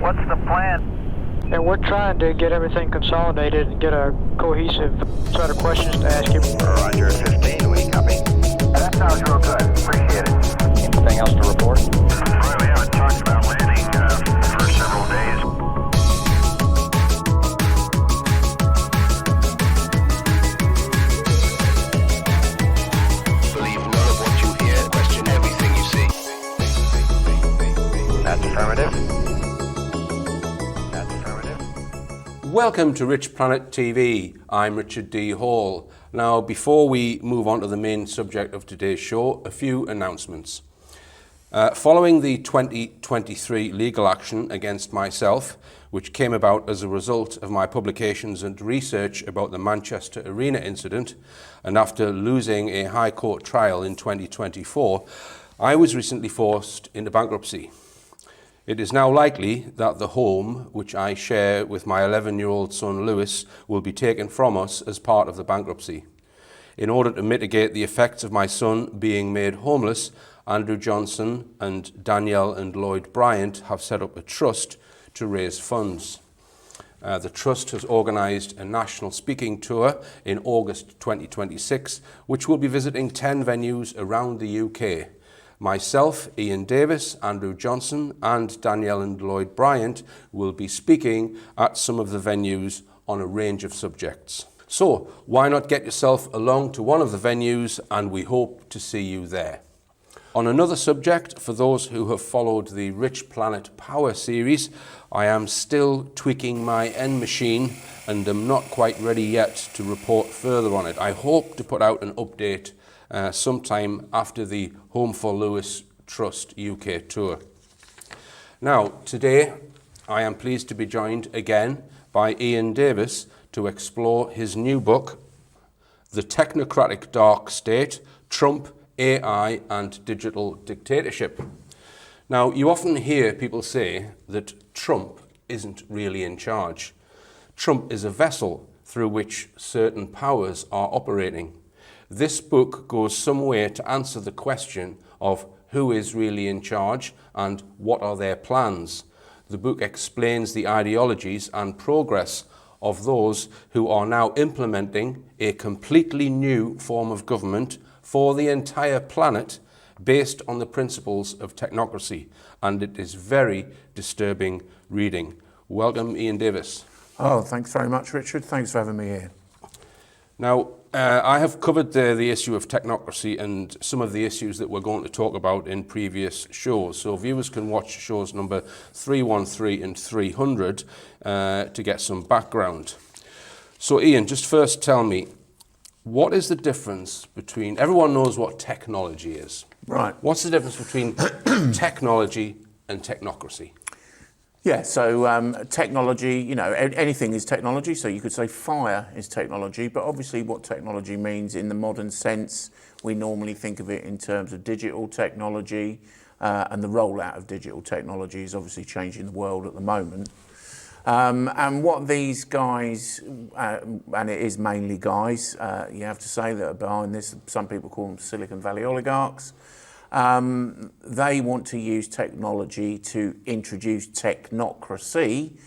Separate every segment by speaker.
Speaker 1: What's the plan?
Speaker 2: And we're trying to get everything consolidated and get a cohesive set of questions to ask you.
Speaker 3: Roger, 15, we copy.
Speaker 1: That sounds real good. Appreciate it.
Speaker 3: Anything else to report?
Speaker 1: Right, we haven't talked about landing for several days.
Speaker 3: Believe none of what you hear, question everything you see. That's affirmative. That's affirmative.
Speaker 4: Welcome to Richplanet TV. I'm Richard D. Hall. Now, before we move on to the main subject of today's show, a few announcements. Following the 2023 legal action against myself, which came about as a result of my publications and research about the Manchester Arena incident, and after losing a High Court trial in 2024, I was recently forced into bankruptcy. It is now likely that the home, which I share with my 11-year-old son Lewis, will be taken from us as part of the bankruptcy. In order to mitigate the effects of my son being made homeless, Andrew Johnson and Danielle and Lloyd Bryant have set up a trust to raise funds. The trust has organised a national speaking tour in August 2026, which will be visiting 10 venues around the UK. Myself, Ian Davis, Andrew Johnson and Danielle and Lloyd Bryant will be speaking at some of the venues on a range of subjects. So why not get yourself along to one of the venues, and we hope to see you there. On another subject, for those who have followed the Rich Planet Power series, I am still tweaking my N machine and am not quite ready yet to report further on it. I hope to put out an update sometime after the Home for Lewis Trust UK tour. Now, today I am pleased to be joined again by Ian Davis to explore his new book, The Technocratic Dark State, Trump, AI and Digital Dictatorship. Now, you often hear people say that Trump isn't really in charge. Trump is a vessel through which certain powers are operating. This book goes some way to answer the question of who is really in charge and what are their plans. The book explains the ideologies and progress of those who are now implementing a completely new form of government for the entire planet based on the principles of technocracy. And it is very disturbing reading. Welcome, Ian Davis.
Speaker 5: Oh, thanks very much, Richard. Thanks for having me here.
Speaker 4: Now, I have covered the issue of technocracy and some of the issues that we're going to talk about in previous shows. So viewers can watch shows number 313 and 300 to get some background. So Ian, just first tell me, what is the difference between, everyone knows what technology is.
Speaker 5: Right.
Speaker 4: What's the difference between technology and technocracy?
Speaker 5: Yeah, so technology, you know, anything is technology. So you could say fire is technology, but obviously what technology means in the modern sense, we normally think of it in terms of digital technology, and the rollout of digital technology is obviously changing the world at the moment. And what these guys, and it is mainly guys, you have to say, that are behind this, some people call them Silicon Valley oligarchs, they want to use technology to introduce technocracy.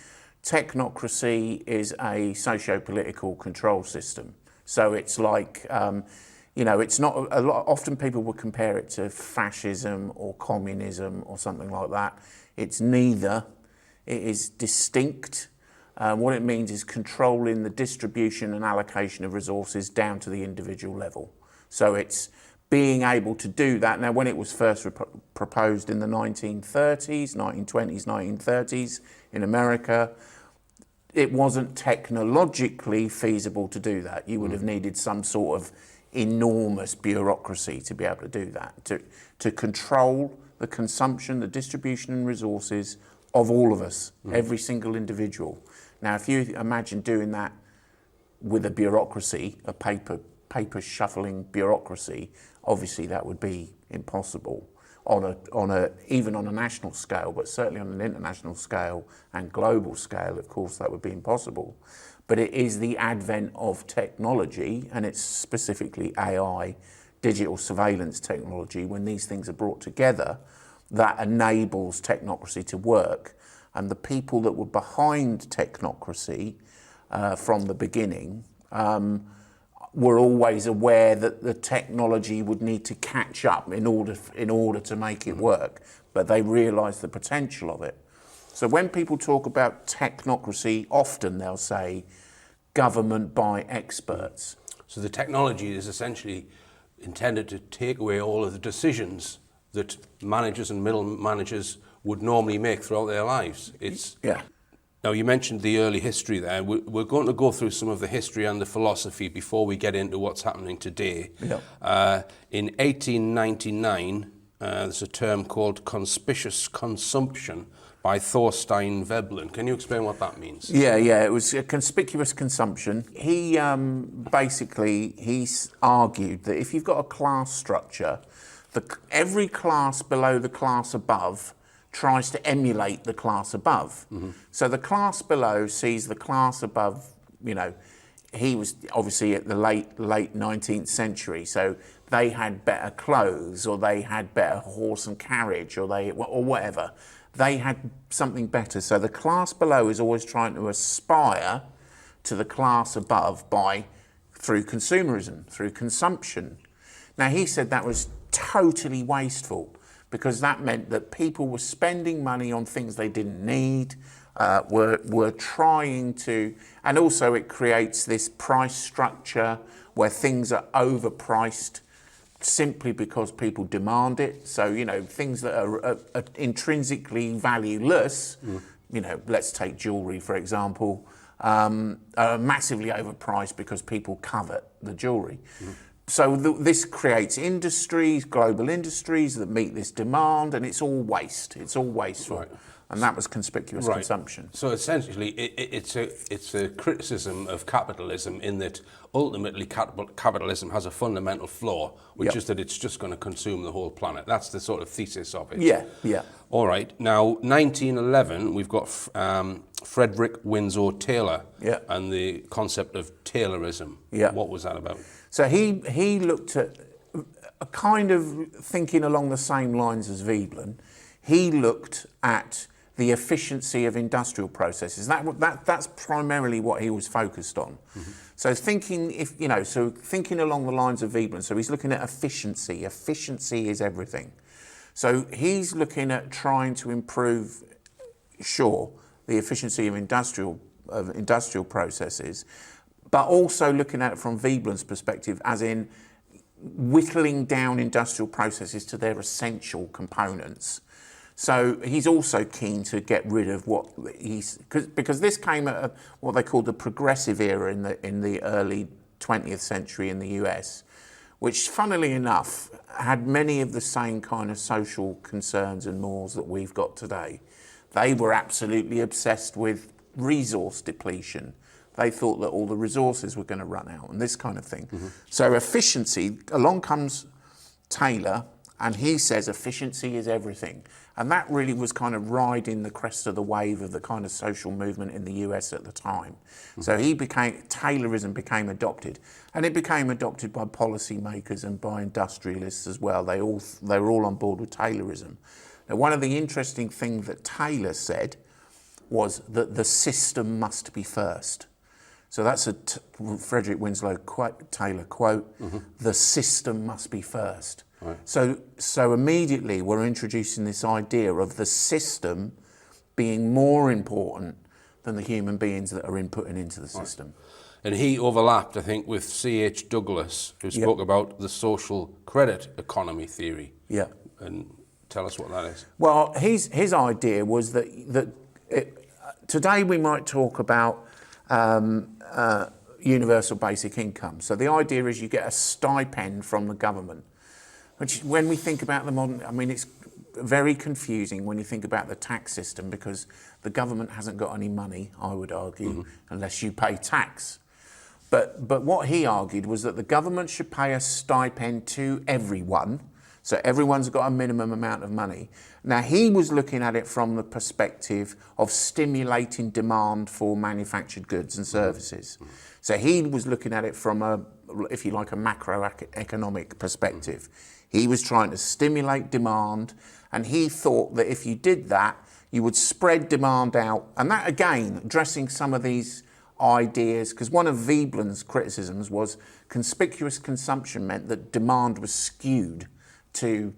Speaker 5: Technocracy is a socio-political control system. So it's like, you know, it's not a lot. Often people would compare it to fascism or communism or something like that. It's neither. It is distinct. What it means is controlling the distribution and allocation of resources down to the individual level. So it's being able to do that. Now, when it was first proposed in the 1930s, 1920s, 1930s in America, it wasn't technologically feasible to do that. You would have needed some sort of enormous bureaucracy to be able to do that, to control the consumption, the distribution and resources of all of us, every single individual. Now, if you imagine doing that with a bureaucracy, a paper shuffling bureaucracy, obviously that would be impossible even on a national scale, but certainly on an international scale and global scale, of course, that would be impossible. But it is the advent of technology, and it's specifically AI, digital surveillance technology, when these things are brought together, that enables technocracy to work. And the people that were behind technocracy from the beginning were always aware that the technology would need to catch up in order to make it work, but they realised the potential of it. So when people talk about technocracy, often they'll say government by experts.
Speaker 4: So the technology is essentially intended to take away all of the decisions that managers and middle managers would normally make throughout their lives.
Speaker 5: Yeah.
Speaker 4: Now, you mentioned the early history there. We're going to go through some of the history and the philosophy before we get into what's happening today.
Speaker 5: Yeah.
Speaker 4: In 1899, there's a term called conspicuous consumption by Thorstein Veblen. Can you explain what that means?
Speaker 5: Yeah, it was a conspicuous consumption. He basically argued that if you've got a class structure, every class below the class above tries to emulate the class above. So the class below sees the class above, he was obviously at the late 19th century, so they had better clothes, or they had better horse and carriage, or whatever. They had something better. So the class below is always trying to aspire to the class above through consumerism, through consumption. Now, he said that was totally wasteful, because that meant that people were spending money on things they didn't need, were trying to, and also it creates this price structure where things are overpriced simply because people demand it. So, things that are intrinsically valueless, let's take jewellery, for example, are massively overpriced because people covet the jewellery. So this creates industries, global industries that meet this demand, and it's all waste. It's all wasteful. Right. And that was conspicuous consumption.
Speaker 4: So essentially, it's a criticism of capitalism in that ultimately capitalism has a fundamental flaw, which is that it's just going to consume the whole planet. That's the sort of thesis of it.
Speaker 5: Yeah.
Speaker 4: All right. Now, 1911, we've got Frederick Winslow Taylor and the concept of Taylorism.
Speaker 5: Yeah.
Speaker 4: What was that about?
Speaker 5: So he looked at a kind of thinking along the same lines as Veblen. He looked at the efficiency of industrial processes. That's primarily what he was focused on. So thinking along the lines of Veblen. So he's looking at efficiency. Efficiency is everything. So he's looking at trying to improve, the efficiency of industrial processes, but also looking at it from Veblen's perspective, as in whittling down industrial processes to their essential components. So he's also keen to get rid of because this came at what they called the progressive era in the early 20th century in the US, which, funnily enough, had many of the same kind of social concerns and mores that we've got today. They were absolutely obsessed with resource depletion. They thought that all the resources were going to run out and this kind of thing. So efficiency, along comes Taylor, and he says efficiency is everything. And that really was kind of riding the crest of the wave of the kind of social movement in the US at the time. So Taylorism became adopted. And it became adopted by policymakers and by industrialists as well. They were all on board with Taylorism. Now, one of the interesting things that Taylor said was that the system must be first. So that's a Frederick Winslow Taylor quote, the system must be first. Right. So immediately we're introducing this idea of the system being more important than the human beings that are inputting into the system.
Speaker 4: And he overlapped, I think, with C.H. Douglas, who spoke about the social credit economy theory. Yeah. And tell us what that is.
Speaker 5: Well, his idea was that today we might talk about universal basic income. So the idea is you get a stipend from the government, which, when we think about the modern, it's very confusing when you think about the tax system, because the government hasn't got any money, I would argue, unless you pay tax. But what he argued was that the government should pay a stipend to everyone, so everyone's got a minimum amount of money. Now, he was looking at it from the perspective of stimulating demand for manufactured goods and services. So he was looking at it from a macroeconomic perspective. He was trying to stimulate demand, and he thought that if you did that, You would spread demand out, and that again, addressing some of these ideas, because one of Veblen's criticisms was conspicuous consumption meant that demand was skewed to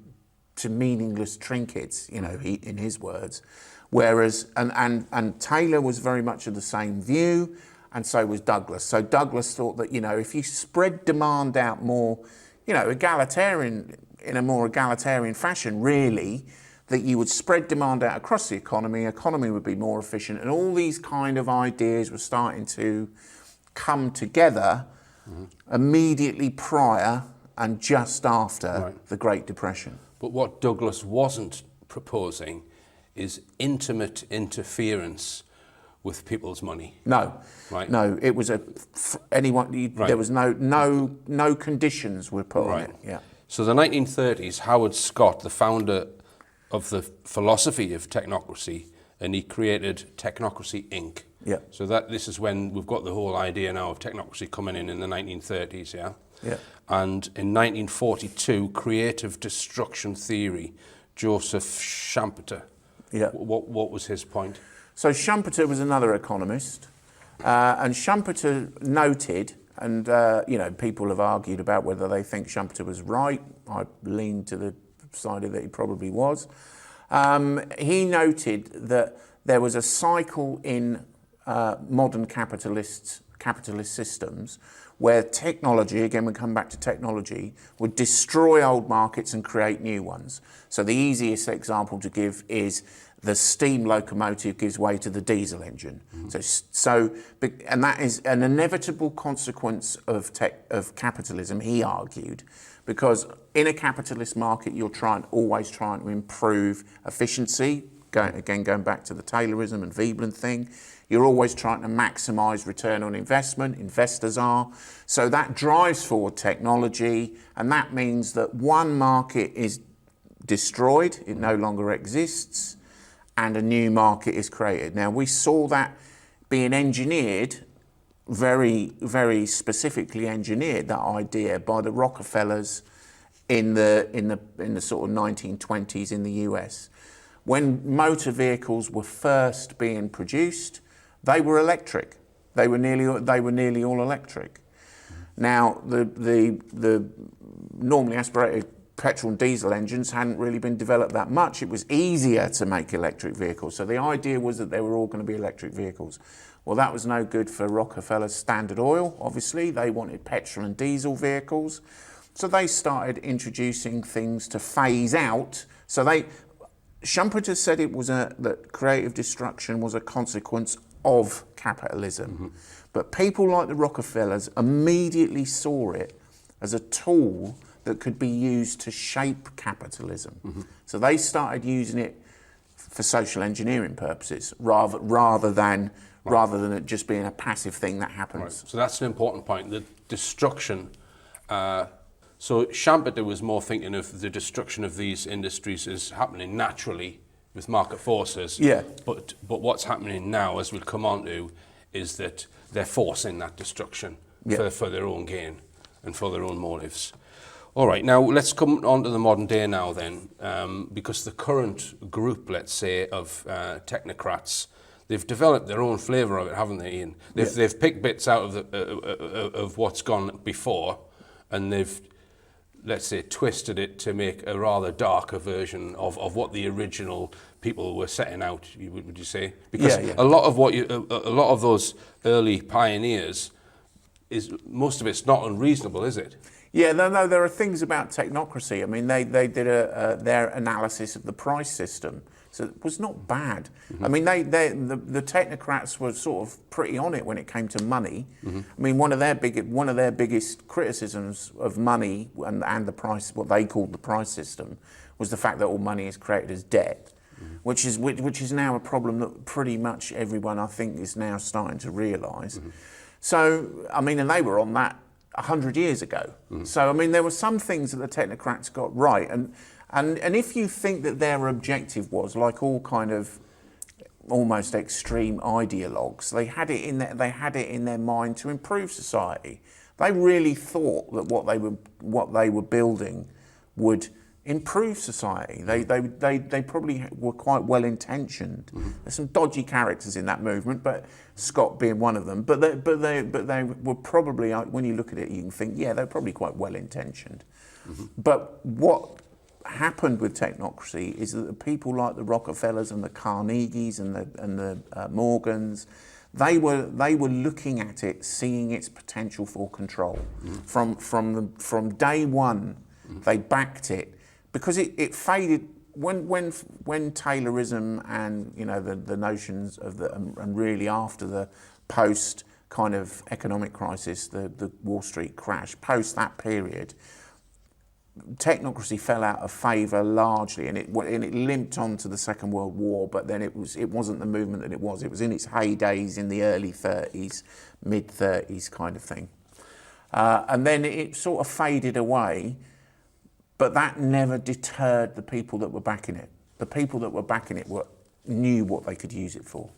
Speaker 5: meaningless trinkets, you know, in his words. Whereas, and Taylor was very much of the same view, and so was Douglas. So Douglas thought that, you know, if you spread demand out more, you know, in a more egalitarian fashion, really, that you would spread demand out across the economy would be more efficient, and all these kind of ideas were starting to come together immediately prior and just after the Great Depression.
Speaker 4: But what Douglas wasn't proposing is intimate interference with people's money.
Speaker 5: No,
Speaker 4: right?
Speaker 5: No, it was there was no conditions were put on it. Yeah.
Speaker 4: So the 1930s, Howard Scott, the founder of the philosophy of technocracy, and he created Technocracy Inc.
Speaker 5: Yeah.
Speaker 4: So this is when we've got the whole idea now of technocracy coming in the 1930s, yeah?
Speaker 5: Yeah.
Speaker 4: And in 1942, creative destruction theory, Joseph Schumpeter.
Speaker 5: Yeah.
Speaker 4: What was his point?
Speaker 5: So Schumpeter was another economist, and Schumpeter noted, and you know, people have argued about whether they think Schumpeter was right. I lean to the side that he probably was. He noted that there was a cycle in modern capitalist systems where technology, again we come back to technology, would destroy old markets and create new ones. So the easiest example to give is the steam locomotive gives way to the diesel engine. And that is an inevitable consequence of capitalism, he argued, because in a capitalist market, you're always trying to improve efficiency. Going back to the Taylorism and Veblen thing, you're always trying to maximise return on investment. Investors are. So that drives forward technology, and that means that one market is destroyed, it no longer exists, and a new market is created. Now, we saw that being engineered, very, very specifically engineered, that idea by the Rockefellers in the sort of 1920s in the US. When motor vehicles were first being produced, they were electric. They were nearly all electric. Now, the normally aspirated petrol and diesel engines hadn't really been developed that much. It was easier to make electric vehicles. So the idea was that they were all going to be electric vehicles. Well, that was no good for Rockefeller's Standard Oil, obviously. They wanted petrol and diesel vehicles. So they started introducing things to phase out. So Schumpeter said that creative destruction was a consequence of capitalism. Mm-hmm. But people like the Rockefellers immediately saw it as a tool that could be used to shape capitalism. Mm-hmm. So they started using it for social engineering purposes rather than it just being a passive thing that happens.
Speaker 4: Right. So that's an important point, the destruction. So Schumpeter was more thinking of the destruction of these industries as happening naturally with market forces.
Speaker 5: Yeah.
Speaker 4: But what's happening now, as we'll come on to, is that they're forcing that destruction for their own gain and for their own motives. All right, now let's come on to the modern day now then, because the current group, let's say, of technocrats, they've developed their own flavour of it, haven't they, Ian? They've picked bits out of what's gone before, and they've, let's say, twisted it to make a rather darker version of what the original people were setting out. Would you say? Because a lot of those early pioneers most of it's not unreasonable, is it?
Speaker 5: Yeah, no, there are things about technocracy. I mean, they did their analysis of the price system, so it was not bad. Mm-hmm. I mean, the technocrats were sort of pretty on it when it came to money. Mm-hmm. I mean, one of their biggest criticisms of money and the price, what they called the price system, was the fact that all money is created as debt, mm-hmm. which is now a problem that pretty much everyone, I think, is now starting to realise. Mm-hmm. So, I mean, and they were on that 100 years ago. Mm. So, I mean, there were some things that the technocrats got right. And if you think that their objective was, like all kind of almost extreme ideologues, they had it in their mind to improve society. They really thought that what they were building would improve society. They probably were quite well intentioned. There's some dodgy characters in that movement, but Scott being one of them. But they were probably, when you look at it, you can think, yeah, they're probably quite well intentioned. But what happened with technocracy is that the people like the Rockefellers and the Carnegies and the Morgans, they were looking at it, seeing its potential for control. From day one, they backed it because it faded when Taylorism and the notions of and really after the post kind of economic crisis, the Wall Street crash, post that period, technocracy fell out of favour largely, and it limped on to the Second World War. But then it wasn't the movement that it was. It was in its heydays in the early 30s, mid 30s kind of thing, and then it sort of faded away. But that never deterred the people that were backing it. The people that were backing it knew what they could use it for.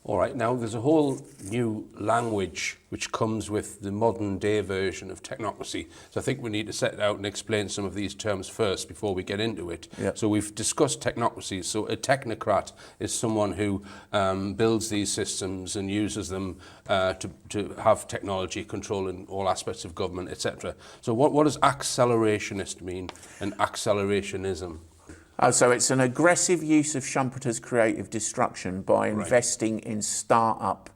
Speaker 4: All right, now there's a whole new language which comes with the modern day version of technocracy. So I think we need to set it out and explain some of these terms first before we get into it.
Speaker 5: Yep.
Speaker 4: So we've discussed technocracy. So a technocrat is someone who builds these systems and uses them to have technology controlling all aspects of government, etc. So what does accelerationist mean and accelerationism?
Speaker 5: So it's an aggressive use of Schumpeter's creative destruction by investing in start-up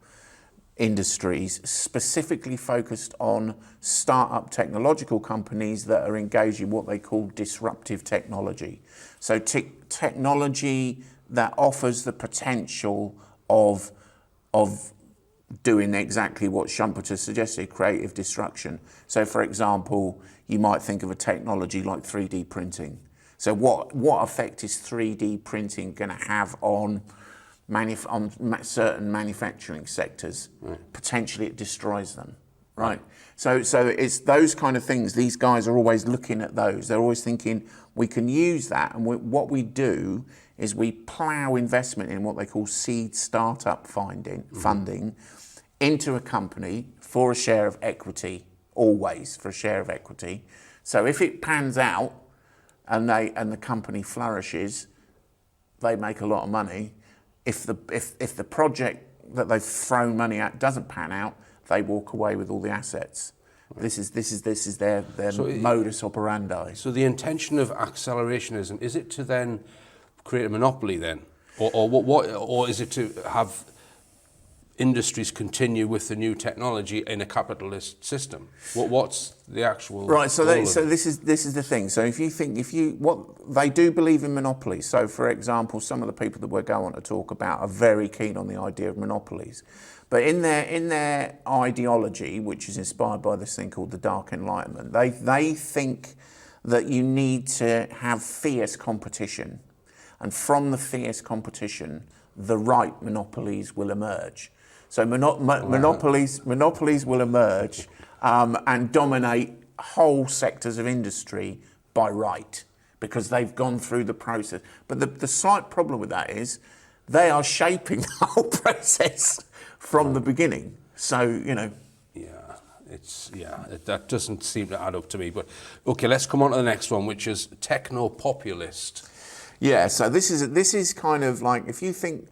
Speaker 5: industries, specifically focused on start-up technological companies that are engaged in what they call disruptive technology. So technology that offers the potential of doing exactly what Schumpeter suggested, creative destruction. So for example, you might think of a technology like 3D printing. So what effect is 3D printing going to have on certain manufacturing sectors? Potentially it destroys them, right? So it's those kind of things. These guys are always looking at those. They're always thinking, we can use that. And what we do is we plough investment in what they call seed startup funding into a company for a share of equity, always for a share of equity. So if it pans out, and the company flourishes, they make a lot of money. If the project that they've thrown money at doesn't pan out, they walk away with all the assets. This is their modus operandi. So
Speaker 4: the intention of accelerationism, is it to then create a monopoly then, or is it to have industries continue with the new technology in a capitalist system? What's the actual
Speaker 5: right? So
Speaker 4: goal
Speaker 5: this is the thing. So what they do believe in monopolies. So for example, some of the people that we're going to talk about are very keen on the idea of monopolies, but in their ideology, which is inspired by this thing called the Dark Enlightenment, they think that you need to have fierce competition, and from the fierce competition, the right monopolies will emerge. So monopolies will emerge and dominate whole sectors of industry by right, because they've gone through the process. But the slight problem with that is they are shaping the whole process from the beginning. So,
Speaker 4: that doesn't seem to add up to me. But okay, let's come on to the next one, which is techno-populist.
Speaker 5: Yeah, so this is kind of like, if you think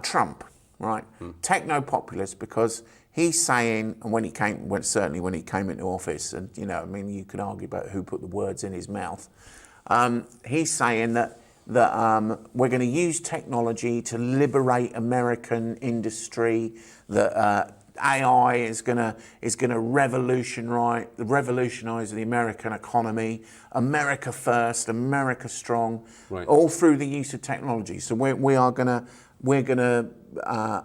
Speaker 5: Trump, right? Techno-populist, because he's saying, and certainly when he came into office, and you could argue about who put the words in his mouth. He's saying that we're going to use technology to liberate American industry. That AI is going to revolutionize the American economy. America first, America strong, all through the use of technology. So we're going to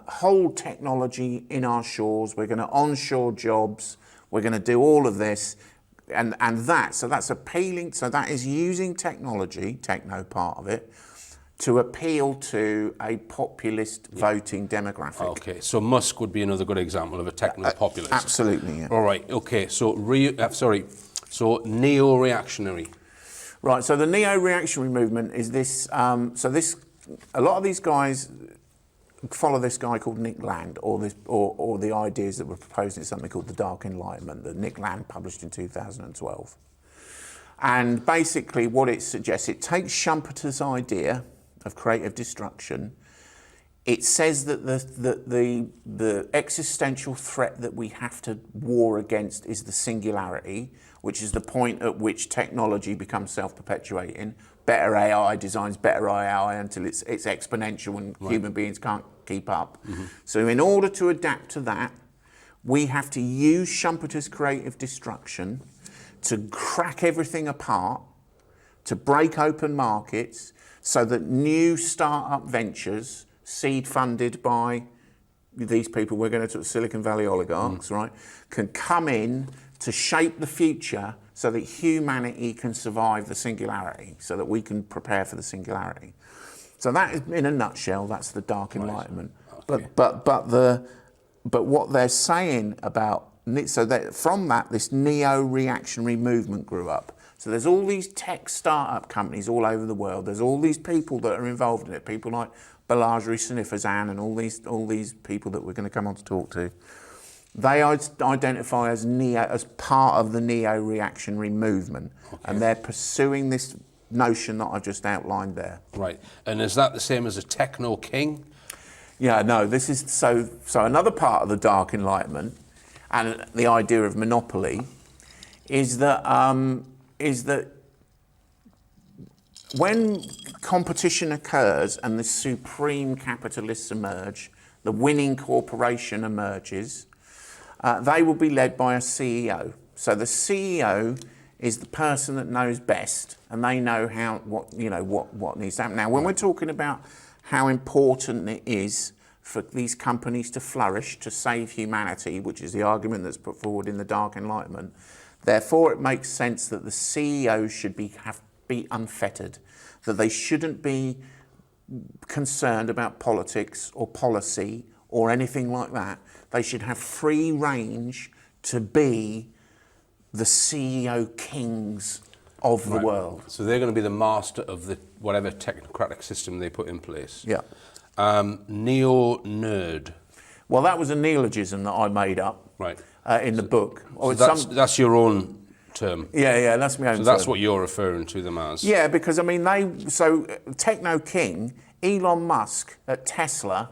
Speaker 5: hold technology in our shores. We're going to onshore jobs. We're going to do all of this, and that's appealing. So that is using technology, techno part of it, to appeal to a populist voting demographic.
Speaker 4: Okay, so Musk would be another good example of a techno-populist.
Speaker 5: Absolutely, yeah.
Speaker 4: All right. Okay. So neo-reactionary.
Speaker 5: Right. So the neo-reactionary movement is this. A lot of these guys follow this guy called Nick Land, or the ideas that were proposed in something called the Dark Enlightenment that Nick Land published in 2012. And basically what it suggests, it takes Schumpeter's idea of creative destruction. It says that the existential threat that we have to war against is the singularity, which is the point at which technology becomes self-perpetuating. Better AI designs better AI until it's exponential and human beings can't keep up. So in order to adapt to that, we have to use Schumpeter's creative destruction to crack everything apart, to break open markets, so that new start-up ventures, seed funded by these people, we're going to talk Silicon Valley oligarchs, right, can come in to shape the future so that humanity can survive the singularity, so that we can prepare for the singularity. So that is, in a nutshell, that's the Dark Enlightenment.
Speaker 4: Okay.
Speaker 5: But what they're saying about, so that from that, this neo-reactionary movement grew up. So there's all these tech startup companies all over the world. There's all these people that are involved in it. People like Balaji Srinivasan and all these people that we're going to come on to talk to. They identify as part of the neo-reactionary movement, and they're pursuing this notion that I've just outlined there.
Speaker 4: Right. And is that the same as a techno-king?
Speaker 5: Yeah, no, this is so another part of the Dark Enlightenment and the idea of monopoly is that when competition occurs and the supreme capitalists emerge, the winning corporation emerges, they will be led by a CEO. So the CEO is the person that knows best, and they know what needs to happen. Now, when we're talking about how important it is for these companies to flourish, to save humanity, which is the argument that's put forward in the Dark Enlightenment, therefore it makes sense that the CEO should be unfettered, that they shouldn't be concerned about politics or policy or anything like that. They should have free range to be the CEO kings of the world.
Speaker 4: So they're going to be the master of the whatever technocratic system they put in place.
Speaker 5: Yeah.
Speaker 4: Neo-nerd.
Speaker 5: Well, that was a neologism that I made up in the book.
Speaker 4: So that's your own term?
Speaker 5: Yeah, that's my own term.
Speaker 4: So that's what you're referring to them as?
Speaker 5: Yeah, because I mean, TechnoKing, Elon Musk at Tesla,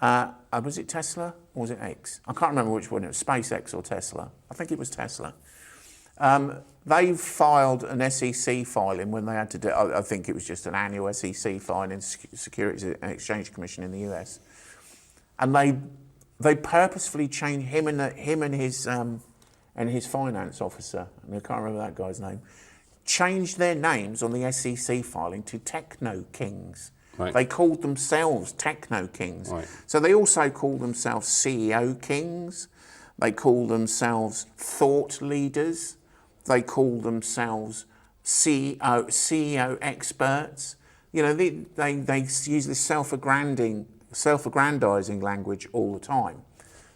Speaker 5: was it Tesla or was it X? I can't remember which one it was, SpaceX or Tesla. I think it was Tesla. They filed an SEC filing when they had to do, I think it was just an annual SEC filing in Securities and Exchange Commission in the US. And they purposefully changed him and his finance officer, and I can't remember that guy's name, changed their names on the SEC filing to TechnoKings.
Speaker 4: Right.
Speaker 5: They called themselves TechnoKings.
Speaker 4: Right.
Speaker 5: So they also call themselves CEO Kings. They call themselves thought leaders. They call themselves CEO experts. You know, they use this self-aggrandizing language all the time.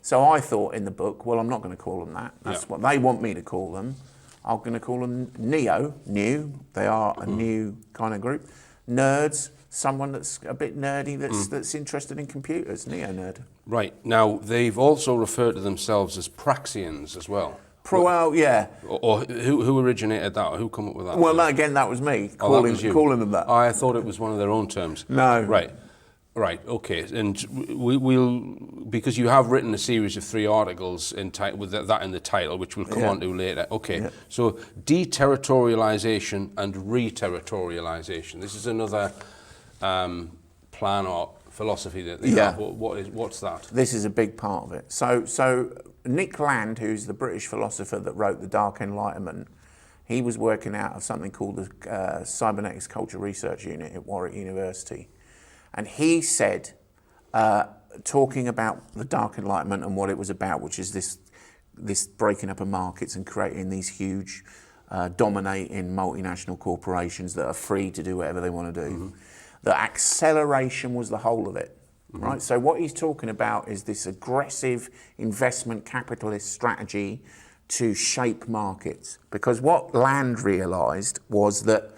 Speaker 5: So I thought in the book, well, I'm not going to call them that. That's what they want me to call them. I'm going to call them new. They are a new kind of group. Nerds, someone that's a bit nerdy, that's interested in computers, neo-nerd.
Speaker 4: Right. Now, they've also referred to themselves as Praxians as well.
Speaker 5: Yeah.
Speaker 4: Or who originated that? Or who come up with that?
Speaker 5: Well, again, that was me calling them that.
Speaker 4: I thought it was one of their own terms.
Speaker 5: No.
Speaker 4: Right. Okay. And we'll because you have written a series of 3 articles with that in the title, which we'll come on to later. Okay. Yeah. So deterritorialization and re-territorialization. This is another plan or philosophy that they have. What's that? This
Speaker 5: is a big part of it. So Nick Land, who's the British philosopher that wrote the Dark Enlightenment, he was working out of something called the Cybernetics Culture Research Unit at Warwick University. And he said, talking about the Dark Enlightenment and what it was about, which is this breaking up of markets and creating these huge, dominating multinational corporations that are free to do whatever they want to do, that acceleration was the whole of it. Right? So what he's talking about is this aggressive investment capitalist strategy to shape markets. Because what Land realised was that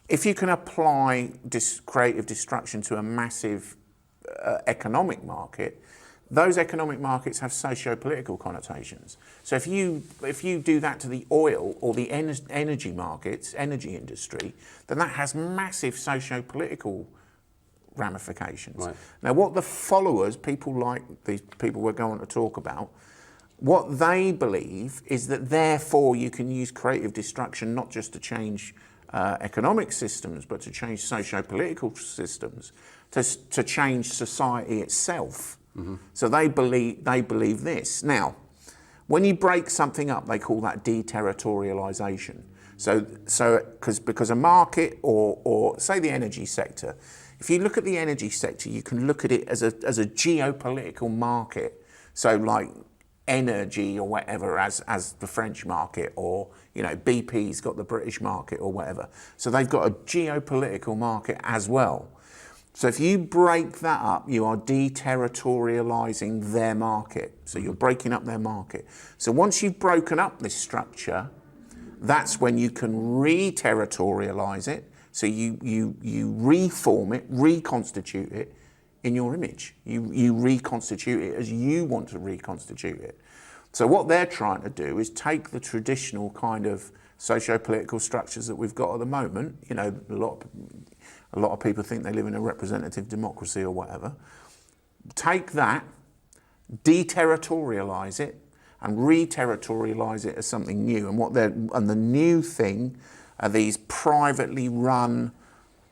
Speaker 5: if you can apply creative destruction to a massive economic market, those economic markets have socio-political connotations. So if you do that to the oil or the energy markets, energy industry, then that has massive socio-political ramifications.
Speaker 4: Right.
Speaker 5: Now, what the followers, people like these people we're going to talk about, what they believe is that therefore you can use creative destruction not just to change economic systems, but to change socio-political systems, to change society itself. Mm-hmm. So they believe this. Now, when you break something up, they call that deterritorialization. So because a market or say the energy sector, if you look at the energy sector, you can look at it as a geopolitical market. So like energy or whatever as the French market, or BP's got the British market or whatever. So they've got a geopolitical market as well. So if you break that up, you are deterritorializing their market. So you're breaking up their market. So once you've broken up this structure, that's when you can re-territorialize it. So you reform it, reconstitute it in your image. You reconstitute it as you want to reconstitute it. So what they're trying to do is take the traditional kind of socio-political structures that we've got at the moment. A lot of people think they live in a representative democracy or whatever. Take that, deterritorialize it, and re-territorialize it as something new. And the new thing are these privately run,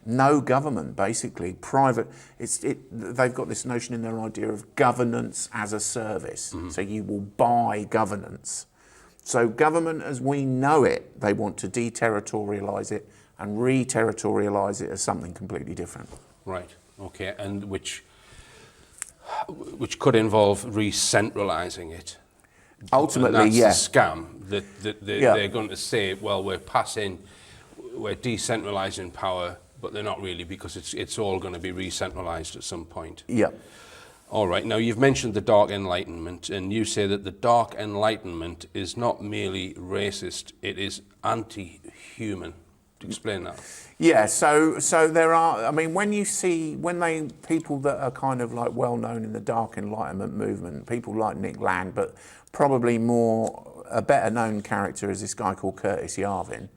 Speaker 5: no government, basically private. They've got this notion in their idea of governance as a service. Mm-hmm. So you will buy governance. So government as we know it, they want to deterritorialize it and re-territorialize it as something completely different.
Speaker 4: Right. Okay. And which could involve re-centralizing it.
Speaker 5: Ultimately,
Speaker 4: and that's
Speaker 5: yeah.
Speaker 4: the scam that they're going to say, well, we're decentralizing power, but they're not really, because it's all going to be re-centralized at some point.
Speaker 5: Yeah.
Speaker 4: All right. Now, you've mentioned the Dark Enlightenment, and you say that the Dark Enlightenment is not merely racist, it is anti-human. Explain that.
Speaker 5: Yeah, so there are, I mean, when people that are kind of like well known in the Dark Enlightenment movement, people like Nick Land, but probably a better known character is this guy called Curtis Yarvin,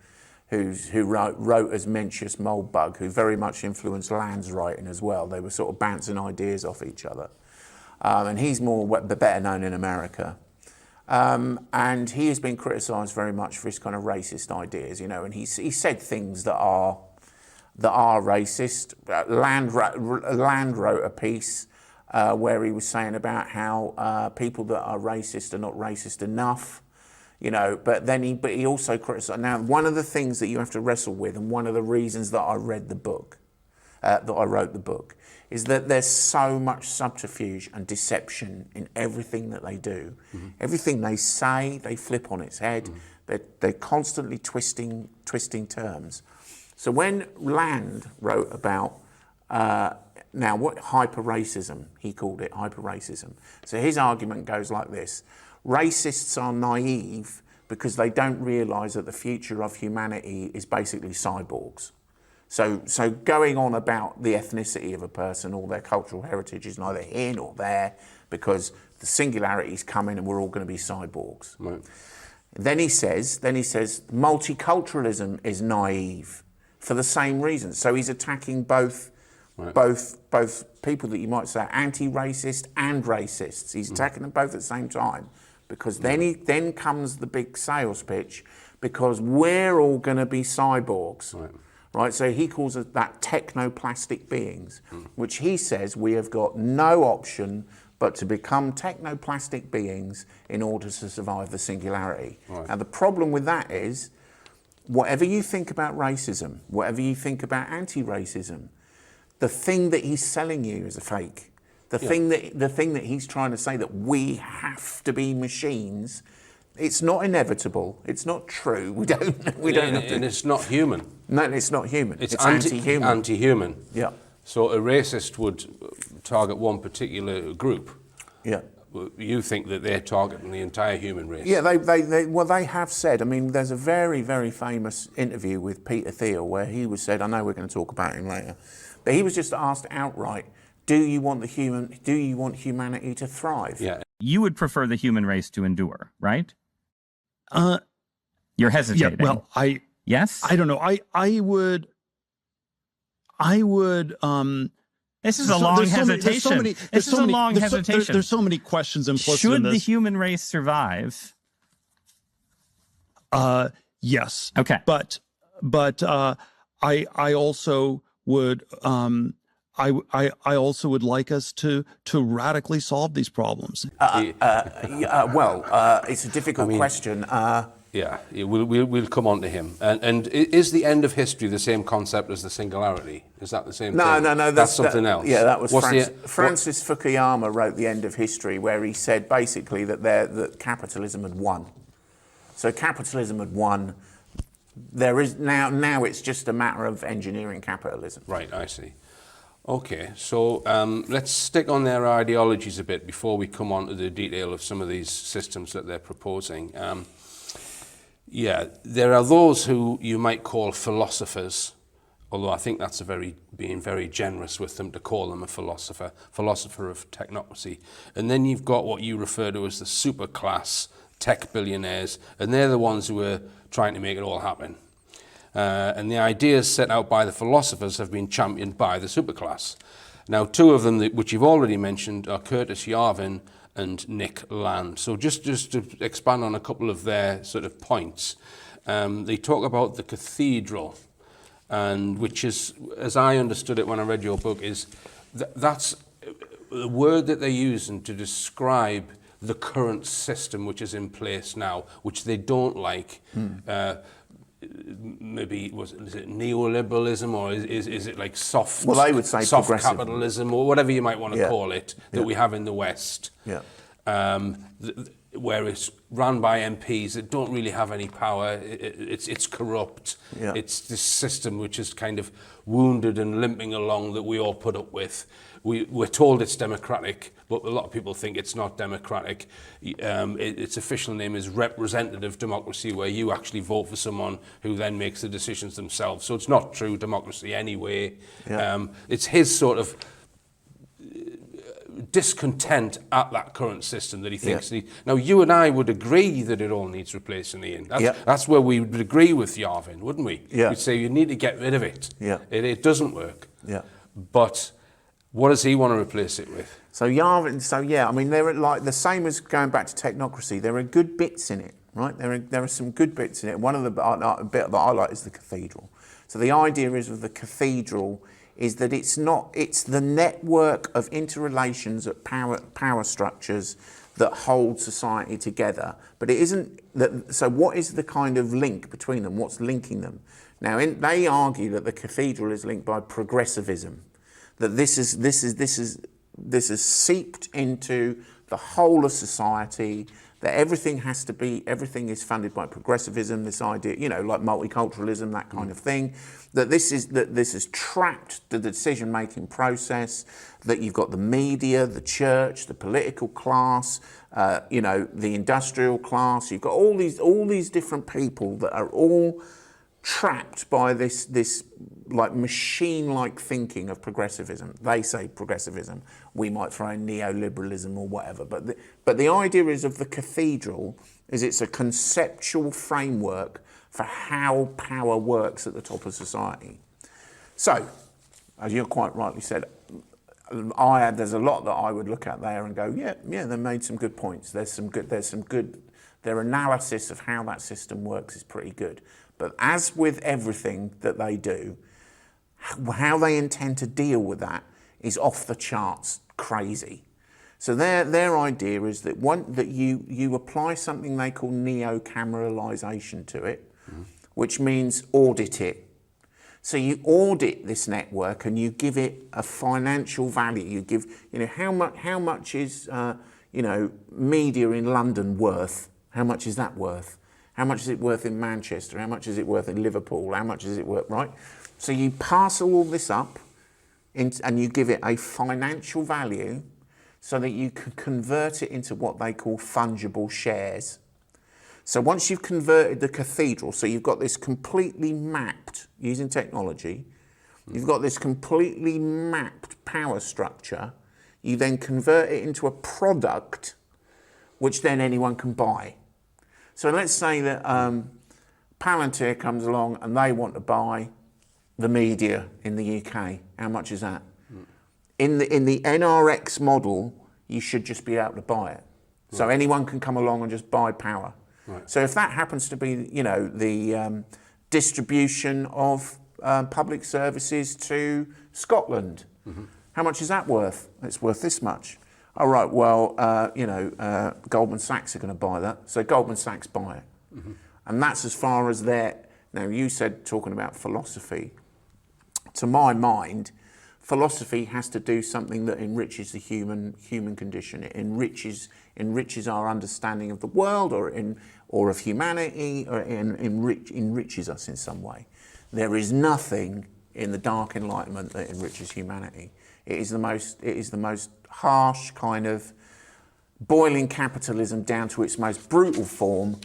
Speaker 5: who wrote as Mencius Moldbug, who very much influenced Land's writing as well. They were sort of bouncing ideas off each other. And he's better known in America. And he has been criticised very much for his kind of racist ideas, and he said things that are racist. Land wrote a piece where he was saying about how people that are racist are not racist enough, But he also criticised. Now, one of the things that you have to wrestle with, and one of the reasons that I wrote the book, is that there's so much subterfuge and deception in everything that they do. Mm-hmm. Everything they say, they flip on its head. Mm-hmm. They're constantly twisting terms. So when Land wrote about, what hyper-racism, he called it hyper-racism. So his argument goes like this. Racists are naive because they don't realise that the future of humanity is basically cyborgs. So going on about the ethnicity of a person or their cultural heritage is neither here nor there, because the singularity's coming and we're all going to be cyborgs.
Speaker 4: Right.
Speaker 5: Then he says multiculturalism is naive for the same reason. So he's attacking both people that you might say are anti-racist and racists. He's attacking them both at the same time, because then comes the big sales pitch, because we're all going to be cyborgs. Right, so he calls it that technoplastic beings, which he says we have got no option but to become technoplastic beings in order to survive the singularity. Right. Now, the problem with that is, whatever you think about racism, whatever you think about anti-racism, the thing that he's selling you is a fake. The thing that he's trying to say, that we have to be machines, it's not inevitable. It's not true. We don't have to.
Speaker 4: And it's not human.
Speaker 5: No, it's not human. It's
Speaker 4: anti-human. Anti-human.
Speaker 5: Yeah.
Speaker 4: So a racist would target one particular group.
Speaker 5: Yeah.
Speaker 4: You think that they're targeting the entire human race?
Speaker 5: Yeah, they have said. I mean, there's a very, very famous interview with Peter Thiel where he was said, I know we're going to talk about him later, but he was just asked outright, do you want humanity to thrive?
Speaker 4: Yeah.
Speaker 6: You would prefer the human race to endure, right? You're hesitating.
Speaker 7: Yeah, well,
Speaker 6: yes?
Speaker 7: I don't know. I would
Speaker 6: This is a long hesitation. This is a long hesitation.
Speaker 7: There's so many questions implicit
Speaker 6: Should
Speaker 7: in this.
Speaker 6: the human race survive?
Speaker 7: Yes.
Speaker 6: Okay.
Speaker 7: But I also would I also would like us to radically solve these problems.
Speaker 5: It's a difficult question.
Speaker 4: Yeah, we'll come on to him. And is the end of history the same concept as the singularity? Is that the same thing?
Speaker 5: No.
Speaker 4: That's something else.
Speaker 5: Yeah, that was Francis Fukuyama wrote The End of History, where he said basically that capitalism had won. So capitalism had won. There is now it's just a matter of engineering capitalism.
Speaker 4: Right, I see. Okay, so let's stick on their ideologies a bit before we come on to the detail of some of these systems that they're proposing. Yeah, there are those who you might call philosophers, although I think that's being very generous with them to call them a philosopher of technocracy. And then you've got what you refer to as the superclass tech billionaires, and they're the ones who are trying to make it all happen. And the ideas set out by the philosophers have been championed by the superclass. Now, two of them, which you've already mentioned, are Curtis Yarvin and Nick Land. So just to expand on a couple of their sort of points, they talk about the cathedral, and which is, as I understood it when I read your book, is that's the word that they're using to describe the current system which is in place now, which they don't like. Maybe is it neoliberalism, or is it like soft?
Speaker 5: Well, I would say
Speaker 4: soft
Speaker 5: progressive
Speaker 4: capitalism, or whatever you might want to call it, that we have in the West.
Speaker 5: Yeah.
Speaker 4: Where it's run by MPs that don't really have any power. It's corrupt.
Speaker 5: Yeah.
Speaker 4: It's this system which is kind of wounded and limping along that we all put up with. We're told it's democratic, but a lot of people think it's not democratic. Its official name is representative democracy, where you actually vote for someone who then makes the decisions themselves. So it's not true democracy anyway.
Speaker 5: Yeah.
Speaker 4: It's his sort of discontent at that current system that he thinks now you and I would agree that it all needs replacing, Ian. That's where we would agree with Yarvin, wouldn't we?
Speaker 5: Yeah.
Speaker 4: We'd say you need to get rid of it.
Speaker 5: Yeah.
Speaker 4: It doesn't work.
Speaker 5: Yeah.
Speaker 4: But what does he want to replace it with?
Speaker 5: So Yarvin, I mean, they're like the same as going back to technocracy. There are good bits in it, right? There are some good bits in it. One of the bit that I like is the cathedral. So the idea is with the cathedral is that it's the network of interrelations at power structures that hold society together. But it isn't that. So what is the kind of link between them? What's linking them? Now, they argue that the cathedral is linked by progressivism. That this is seeped into the whole of society, that everything is funded by progressivism, this idea, like multiculturalism, that kind of thing, that this is trapped the decision-making process, that you've got the media, the church, the political class, the industrial class, you've got all these different people that are all trapped by this like machine-like thinking of progressivism. They say progressivism. We might throw in neoliberalism or whatever. But the idea is of the cathedral is it's a conceptual framework for how power works at the top of society. So, as you quite rightly said, there's a lot that I would look at there and go, yeah, they made some good points. Their analysis of how that system works is pretty good. But as with everything that they do, how they intend to deal with that is off the charts crazy. So their idea is that you apply something they call neo-cameralization to it, which means audit it. So you audit this network and you give it a financial value. You give, how much is media in London worth? How much is that worth? How much is it worth in Manchester? How much is it worth in Liverpool? How much is it worth, right? So you parcel all this up and you give it a financial value so that you can convert it into what they call fungible shares. So once you've converted the cathedral, so you've got this completely mapped, using technology, You've got this completely mapped power structure. You then convert it into a product which then anyone can buy. So let's say that Palantir comes along and they want to buy the media in the UK. How much is that? In the NRX model, you should just be able to buy it. So anyone can come along and just buy power.
Speaker 4: Right.
Speaker 5: So if that happens to be, the distribution of public services to Scotland, how much is that worth? It's worth this much. All right, well, Goldman Sachs are going to buy that. So Goldman Sachs buy it. And that's as far as their... Now, you said, talking about philosophy, to my mind, philosophy has to do something that enriches the human condition. It enriches our understanding of the world or of humanity, or enriches us in some way. There is nothing in the Dark Enlightenment that enriches humanity. It is the most harsh kind of boiling capitalism down to its most brutal form,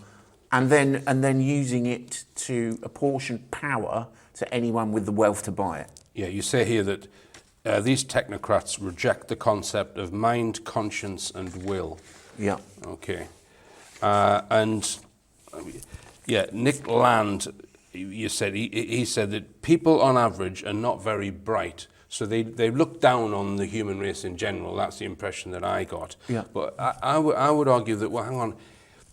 Speaker 5: and then using it to apportion power to anyone with the wealth to buy it.
Speaker 4: Yeah, you say here that these technocrats reject the concept of mind, conscience, and will.
Speaker 5: Yeah.
Speaker 4: Okay. Nick Land, you said he said that people on average are not very bright. So they look down on the human race in general. That's the impression that I got.
Speaker 5: Yeah.
Speaker 4: But I would argue that, well, hang on,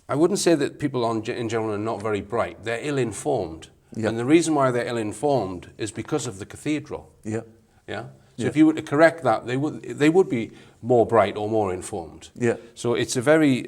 Speaker 4: I wouldn't say that people in general are not very bright. They're ill-informed. Yeah. And the reason why they're ill-informed is because of the cathedral.
Speaker 5: Yeah.
Speaker 4: Yeah. So if you were to correct that, they would be more bright or more informed. Yeah. So it's a very,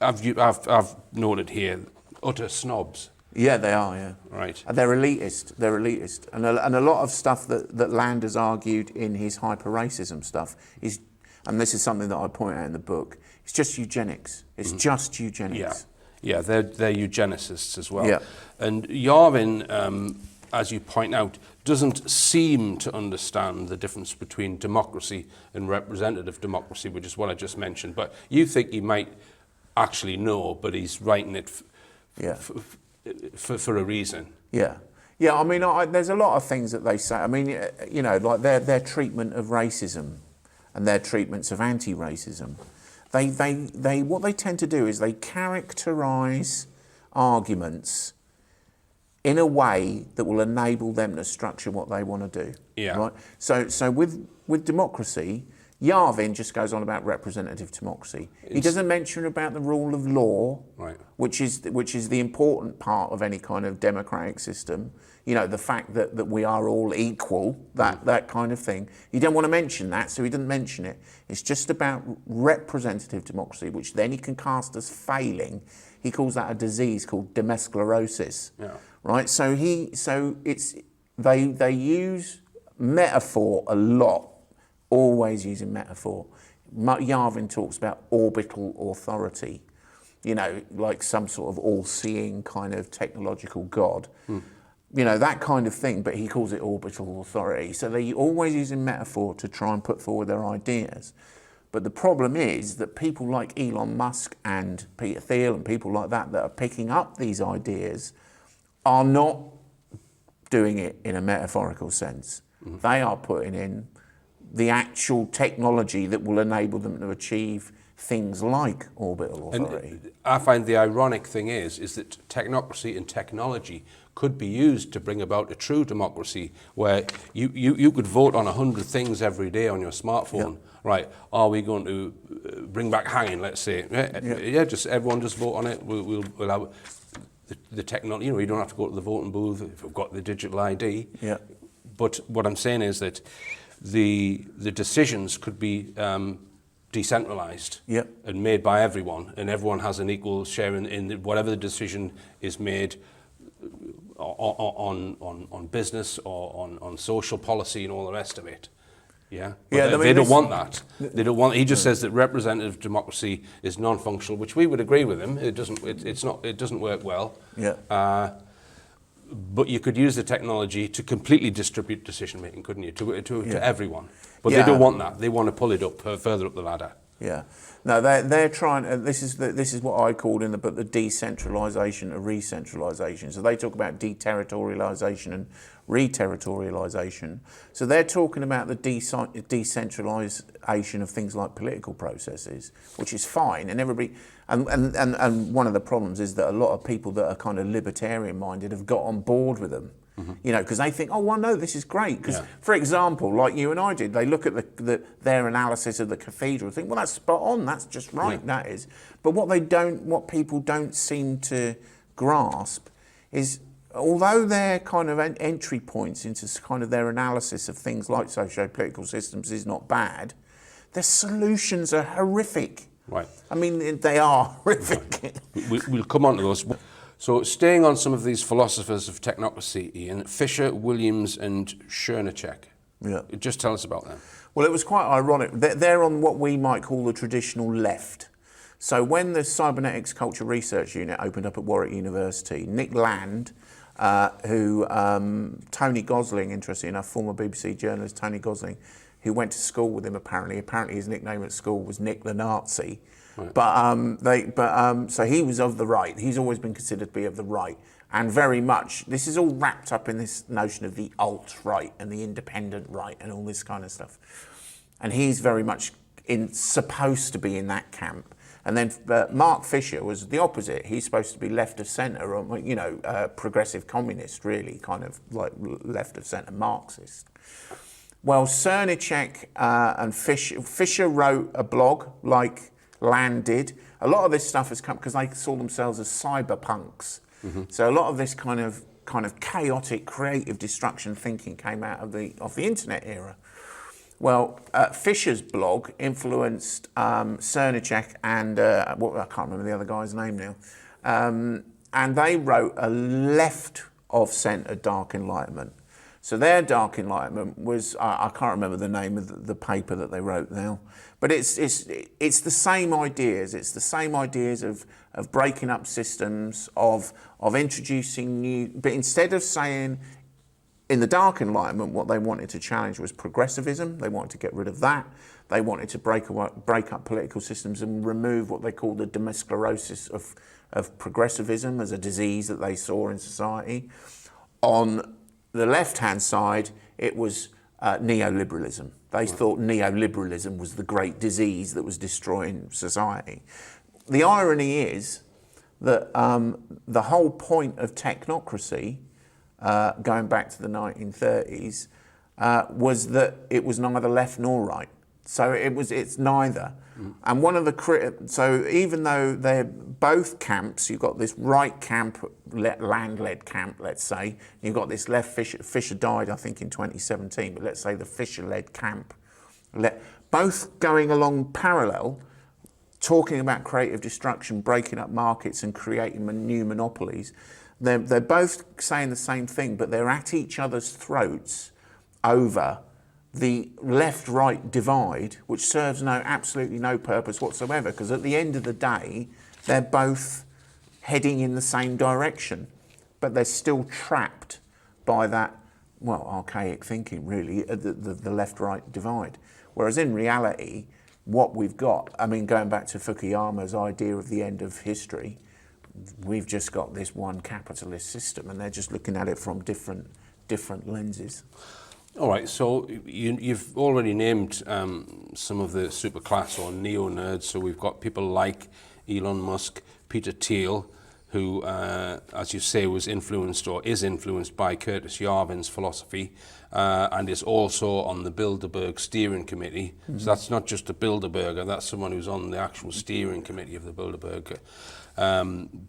Speaker 4: I've noted here, utter snobs.
Speaker 5: Yeah, they are, yeah.
Speaker 4: Right.
Speaker 5: They're elitist. And a lot of stuff that Land has argued in his hyper-racism stuff is, and this is something that I point out in the book, it's just eugenics. It's just eugenics.
Speaker 4: Yeah, they're eugenicists as well.
Speaker 5: Yeah.
Speaker 4: And Yarvin, as you point out, doesn't seem to understand the difference between democracy and representative democracy, which is what I just mentioned. But you think he might actually know, but he's writing it for a reason. Yeah.
Speaker 5: Yeah, I mean, there's a lot of things that they say. I mean, like their treatment of racism and their treatments of anti-racism, they what they tend to do is they characterise arguments in a way that will enable them to structure what they want to do.
Speaker 4: Yeah.
Speaker 5: Right. So with democracy, Yarvin just goes on about representative democracy. He doesn't mention about the rule of law,
Speaker 4: right,
Speaker 5: which is the important part of any kind of democratic system. You know, the fact that we are all equal, that kind of thing. He didn't want to mention that, so he didn't mention it. It's just about representative democracy, which then he can cast as failing. He calls that a disease called demesclerosis. Yeah. Right. So they use metaphor a lot. Always using metaphor. Yarvin talks about orbital authority, like some sort of all-seeing kind of technological god, that kind of thing, but he calls it orbital authority. So they're always using metaphor to try and put forward their ideas. But the problem is that people like Elon Musk and Peter Thiel and people like that are picking up these ideas are not doing it in a metaphorical sense. They are putting in the actual technology that will enable them to achieve things like orbital authority.
Speaker 4: And I find the ironic thing is that technocracy and technology could be used to bring about a true democracy where you could vote on 100 things every day on your smartphone. Yeah. Right? Are we going to bring back hanging? Let's say, just everyone just vote on it. We'll have the technology. You don't have to go to the voting booth if we've got the digital ID. Yeah. But what I'm saying is that the decisions could be decentralized and made by everyone, and everyone has an equal share in whatever the decision is made on business or on social policy and all the rest of it. Yeah, they don't want that. They don't want. He just says that representative democracy is non-functional, which we would agree with him. It doesn't. It's not. It doesn't work well. Yeah. But you could use the technology to completely distribute decision making, couldn't you? To everyone. But they don't want that. They want to pull it up further up the ladder.
Speaker 5: Yeah. No, they're trying. This is what I called in the book the decentralisation of re-centralisation. So they talk about deterritorialisation and re-territorialisation. So they're talking about the decentralisation of things like political processes, which is fine, and everybody. And one of the problems is that a lot of people that are kind of libertarian-minded have got on board with them. You know, because they think, oh, well, no, this is great. Because, for example, like you and I did, they look at their analysis of the cathedral and think, well, that's spot on, that's just right, that is. But what people don't seem to grasp is, although their kind of entry points into kind of their analysis of things like socio-political systems is not bad, their solutions are horrific.
Speaker 4: Right.
Speaker 5: I mean, they are horrific.
Speaker 4: We'll come on to those. So staying on some of these philosophers of technocracy, Ian, Fisher, Williams and Chernyshek.
Speaker 5: Yeah.
Speaker 4: Just tell us about them.
Speaker 5: Well, it was quite ironic. They're on what we might call the traditional left. So when the Cybernetics Culture Research Unit opened up at Warwick University, Nick Land, Tony Gosling, interesting enough, former BBC journalist Tony Gosling, who went to school with him apparently his nickname at school was Nick the Nazi. Right. So he was of the right. He's always been considered to be of the right, and very much this is all wrapped up in this notion of the alt-right and the independent right and all this kind of stuff. And he's very much supposed to be in that camp. And then Mark Fisher was the opposite. He's supposed to be left of centre, or progressive communist, really, kind of like left of centre Marxist. Well, Chernyshek and Fisher wrote a blog like Land did. A lot of this stuff has come because they saw themselves as cyberpunks. So a lot of this kind of chaotic, creative destruction thinking came out of the internet era. Well, Fisher's blog influenced Chernyshek and I can't remember the other guy's name now, and they wrote a left of centre Dark Enlightenment. So their Dark Enlightenment was, I can't remember the name of the paper that they wrote now, but it's the same ideas. It's the same ideas of breaking up systems, of introducing new, but instead of saying, in the Dark Enlightenment, what they wanted to challenge was progressivism. They wanted to get rid of that. They wanted to break up political systems and remove what they called the demysclerosis of progressivism as a disease that they saw in society. On the left-hand side, it was neoliberalism. They thought neoliberalism was the great disease that was destroying society. The irony is that the whole point of technocracy, going back to the 1930s, was that it was neither left nor right. So it's neither. And one of the so even though they're both camps, you've got this right camp, land-led camp, let's say, you've got this left. Fisher died, I think, in 2017, but let's say the Fisher-led camp, both going along parallel, talking about creative destruction, breaking up markets and creating new monopolies. They're both saying the same thing, but they're at each other's throats over the left-right divide, which serves absolutely no purpose whatsoever, because at the end of the day, they're both heading in the same direction, but they're still trapped by that, archaic thinking, really, the left-right divide. Whereas in reality, what we've got, going back to Fukuyama's idea of the end of history, we've just got this one capitalist system, and they're just looking at it from different lenses.
Speaker 4: All right, so you've already named some of the superclass or neo-nerds. So we've got people like Elon Musk, Peter Thiel, who, as you say, was influenced or is influenced by Curtis Yarvin's philosophy, and is also on the Bilderberg steering committee. So that's not just a Bilderberger, that's someone who's on the actual steering committee of the Bilderberg.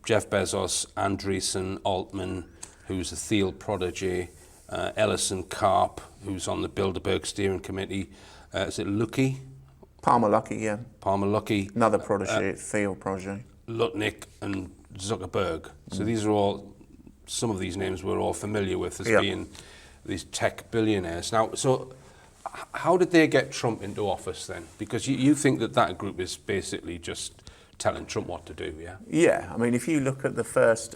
Speaker 4: Jeff Bezos, Andreessen, Altman, who's a Thiel prodigy, Ellison Karp, who's on the Bilderberg steering committee. Is it Luckey?
Speaker 5: Palmer Luckey, yeah.
Speaker 4: Palmer Luckey.
Speaker 5: Another protege, Thiel protege.
Speaker 4: Lutnick and Zuckerberg. So these are all, some of these names we're all familiar with as being these tech billionaires. Now, so how did they get Trump into office then? Because you think that group is basically just telling Trump what to do, yeah?
Speaker 5: Yeah, if you look at the first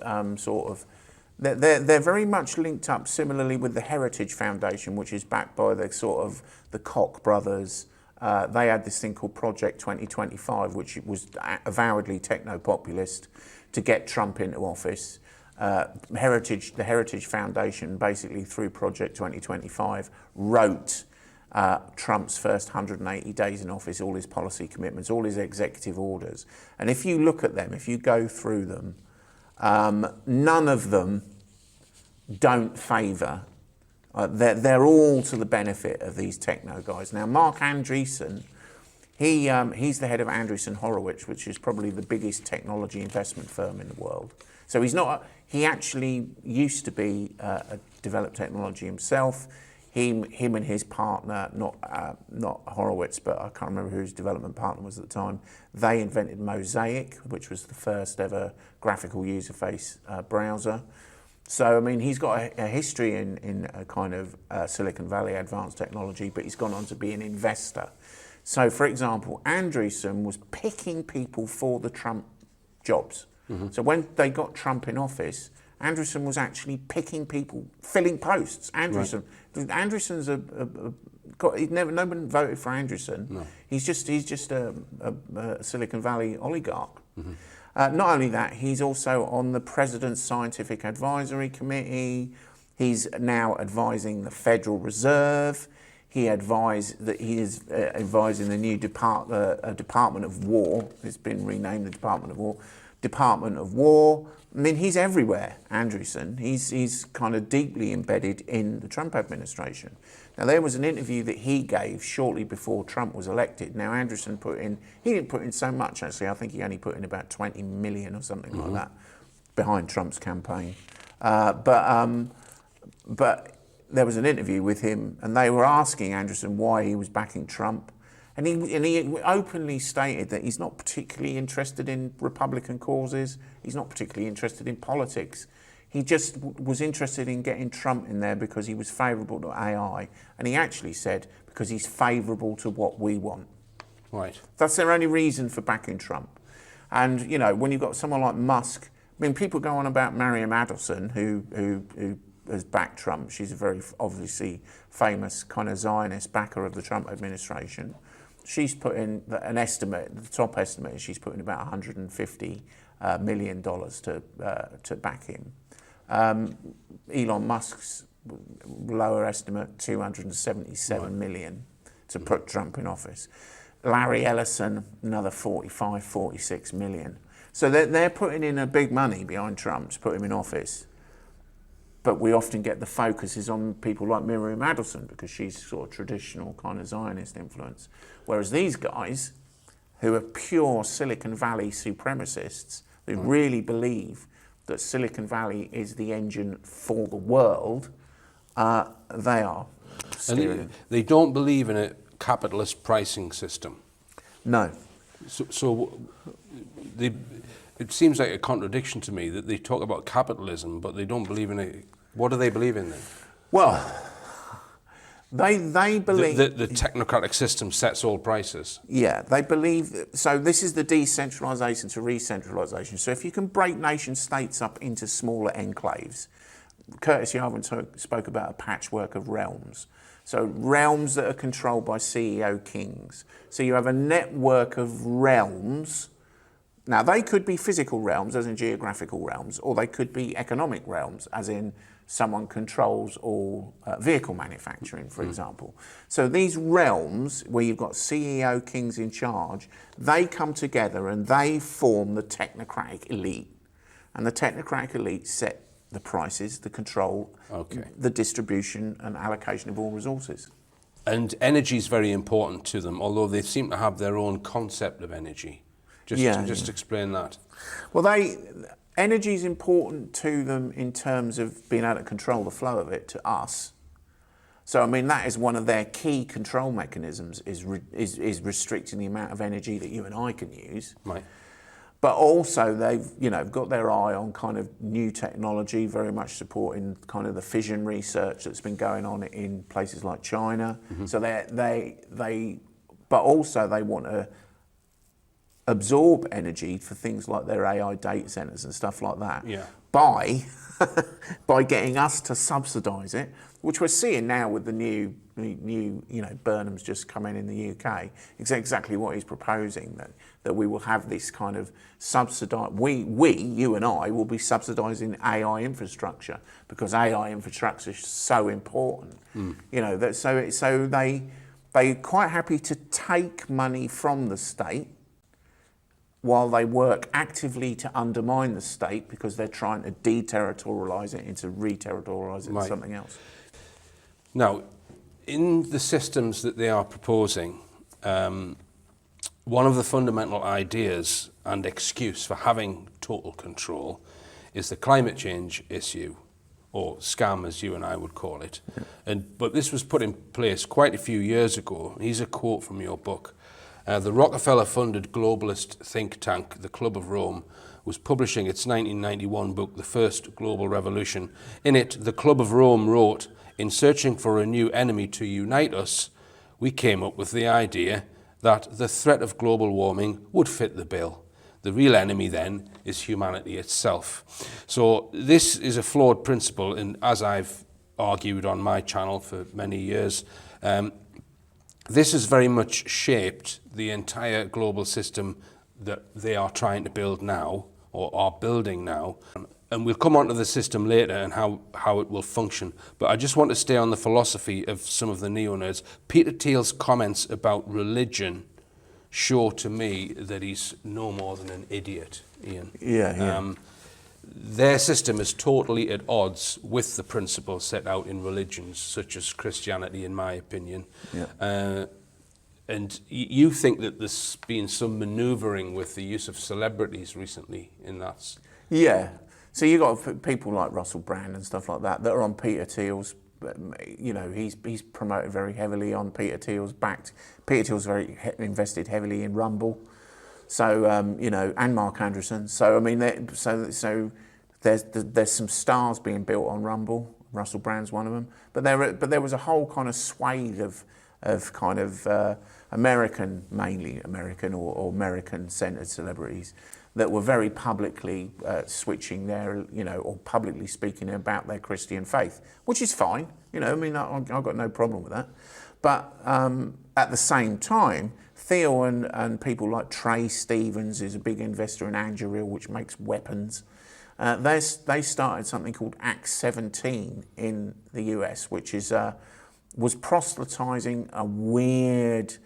Speaker 5: they're very much linked up similarly with the Heritage Foundation, which is backed by the Koch brothers. They had this thing called Project 2025, which was avowedly techno-populist to get Trump into office. the Heritage Foundation, basically through Project 2025, wrote Trump's first 180 days in office, all his policy commitments, all his executive orders. And if you look at them, if you go through them, none of them don't favour. They're all to the benefit of these techno guys. Now, Mark Andreessen, he's the head of Andreessen Horowitz, which is probably the biggest technology investment firm in the world. So he's not. He actually used to be developed technology himself. Him and his partner, not Horowitz, but I can't remember who his development partner was at the time. They invented Mosaic, which was the first ever graphical user face browser. So I mean, he's got a history in a kind of Silicon Valley advanced technology, but he's gone on to be an investor. So, for example, Andreessen was picking people for the Trump jobs. Mm-hmm. So when they got Trump in office, Andreessen was actually picking people, filling posts. Andreessen's no one voted for Andreessen. No. He's just a Silicon Valley oligarch. Mm-hmm. Not only that, he's also on the President's Scientific Advisory Committee. He's now advising the Federal Reserve. He advised that he is advising the new Department of War. It's been renamed the Department of War. Department of War. I mean, he's everywhere, Andreessen. He's kind of deeply embedded in the Trump administration. Now, there was an interview that he gave shortly before Trump was elected. Now, Andreessen he didn't put in so much, actually. I think he only put in about 20 million or something like that behind Trump's campaign. But there was an interview with him, and they were asking Andreessen why he was backing Trump. And he openly stated that he's not particularly interested in Republican causes. He's not particularly interested in politics. He just was interested in getting Trump in there because he was favourable to AI. And he actually said, because he's favourable to what we want.
Speaker 4: Right.
Speaker 5: That's their only reason for backing Trump. And, you know, when you've got someone like Musk, I mean, people go on about Miriam Adelson, who has backed Trump. She's a very obviously famous kind of Zionist backer of the Trump administration. She's put in an estimate, the top estimate is she's put in about $150 million to back him. Elon Musk's lower estimate, $277 million to put Trump in office. Larry Ellison, another 46 million. So they're putting in a big money behind Trump to put him in office. But we often get the focus is on people like Miriam Adelson because she's sort of traditional kind of Zionist influence. Whereas these guys, who are pure Silicon Valley supremacists, who really believe that Silicon Valley is the engine for the world, they are steering.
Speaker 4: And they don't believe in a capitalist pricing system.
Speaker 5: No.
Speaker 4: So it seems like a contradiction to me that they talk about capitalism, but they don't believe in it. What do they believe in then?
Speaker 5: Well, they believe...
Speaker 4: The technocratic system sets all prices.
Speaker 5: Yeah, they believe... So this is the decentralisation to re-centralisation. So if you can break nation-states up into smaller enclaves, Curtis Yarvin spoke about a patchwork of realms. So realms that are controlled by CEO kings. So you have a network of realms. Now, they could be physical realms, as in geographical realms, or they could be economic realms, as in someone controls all vehicle manufacturing, for example. So these realms, where you've got CEO kings in charge, they come together and they form the technocratic elite. And the technocratic elite set the prices, the control, the distribution and allocation of all resources.
Speaker 4: And energy is very important to them, although they seem to have their own concept of energy. Just explain that. Well,
Speaker 5: energy is important to them in terms of being able to control the flow of it to us. So, I mean, that is one of their key control mechanisms, is restricting the amount of energy that you and I can use.
Speaker 4: Right.
Speaker 5: But also they've got their eye on kind of new technology, very much supporting kind of the fission research that's been going on in places like China. Mm-hmm. So but also they want to absorb energy for things like their AI data centers and stuff like that by by getting us to subsidise it, which we're seeing now with the new Burnham's just come in the UK. It's exactly what he's proposing, that we will have this kind of subsidise. You and I will be subsidising AI infrastructure because AI infrastructure is so important. So they're quite happy to take money from the state while they work actively to undermine the state because they're trying to deterritorialise it into re-territorialise it into something else.
Speaker 4: Now, in the systems that they are proposing, one of the fundamental ideas and excuse for having total control is the climate change issue, or scam as you and I would call it. But this was put in place quite a few years ago. Here's a quote from your book. The Rockefeller-funded globalist think tank, the Club of Rome, was publishing its 1991 book, The First Global Revolution. In it, the Club of Rome wrote, "In searching for a new enemy to unite us, we came up with the idea that the threat of global warming would fit the bill. The real enemy then is humanity itself." So this is a flawed principle, and as I've argued on my channel for many years, this has very much shaped the entire global system that they are trying to build now, or are building now. And we'll come on to the system later and how it will function. But I just want to stay on the philosophy of some of the neo-nerds. Peter Thiel's comments about religion show to me that he's no more than an idiot, Ian. Their system is totally at odds with the principles set out in religions such as Christianity, in my opinion. And you think that there's been some manoeuvring with the use of celebrities recently in that?
Speaker 5: Yeah. So you got people like Russell Brand and stuff like that are on Peter Thiel's. He's promoted very heavily on Peter Thiel's backed. Peter Thiel's invested heavily in Rumble. So and Mark Anderson. So I mean, there's some stars being built on Rumble. Russell Brand's one of them. But there was a whole kind of swathe of kind of mainly American or American-centered celebrities that were very publicly switching their, or publicly speaking about their Christian faith, which is fine. I've got no problem with that. But at the same time, Thiel and people like Trey Stevens, who's a big investor in Anduril, which makes weapons, they started something called Act 17 in the US, which was proselytizing a weird.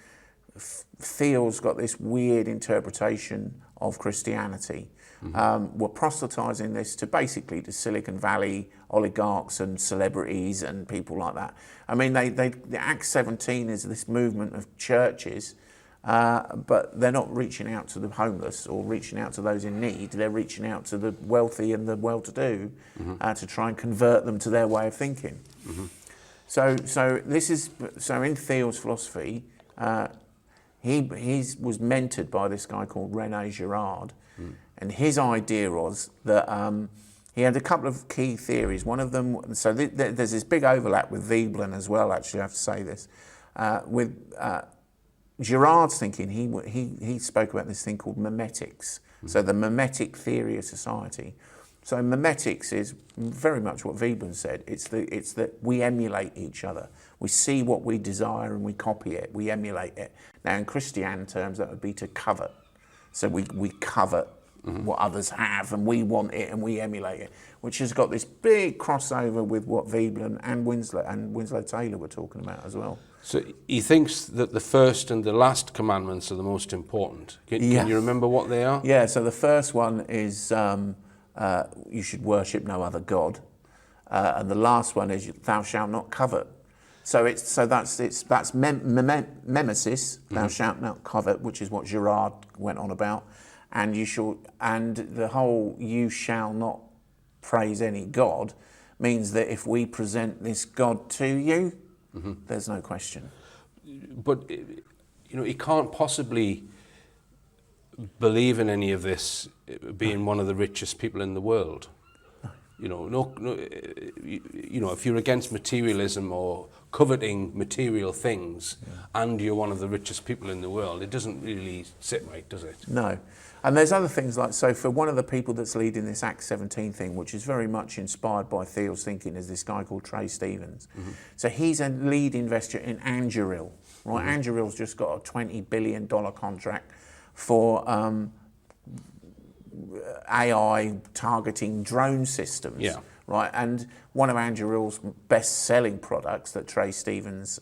Speaker 5: Thiel's got this weird interpretation of Christianity. We're proselytizing this to basically the Silicon Valley oligarchs and celebrities and people like that. I mean, the Act 17 is this movement of churches, but they're not reaching out to the homeless or reaching out to those in need. They're reaching out to the wealthy and the well-to-do to try and convert them to their way of thinking. So in Thiel's philosophy, he was mentored by this guy called René Girard, and his idea was that he had a couple of key theories. One of them, so there's this big overlap with Veblen as well. Actually, I have to say this. With Girard's thinking, he spoke about this thing called memetics. So the memetic theory of society. So memetics is very much what Veblen said. It's that we emulate each other. We see what we desire and we copy it. We emulate it. Now, in Christian terms, that would be to covet. So we covet what others have, and we want it, and we emulate it, which has got this big crossover with what Veblen and Winslow Taylor were talking about as well.
Speaker 4: So he thinks that the first and the last commandments are the most important. Can you remember what they are?
Speaker 5: Yeah. So the first one is you should worship no other god, and the last one is thou shalt not covet. So that's memesis, thou shalt not covet, which is what Girard went on about, and the whole you shall not praise any god means that if we present this god to you, there's no question.
Speaker 4: But he can't possibly believe in any of this being one of the richest people in the world. you know, if you're against materialism or coveting material things, and you're one of the richest people in the world, it doesn't really sit right, does it?
Speaker 5: No. And there's other things like, so for one of the people that's leading this Act 17 thing, which is very much inspired by Thiel's thinking, is this guy called Trey Stevens. So he's a lead investor in Anduril, right? Anduril's just got a $20 billion contract for AI targeting drone systems, right? And one of Anduril's best-selling products that Trey Stevens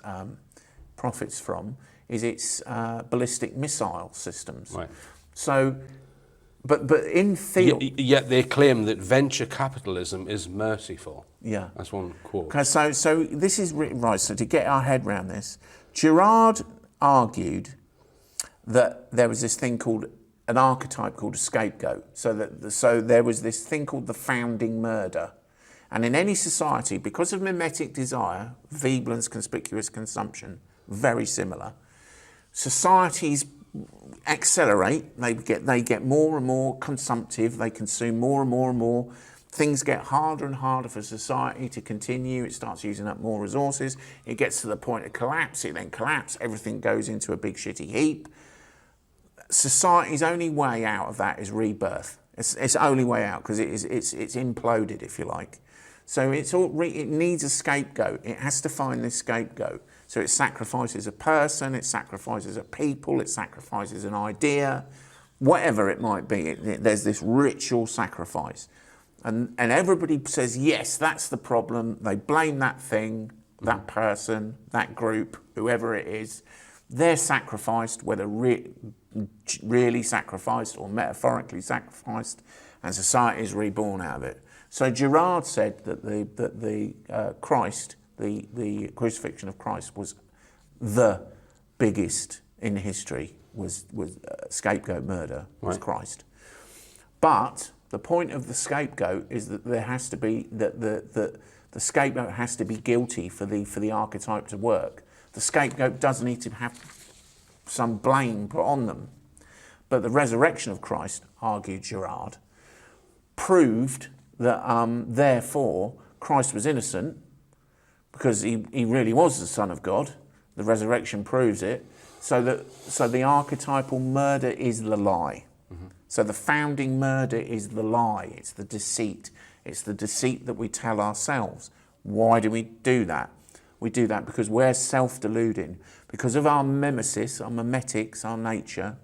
Speaker 5: profits from is its ballistic missile systems.
Speaker 4: Right.
Speaker 5: So, but in Thiel...
Speaker 4: Yet they claim that venture capitalism is merciful.
Speaker 5: Yeah.
Speaker 4: That's one quote.
Speaker 5: Okay, so this is right. So to get our head around this, Girard argued that there was this thing called an archetype called a scapegoat. So there was this thing called the founding murder, and in any society, because of mimetic desire, Veblen's conspicuous consumption, very similar. Societies accelerate. They get more and more consumptive. They consume more and more and more. Things get harder and harder for society to continue. It starts using up more resources. It gets to the point of collapse. It then collapses. Everything goes into a big shitty heap. Society's only way out of that is rebirth. It's only way out because it's imploded, if you like. So it needs a scapegoat. It has to find this scapegoat. So it sacrifices a person, it sacrifices a people, it sacrifices an idea, whatever it might be. There's this ritual sacrifice. And everybody says, yes, that's the problem. They blame that thing, that person, that group, whoever it is. They're sacrificed, whether really sacrificed or metaphorically sacrificed, and society is reborn out of it. So Girard said that the Christ, the crucifixion of Christ, was the biggest in history. Was scapegoat murder was Christ. But the point of the scapegoat is that there has to be that the scapegoat has to be guilty for the archetype to work. The scapegoat does need to have some blame put on them. But the resurrection of Christ, argued Girard, proved that therefore Christ was innocent because he really was the Son of God. The resurrection proves it. So the archetypal murder is the lie. So the founding murder is the lie. It's the deceit. It's the deceit that we tell ourselves. Why do we do that? We do that because we're self-deluding. Because of our mimesis, our mimetics, our nature,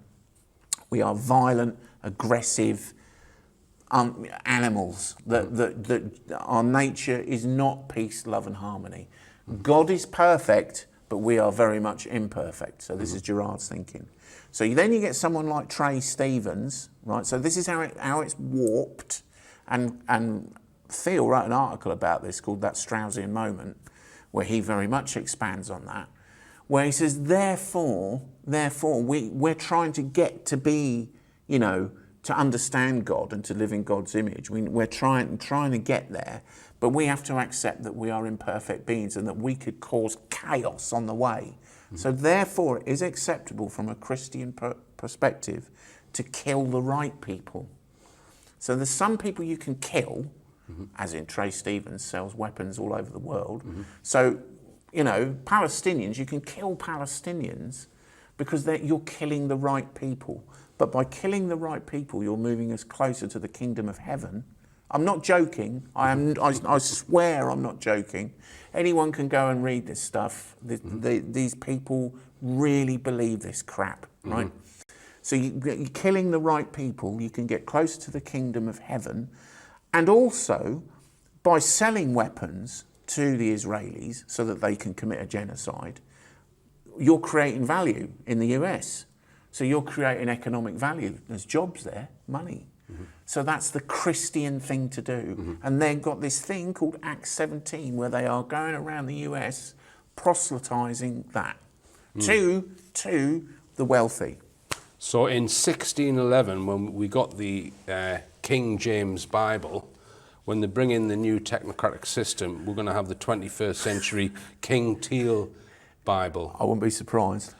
Speaker 5: we are violent, aggressive animals. That our nature is not peace, love and harmony. God is perfect, but we are very much imperfect. So this is Girard's thinking. So then you get someone like Trey Stevens, right? So this is how it's warped. And Thiel wrote an article about this called That Straussian Moment, where he very much expands on that, where he says, therefore, we're trying to get to be, to understand God and to live in God's image. We're trying to get there, but we have to accept that we are imperfect beings and that we could cause chaos on the way. So therefore, it is acceptable from a Christian perspective to kill the right people. So there's some people you can kill, as in Trey Stevens sells weapons all over the world. So, Palestinians, you can kill Palestinians because you're killing the right people. But by killing the right people, you're moving us closer to the kingdom of heaven. I'm not joking. I swear I'm not joking. Anyone can go and read this stuff. These people really believe this crap, right? So you're killing the right people, you can get closer to the kingdom of heaven. And also, by selling weapons to the Israelis so that they can commit a genocide, you're creating value in the US. So you're creating economic value. There's jobs there, money. So that's the Christian thing to do. And they've got this thing called Act 17 where they are going around the US proselytizing that to the wealthy.
Speaker 4: So in 1611, when we got the King James Bible, when they bring in the new technocratic system, we're going to have the 21st century King Teal Bible.
Speaker 5: I wouldn't be surprised.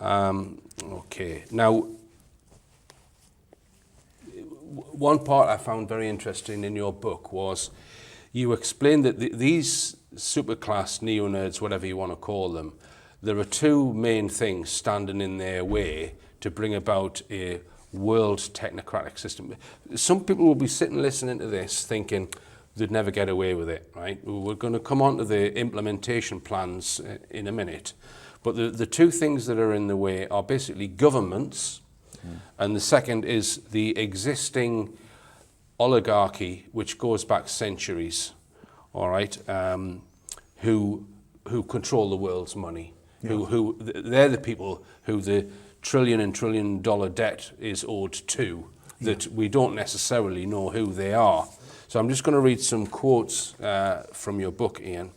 Speaker 5: Okay.
Speaker 4: Now, one part I found very interesting in your book was you explained that these superclass neo-nerds, whatever you want to call them, there are two main things standing in their way to bring about a world technocratic system. Some people will be sitting listening to this thinking they'd never get away with it, right? We're going to come on to the implementation plans in a minute. But the two things that are in the way are basically governments, and the second is the existing oligarchy, which goes back centuries, all right, who control the world's money, who they're the people who the trillion and trillion dollar debt is owed to, that we don't necessarily know who they are. So I'm just going to read some quotes from your book, Ian.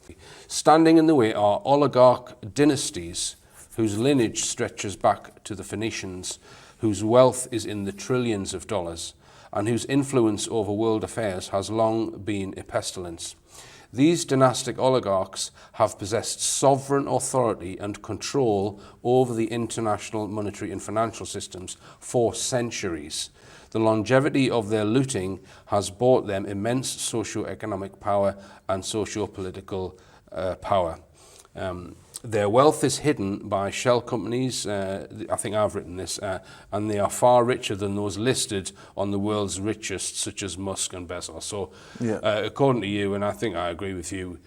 Speaker 4: Standing in the way are oligarch dynasties whose lineage stretches back to the Phoenicians, whose wealth is in the trillions of dollars, and whose influence over world affairs has long been a pestilence. These dynastic oligarchs have possessed sovereign authority and control over the international monetary and financial systems for centuries. The longevity of their looting has bought them immense socio-economic power and socio-political power. Their wealth is hidden by shell companies, I think I've written this, and they are far richer than those listed on the world's richest, such as Musk and Bezos. So, according to you, and I think I agree with you,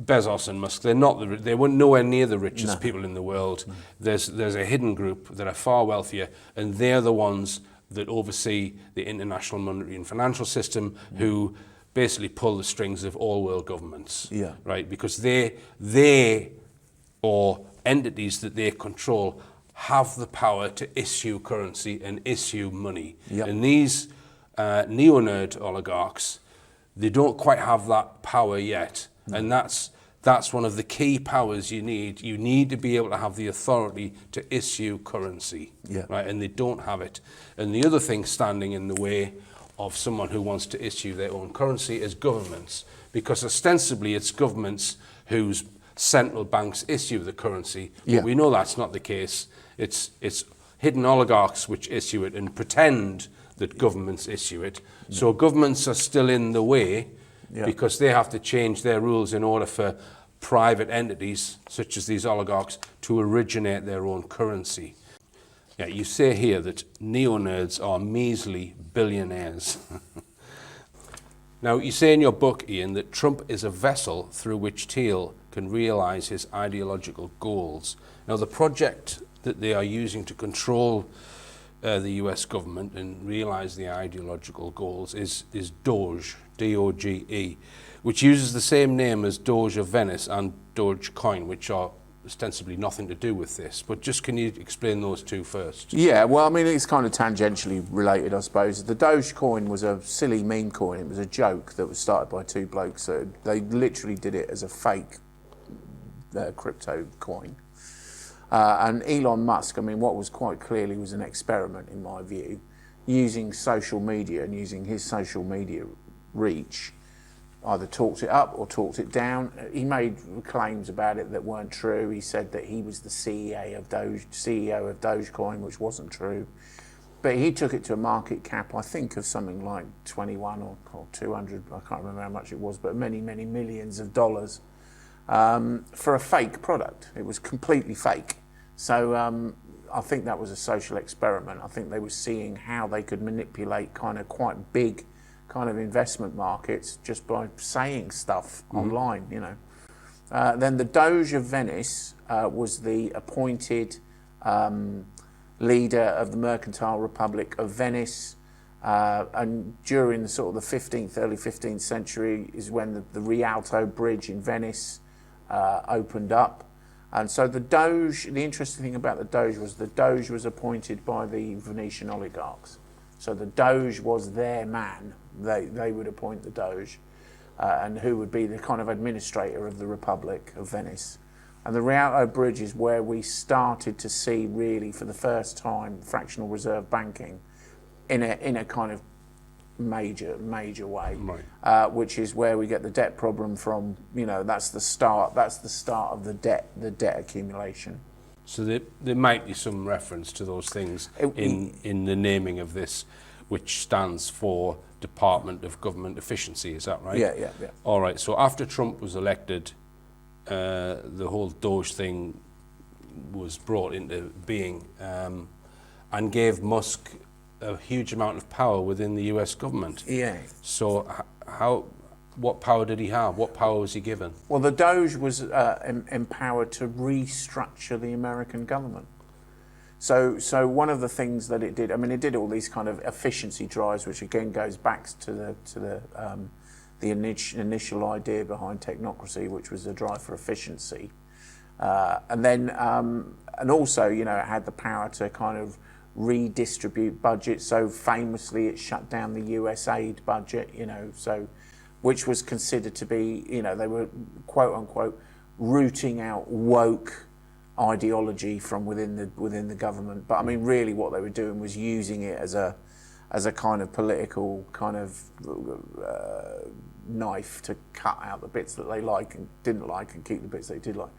Speaker 4: Bezos and Musk, they weren't nowhere near the richest people in the world. There's a hidden group that are far wealthier, and they're the ones that oversee the international monetary and financial system, who basically pull the strings of all world governments, right? Because they or entities that they control have the power to issue currency and issue money. And these neo-nerd oligarchs, they don't quite have that power yet. And that's one of the key powers you need. You need to be able to have the authority to issue currency, right? And they don't have it. And the other thing standing in the way of someone who wants to issue their own currency is governments, because ostensibly it's governments whose central banks issue the currency. But we know that's not the case. It's hidden oligarchs which issue it and pretend that governments issue it. So governments are still in the way because they have to change their rules in order for private entities, such as these oligarchs, to originate their own currency. You say here that neo-nerds are measly billionaires. Now, you say in your book, Ian, that Trump is a vessel through which Thiel can realise his ideological goals. Now, the project that they are using to control the US government and realise the ideological goals is Doge, D-O-G-E, which uses the same name as Doge of Venice and Dogecoin, which are ostensibly nothing to do with this. But just can you explain those two first?
Speaker 5: Yeah, well, I mean, it's kind of tangentially related, I suppose. The Dogecoin was a silly meme coin. It was a joke that was started by two blokes. So they literally did it as a fake crypto coin. And Elon Musk, I mean, what was quite clearly was an experiment, in my view, using social media and using his social media reach, either talked it up or talked it down. He made claims about it that weren't true. He said that he was the CEO of Dogecoin, which wasn't true. But he took it to a market cap, I think, of something like 21 or 200, I can't remember how much it was, but many, many millions of dollars for a fake product. It was completely fake. So I think that was a social experiment. I think they were seeing how they could manipulate kind of quite big kind of investment markets just by saying stuff online, you know. Then the Doge of Venice was the appointed leader of the Mercantile Republic of Venice, and during the sort of the 15th, early 15th century is when the Rialto Bridge in Venice opened up. And so the Doge, the interesting thing about the Doge was appointed by the Venetian oligarchs. So the Doge was their man. They would appoint the Doge, and who would be the kind of administrator of the Republic of Venice. And the Rialto Bridge is where we started to see, really, for the first time, fractional reserve banking in a kind of major way, right. Which is where we get the debt problem from. You know, that's the start of the debt accumulation.
Speaker 4: So there might be some reference to those things in the naming of this. which stands for Department of Government Efficiency. Is that right?
Speaker 5: Yeah.
Speaker 4: All right. So after Trump was elected, the whole Doge thing was brought into being, and gave Musk a huge amount of power within the US government.
Speaker 5: Yeah.
Speaker 4: So what power did he have? What power was he given?
Speaker 5: Well, the Doge was empowered to restructure the American government. So one of the things that it did, I mean, it did all these kind of efficiency drives, which again goes back to the initial idea behind technocracy, which was a drive for efficiency. And also, you know, it had the power to kind of redistribute budgets. So famously, it shut down the US aid budget, you know, which was considered to be, you know, they were quote unquote rooting out woke ideology from within the government. But I mean, really, what they were doing was using it as a kind of political kind of knife to cut out the bits that they like and didn't like and keep the bits they did like.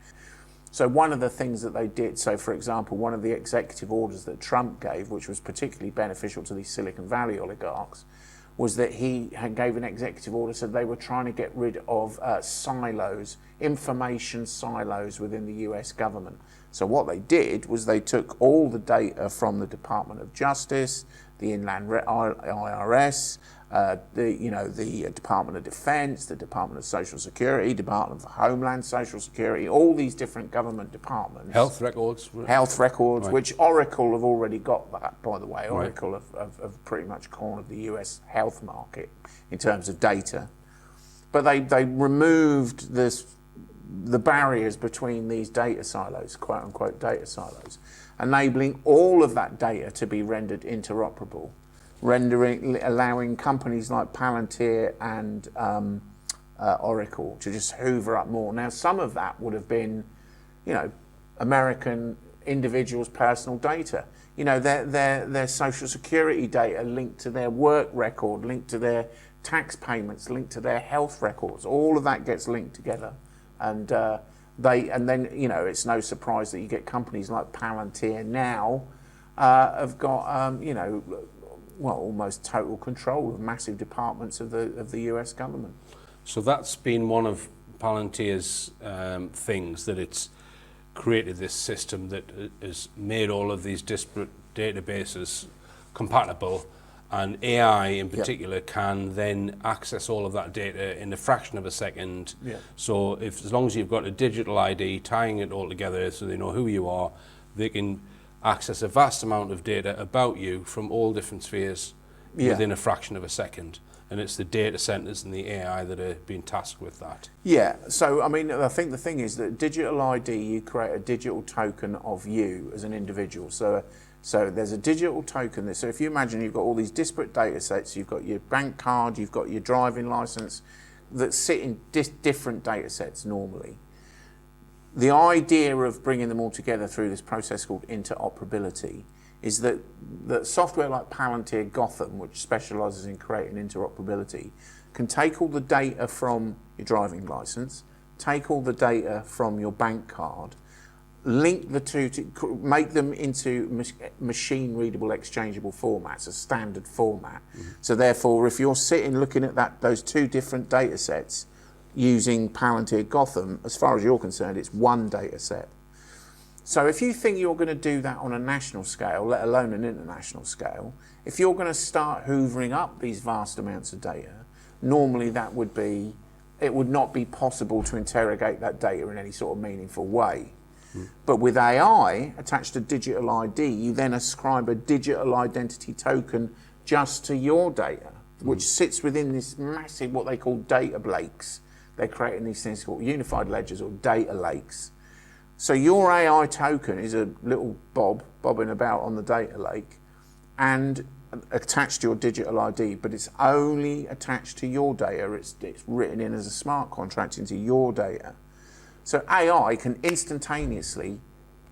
Speaker 5: So one of the things that they did, so for example, one of the executive orders that Trump gave, which was particularly beneficial to these Silicon Valley oligarchs, was that he gave an executive order, so they were trying to get rid of silos, information silos within the US government. So what they did was they took all the data from the Department of Justice, the Inland IRS, the Department of Defense, the Department of Social Security, Department of Homeland Social Security, all these different government departments.
Speaker 4: Health records,
Speaker 5: right. Which Oracle have already got that, by the way.
Speaker 4: Right.
Speaker 5: Oracle have pretty much cornered the US health market in terms of data. But they removed the barriers between these data silos, quote unquote data silos, enabling all of that data to be rendered interoperable, allowing companies like Palantir and Oracle to just hoover up more. Now, some of that would have been, you know, American individuals' personal data. You know, their social security data linked to their work record, linked to their tax payments, linked to their health records. All of that gets linked together, and then you know, it's no surprise that you get companies like Palantir now have got you know, well, almost total control of massive departments of the US government.
Speaker 4: So that's been one of Palantir's things, that it's created this system that has made all of these disparate databases compatible, and AI in particular can then access all of that data in a fraction of a second.
Speaker 5: Yeah.
Speaker 4: So as long as you've got a digital ID tying it all together so they know who you are, they can access a vast amount of data about you from all different spheres within a fraction of a second. And it's the data centers and the AI that are being tasked with that.
Speaker 5: Yeah, so I mean, I think the thing is that digital ID, you create a digital token of you as an individual. So there's a digital token. So if you imagine you've got all these disparate data sets, you've got your bank card, you've got your driving license, that sit in different data sets normally. The idea of bringing them all together through this process called interoperability is that software like Palantir Gotham, which specialises in creating interoperability, can take all the data from your driving licence, take all the data from your bank card, link the two to make them into machine-readable, exchangeable formats, a standard format. Mm-hmm. So therefore, if you're sitting looking at those two different data sets using Palantir Gotham, as far as you're concerned, it's one data set. So if you think you're going to do that on a national scale, let alone an international scale, if you're going to start hoovering up these vast amounts of data, normally it would not be possible to interrogate that data in any sort of meaningful way. But with AI attached to digital ID, you then ascribe a digital identity token just to your data, which sits within this massive, what they call data lakes. They're creating these things called unified ledgers or data lakes. So your AI token is a little bobbing about on the data lake and attached to your digital ID, but it's only attached to your data. It's written in as a smart contract into your data. So AI can instantaneously,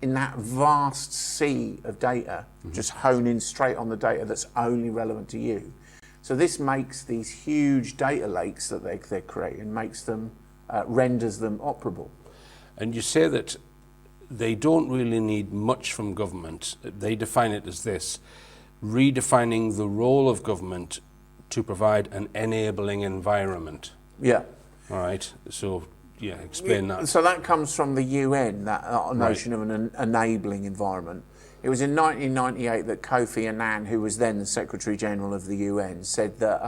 Speaker 5: in that vast sea of data, just hone in straight on the data that's only relevant to you. So this makes these huge data lakes that they're creating, renders them operable.
Speaker 4: And you say that they don't really need much from government. They define it as this: redefining the role of government to provide an enabling environment.
Speaker 5: Yeah.
Speaker 4: All right. So, yeah, explain that.
Speaker 5: So that comes from the UN, that notion of an enabling environment. It was in 1998 that Kofi Annan, who was then the Secretary General of the UN, said that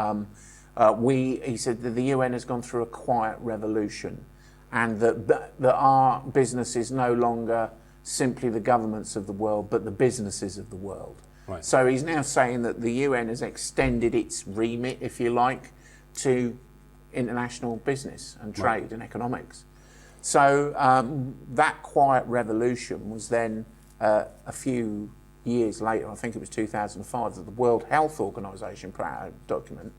Speaker 5: he said that the UN has gone through a quiet revolution, and that our business is no longer simply the governments of the world, but the businesses of the world.
Speaker 4: Right.
Speaker 5: So he's now saying that the UN has extended its remit, if you like, to international business and trade and economics. So that quiet revolution was then a few years later, I think it was 2005, that the World Health Organization put out a document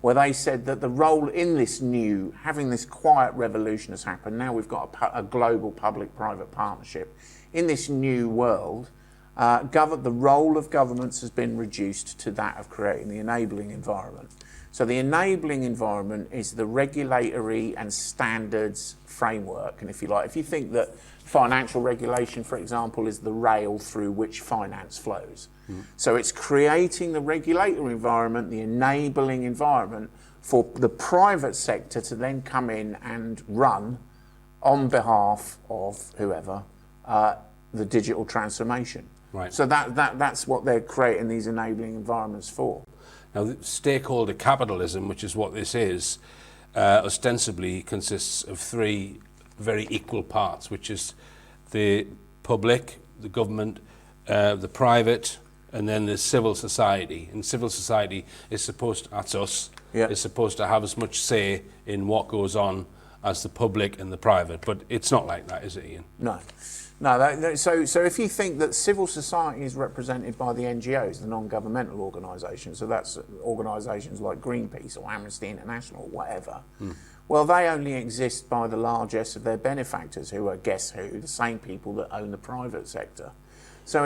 Speaker 5: where they said that the role in this new, having this quiet revolution has happened, now we've got a global public-private partnership. In this new world, the role of governments has been reduced to that of creating the enabling environment. So the enabling environment is the regulatory and standards framework. And if you like, if you think that financial regulation, for example, is the rail through which finance flows. So it's creating the regulatory environment, the enabling environment for the private sector to then come in and run on behalf of whoever the digital transformation.
Speaker 4: Right.
Speaker 5: So that's what they're creating these enabling environments for.
Speaker 4: Now, stakeholder capitalism, which is what this is, ostensibly consists of three very equal parts, which is the public, the government, the private, and then the civil society. And civil society is supposed, that's us, is supposed to have as much say in what goes on as the public and the private. But it's not like that, is it, Ian?
Speaker 5: No. No, so if you think that civil society is represented by the NGOs, the non-governmental organisations, so that's organisations like Greenpeace or Amnesty International or whatever, well, they only exist by the largesse of their benefactors, who are, guess who, the same people that own the private sector. So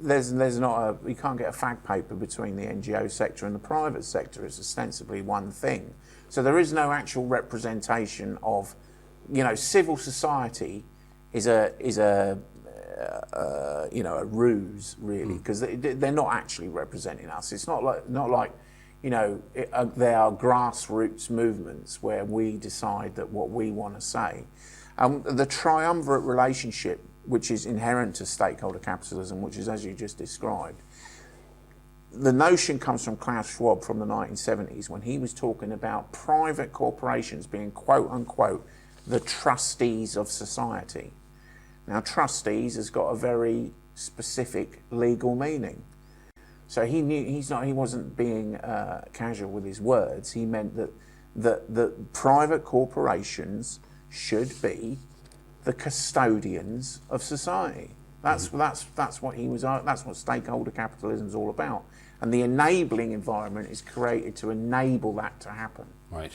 Speaker 5: there's not a, you can't get a fag paper between the NGO sector and the private sector. It's ostensibly one thing. So there is no actual representation of, civil society is a ruse, really, because they're not actually representing us. It's not like they are grassroots movements where we decide that what we want to say. The triumvirate relationship, which is inherent to stakeholder capitalism, which is as you just described, the notion comes from Klaus Schwab from the 1970s, when he was talking about private corporations being, quote unquote, the trustees of society. Now, trustees has got a very specific legal meaning. So he wasn't being casual with his words. He meant that private corporations should be the custodians of society. That's what he was. That's what stakeholder capitalism is all about. And the enabling environment is created to enable that to happen.
Speaker 4: Right.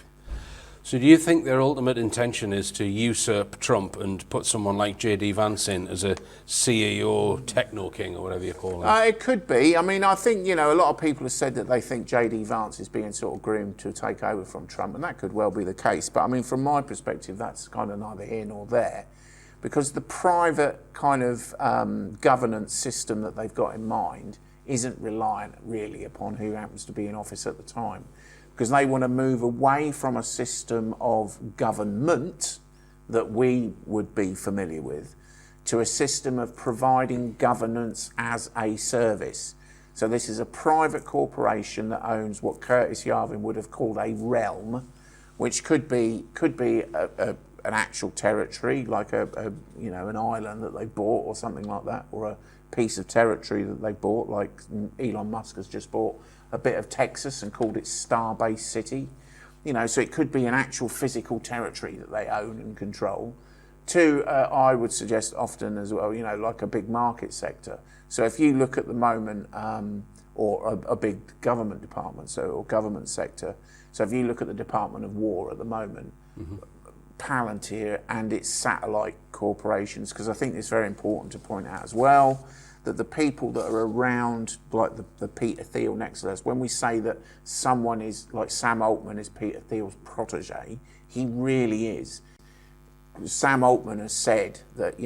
Speaker 4: So do you think their ultimate intention is to usurp Trump and put someone like J.D. Vance in as a CEO, Techno-King, or whatever you call him?
Speaker 5: It could be. I mean, I think, a lot of people have said that they think J.D. Vance is being sort of groomed to take over from Trump, and that could well be the case. But I mean, from my perspective, that's kind of neither here nor there, because the private kind of governance system that they've got in mind isn't reliant really upon who happens to be in office at the time, because they want to move away from a system of government that we would be familiar with to a system of providing governance as a service. So this is a private corporation that owns what Curtis Yarvin would have called a realm, which could be an actual territory, like an island that they bought or something like that, or a piece of territory that they bought, like Elon Musk has just bought a bit of Texas and called it Starbase City. So it could be an actual physical territory that they own and control. To, I would suggest often as well, like a big market sector. So if you look at the moment, or a big government department, or government sector. So if you look at the Department of War at the moment, Palantir and its satellite corporations, because I think it's very important to point out as well that the people that are around, like the Peter Thiel next to us, when we say that someone is, like Sam Altman is Peter Thiel's protege, he really is. Sam Altman has said that,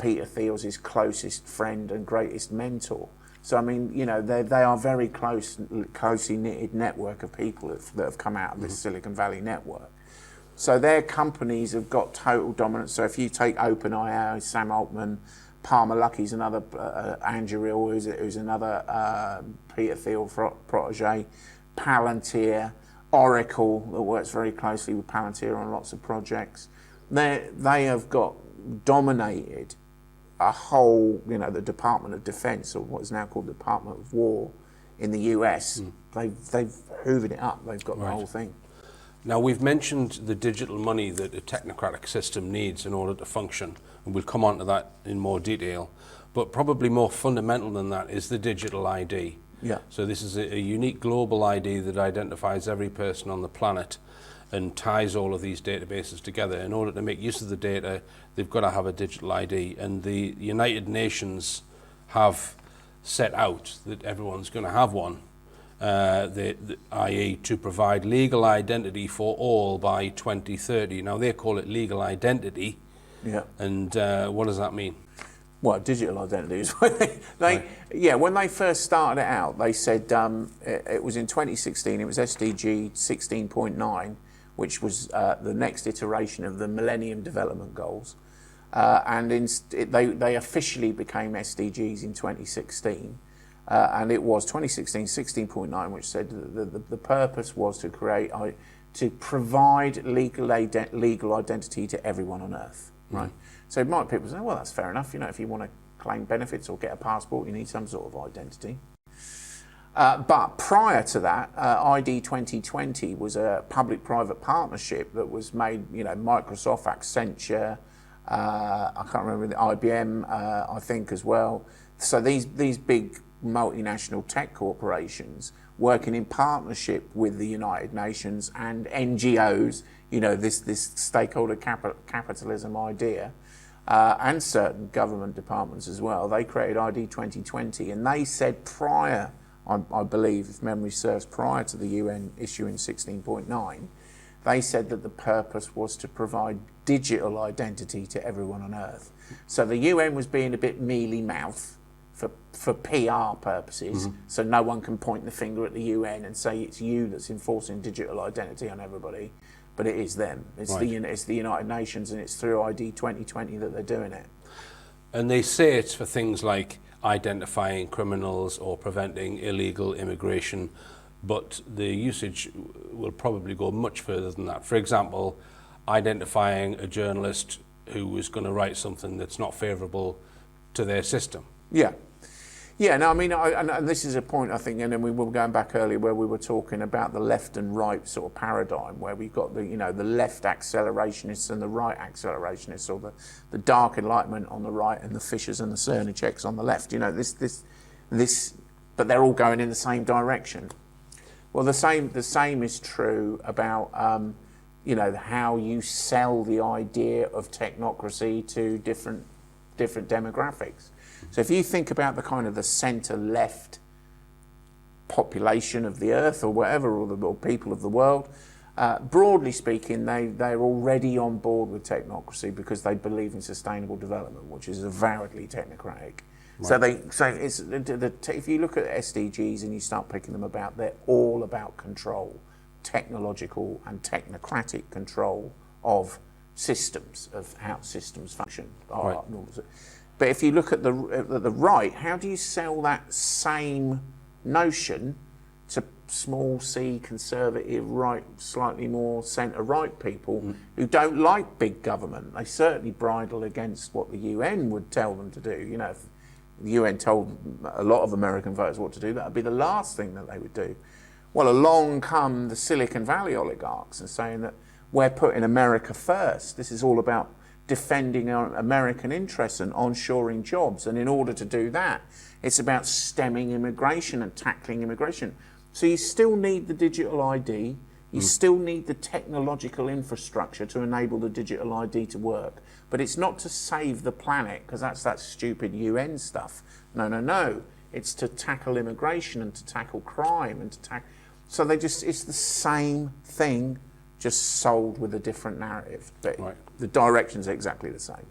Speaker 5: Peter Thiel's his closest friend and greatest mentor. So I mean, you know, they are very closely knitted network of people that have come out of this Silicon Valley network. So their companies have got total dominance. So if you take OpenAI, Sam Altman, Palmer Luckey's another, Andrew Hill, who's another Peter Thiel protege, Palantir, Oracle, that works very closely with Palantir on lots of projects. They have got dominated a whole, you know, the Department of Defense, or what is now called the Department of War in the US. They've hoovered it up. They've got the whole thing.
Speaker 4: Now, we've mentioned the digital money that a technocratic system needs in order to function, and we'll come on to that in more detail. But probably more fundamental than that is the digital ID.
Speaker 5: Yeah.
Speaker 4: So this is a unique global ID that identifies every person on the planet and ties all of these databases together. In order to make use of the data, they've got to have a digital ID. And the United Nations have set out that everyone's going to have one. i.e. to provide legal identity for all by 2030. Now they call it legal identity.
Speaker 5: Yeah.
Speaker 4: And what does that mean?
Speaker 5: Well, digital identity is yeah, when they first started it out, they said it was in 2016, it was SDG 16.9, which was the next iteration of the Millennium Development Goals. And they officially became SDGs in 2016. And it was 2016 16.9, which said the purpose was to provide legal identity to everyone on Earth, right? So people say, well, that's fair enough. You know, if you want to claim benefits or get a passport, you need some sort of identity. But prior to that, ID 2020 was a public-private partnership that was made. You know, Microsoft, Accenture, I can't remember, the IBM, I think as well. So these big multinational tech corporations working in partnership with the United Nations and NGOs, you know, this stakeholder capitalism idea, and certain government departments as well. They created ID 2020, and they said prior, I believe, if memory serves, prior to the UN issuing 16.9, they said that the purpose was to provide digital identity to everyone on Earth. So the UN was being a bit mealy-mouthed for PR purposes, so no one can point the finger at the UN and say it's you that's enforcing digital identity on everybody, but it is them. It's it's the United Nations, and it's through ID 2020 that they're doing it.
Speaker 4: And they say it's for things like identifying criminals or preventing illegal immigration, but the usage will probably go much further than that. For example, identifying a journalist who is going to write something that's not favourable to their system.
Speaker 5: Yeah. Yeah, no, I mean, and this is a point, I think, and then we were going back earlier where we were talking about the left and right sort of paradigm, where we've got the, you know, the left accelerationists and the right accelerationists, or the Dark Enlightenment on the right and the Fishers and the Cernicheks on the left. You know, this, but they're all going in the same direction. Well, the same is true about, you know, how you sell the idea of technocracy to different demographics. So if you think about the kind of the centre-left population of the Earth or whatever, or people of the world, broadly speaking, they're already on board with technocracy because they believe in sustainable development, which is avowedly technocratic. Right. If you look at SDGs and you start picking them about, they're all about control, technological and technocratic control of systems, of how systems function.
Speaker 4: Right.
Speaker 5: But if you look at the right, how do you sell that same notion to small c conservative right, slightly more centre-right people who don't like big government? They certainly bridle against what the UN would tell them to do. You know, if the UN told a lot of American voters what to do, that would be the last thing that they would do. Well, along come the Silicon Valley oligarchs and saying that we're putting America first. This is all about defending our American interests and onshoring jobs. And in order to do that, it's about stemming immigration and tackling immigration. So you still need the digital ID. You still need the technological infrastructure to enable the digital ID to work. But it's not to save the planet, because that's that stupid UN stuff. No. It's to tackle immigration and to tackle crime and to tackle... So it's the same thing, just sold with a different narrative. But the direction's exactly the same.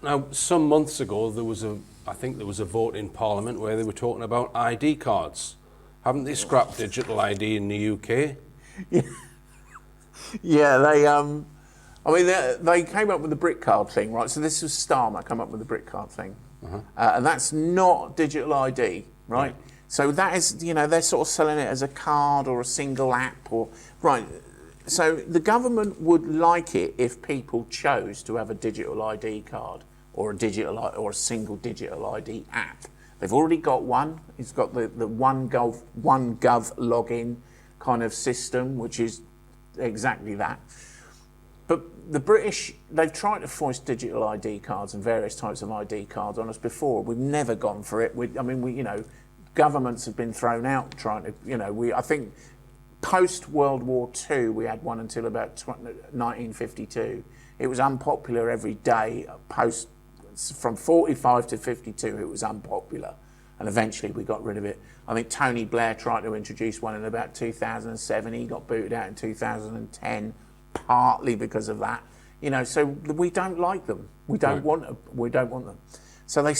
Speaker 4: Now, some months ago, there was a I think there was a vote in Parliament where they were talking about ID cards. Haven't they scrapped digital ID in the UK?
Speaker 5: Yeah, they came up with the brick card thing, right? So this was Starmer come up with the brick card thing. And that's not digital ID, right? So that is, they're sort of selling it as a card or a single app right. So the government would like it if people chose to have a digital ID card or a single digital ID app. They've already got one. It's got the OneGov login kind of system, which is exactly that. But the British, they've tried to foist digital ID cards and various types of ID cards on us before. We've never gone for it. Governments have been thrown out trying to, I think post World War II, we had one until about 1952. It was unpopular every day. From 45 to 52, it was unpopular. And eventually we got rid of it. I think Tony Blair tried to introduce one in about 2007. He got booted out in 2010, partly because of that. So we don't like them. We don't want them. So they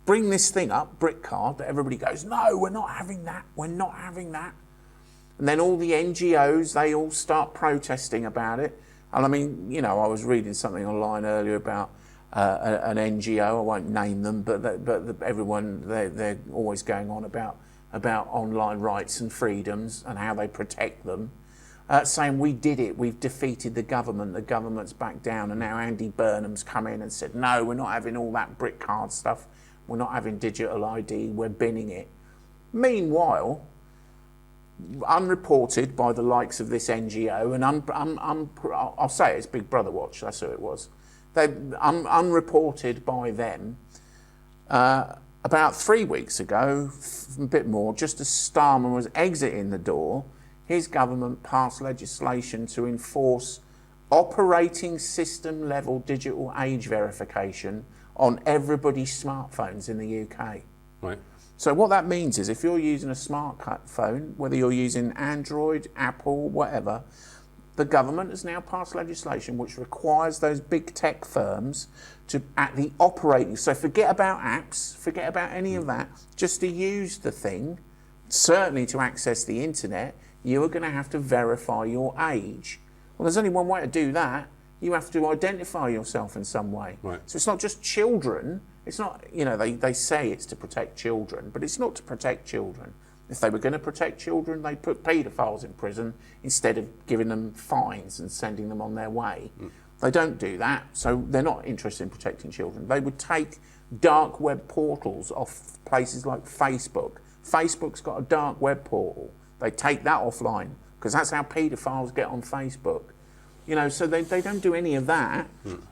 Speaker 5: bring this thing up, brick card, that everybody goes, no, we're not having that. We're not having that. And then all the NGOs, they all start protesting about it. And I mean, I was reading something online earlier about an NGO, I won't name them, but everyone, they're always going on about online rights and freedoms and how they protect them, saying we did it, we've defeated the government's back down, and now Andy Burnham's come in and said, no, we're not having all that brick card stuff, we're not having digital ID, we're binning it. Meanwhile, unreported by the likes of this NGO, and I'll say it's Big Brother Watch, that's who it was, unreported by them, about 3 weeks ago, a bit more, just as Starmer was exiting the door, his government passed legislation to enforce operating system level digital age verification on everybody's smartphones in the UK.
Speaker 4: Right.
Speaker 5: So what that means is if you're using a smartphone, whether you're using Android, Apple, whatever, the government has now passed legislation which requires those big tech firms to, at the operating, so forget about apps, forget about any of that, just to use the thing, certainly to access the internet, you are going to have to verify your age. Well, there's only one way to do that. You have to identify yourself in some way.
Speaker 4: Right.
Speaker 5: So it's not just children. It's not, they say it's to protect children, but it's not to protect children. If they were going to protect children, they'd put paedophiles in prison instead of giving them fines and sending them on their way. They don't do that, so they're not interested in protecting children. They would take dark web portals off places like Facebook. Facebook's got a dark web portal. They take that offline because that's how paedophiles get on Facebook. So they don't do any of that.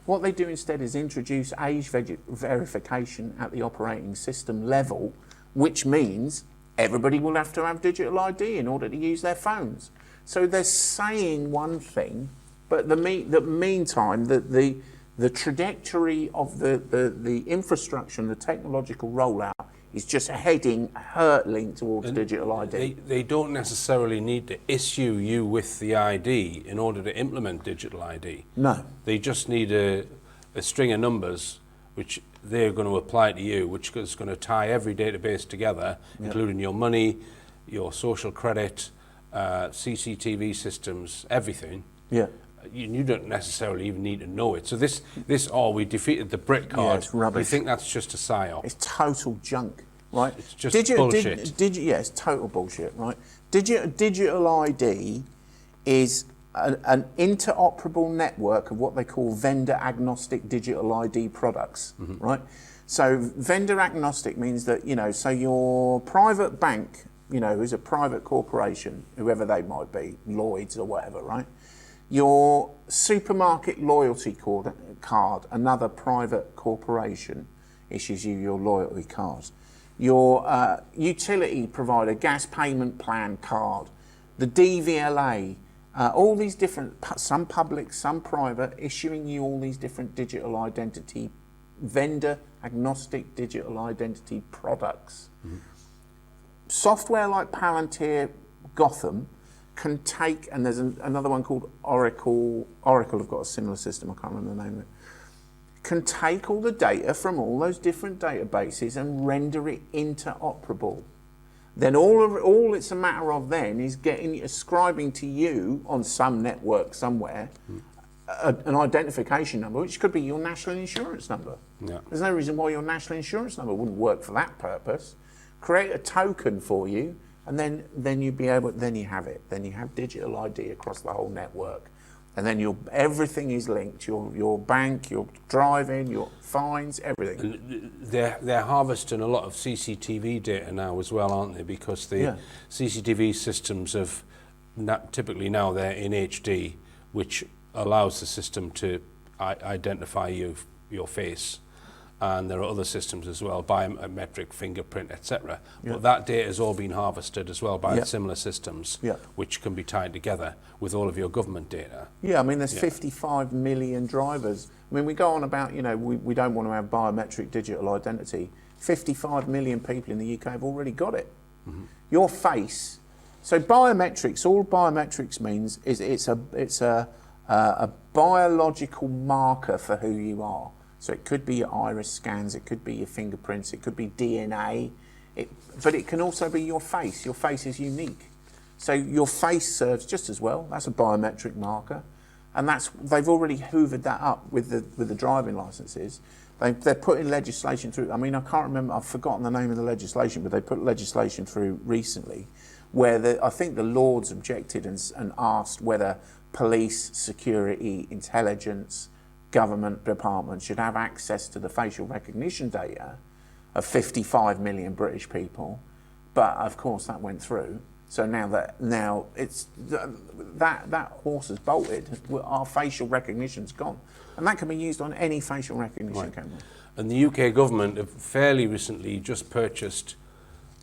Speaker 5: What they do instead is introduce age verification at the operating system level, which means everybody will have to have digital ID in order to use their phones. So they're saying one thing, but meantime, the trajectory of the infrastructure and the technological rollout is just hurtling towards digital ID.
Speaker 4: They don't necessarily need to issue you with the ID in order to implement digital ID.
Speaker 5: No.
Speaker 4: They just need a string of numbers which they're going to apply to you, which is going to tie every database together, including your money, your social credit, CCTV systems, everything.
Speaker 5: Yeah.
Speaker 4: You don't necessarily even need to know it. So we defeated the brick card.
Speaker 5: Yeah, it's rubbish.
Speaker 4: You think that's just a psyop?
Speaker 5: It's total junk, right?
Speaker 4: It's just bullshit.
Speaker 5: It's total bullshit, right? Digital ID is an interoperable network of what they call vendor-agnostic digital ID products, right? So vendor-agnostic means that, so your private bank, who's a private corporation, whoever they might be, Lloyd's or whatever, right? Your supermarket loyalty card, another private corporation, issues you your loyalty cards. Your utility provider, gas payment plan card, the DVLA, all these different, some public, some private, issuing you all these different digital identity, vendor-agnostic digital identity products. Software like Palantir, Gotham, can take, and there's another one called Oracle. Oracle have got a similar system, I can't remember the name of it. can take all the data from all those different databases and render it interoperable. Then all it's a matter of then is ascribing to you on some network somewhere an identification number, which could be your national insurance number.
Speaker 4: Yeah.
Speaker 5: There's no reason why your national insurance number wouldn't work for that purpose. Create a token for you, and then you'd be able. Then you have it. Then you have digital ID across the whole network. And then everything is linked, your bank, your driving, your fines, everything.
Speaker 4: And they're harvesting a lot of CCTV data now as well, aren't they? Because the CCTV systems have typically now they're in HD, which allows the system to identify your face. And there are other systems as well, biometric, fingerprint, etc. But that data has all been harvested as well by similar systems, which can be tied together with all of your government data.
Speaker 5: Yeah, I mean, there's 55 million drivers. I mean, we go on about, we don't want to have biometric digital identity. 55 million people in the UK have already got it. Mm-hmm. Your face. So biometrics, all biometrics means is it's a biological marker for who you are. So it could be your iris scans, it could be your fingerprints, it could be DNA, but it can also be your face. Your face is unique. So your face serves just as well. That's a biometric marker. And they've already hoovered that up with the driving licenses. They're putting legislation through. I mean, I can't remember, I've forgotten the name of the legislation, but they put legislation through recently where I think the Lords objected and asked whether police, security, intelligence, government departments should have access to the facial recognition data of 55 million British people, but of course that went through. So now it's that horse has bolted. Our facial recognition's gone, and that can be used on any facial recognition camera. And
Speaker 4: the UK government have fairly recently just purchased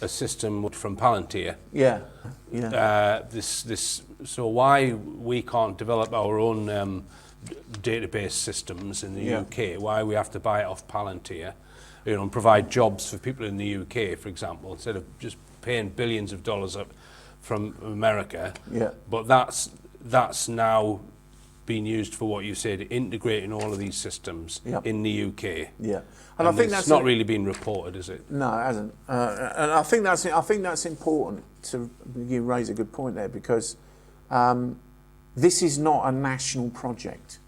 Speaker 4: a system from Palantir. So why we can't develop our own database systems in the UK, why we have to buy it off Palantir, and provide jobs for people in the UK, for example, instead of just paying billions of dollars up from America. But that's now being used for what you said, integrating all of these systems in the UK. And I think that's not really been reported, is it?
Speaker 5: No, it hasn't. And I think that's important. You raise a good point there, because this is not a national project.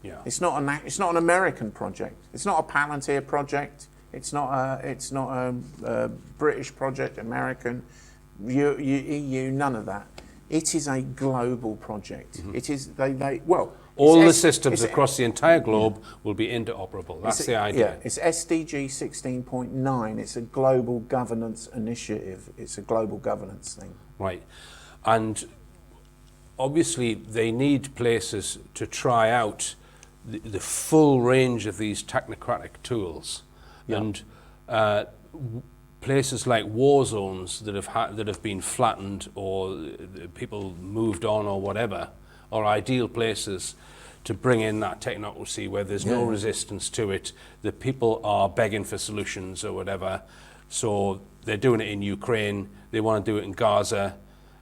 Speaker 5: It's not an American project. It's not a Palantir project. It's not a British project, American, EU, none of that. It is a global project. Mm-hmm. It is
Speaker 4: all the systems across the entire globe will be interoperable. That's the idea.
Speaker 5: It's SDG 16.9. It's a global governance initiative. It's a global governance thing.
Speaker 4: Right, and obviously they need places to try out the full range of these technocratic tools, and places like war zones that have been flattened or people moved on or whatever are ideal places to bring in that technocracy where there's no resistance to it. The people are begging for solutions or whatever, so they're doing it in Ukraine. They want to do it in Gaza,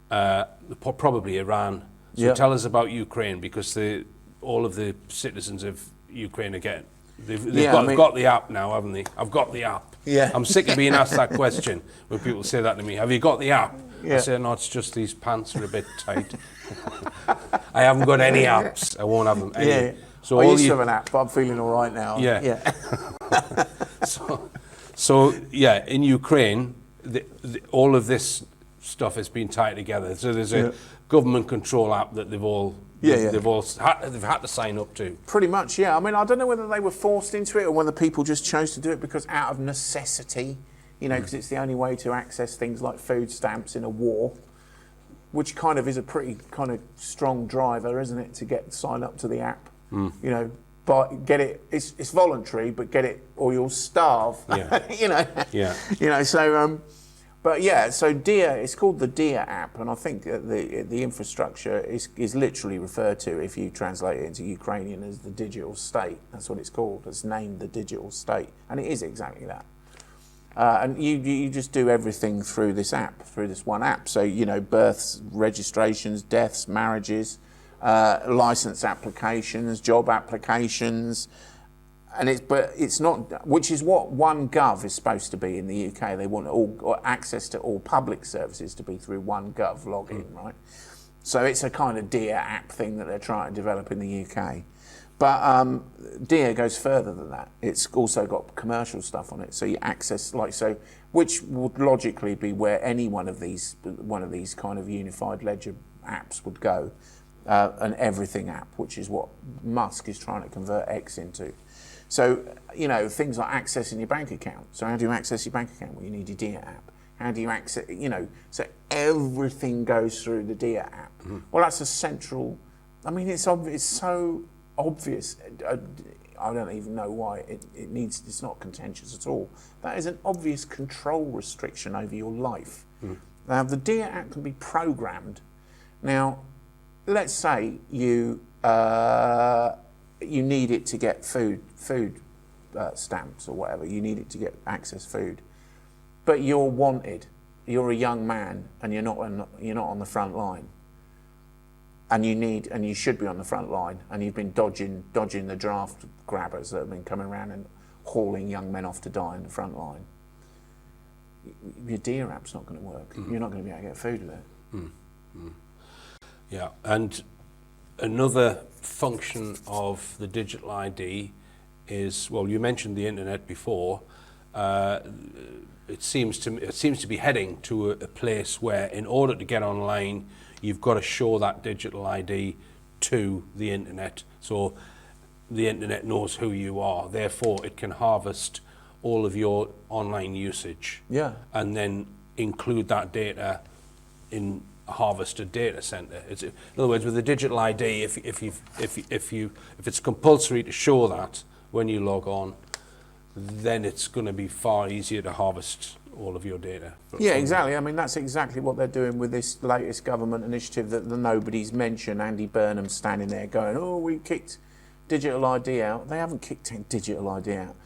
Speaker 4: probably Iran. So tell us about Ukraine, because all of the citizens of Ukraine are getting. They've got the app now, haven't they? I've got the app. I'm sick of being asked that question when people say that to me. Have you got the app? I say, no, it's just these pants are a bit tight. I haven't got any apps. I won't have them.
Speaker 5: So I used to have an app, but I'm feeling all right now.
Speaker 4: So in Ukraine, all of this stuff has been tied together. So there's a government control app that they've had to sign up to.
Speaker 5: Pretty much, I mean, I don't know whether they were forced into it or whether people just chose to do it because out of necessity, because it's the only way to access things like food stamps in a war, which kind of is a pretty kind of strong driver, isn't it, to sign up to the app? But get it. It's voluntary, but get it or you'll starve. So DIA, it's called the DIA app, and I think the infrastructure is literally referred to, if you translate it into Ukrainian, as the digital state. That's what it's called. It's named the digital state, and it is exactly that. And you just do everything through this app, through this one app. So births, registrations, deaths, marriages, license applications, job applications, but it's not, which is what OneGov is supposed to be in the UK. They want all access to all public services to be through OneGov login, right? So it's a kind of Dear app thing that they're trying to develop in the UK. But Dear goes further than that. It's also got commercial stuff on it, so you access which would logically be where any one of these kind of unified ledger apps would go, an everything app, which is what Musk is trying to convert X into. So things like accessing your bank account. So how do you access your bank account? Well, you need your Dear app. How do you access? So everything goes through the Dear app. Mm-hmm. Well, that's a central. I mean, it's obvious. It's so obvious. I don't even know why it needs. It's not contentious at all. That is an obvious control restriction over your life. Mm. Now, the Dear app can be programmed. Now, let's say you need it to get food stamps or whatever. You need it to get access food, but you're wanted. You're a young man and you're not on the front line. And you should be on the front line, and you've been dodging the draft grabbers that have been coming around and hauling young men off to die in the front line. Your Dear app's not going to work. Mm-hmm. You're not going to be able to get food with it.
Speaker 4: Mm-hmm. Yeah, and another function of the digital ID is, well, you mentioned the internet before. It seems to be heading to a place where, in order to get online, you've got to show that digital ID to the internet, so the internet knows who you are. Therefore, it can harvest all of your online usage, and then include that data in a harvested data center. In other words, with the digital ID, if it's compulsory to show that when you log on, then it's going to be far easier to harvest all of your data.
Speaker 5: Yeah, exactly. I mean, that's exactly what they're doing with this latest government initiative that nobody's mentioned. Andy Burnham's standing there going, "Oh, we kicked digital ID out." They haven't kicked digital ID out.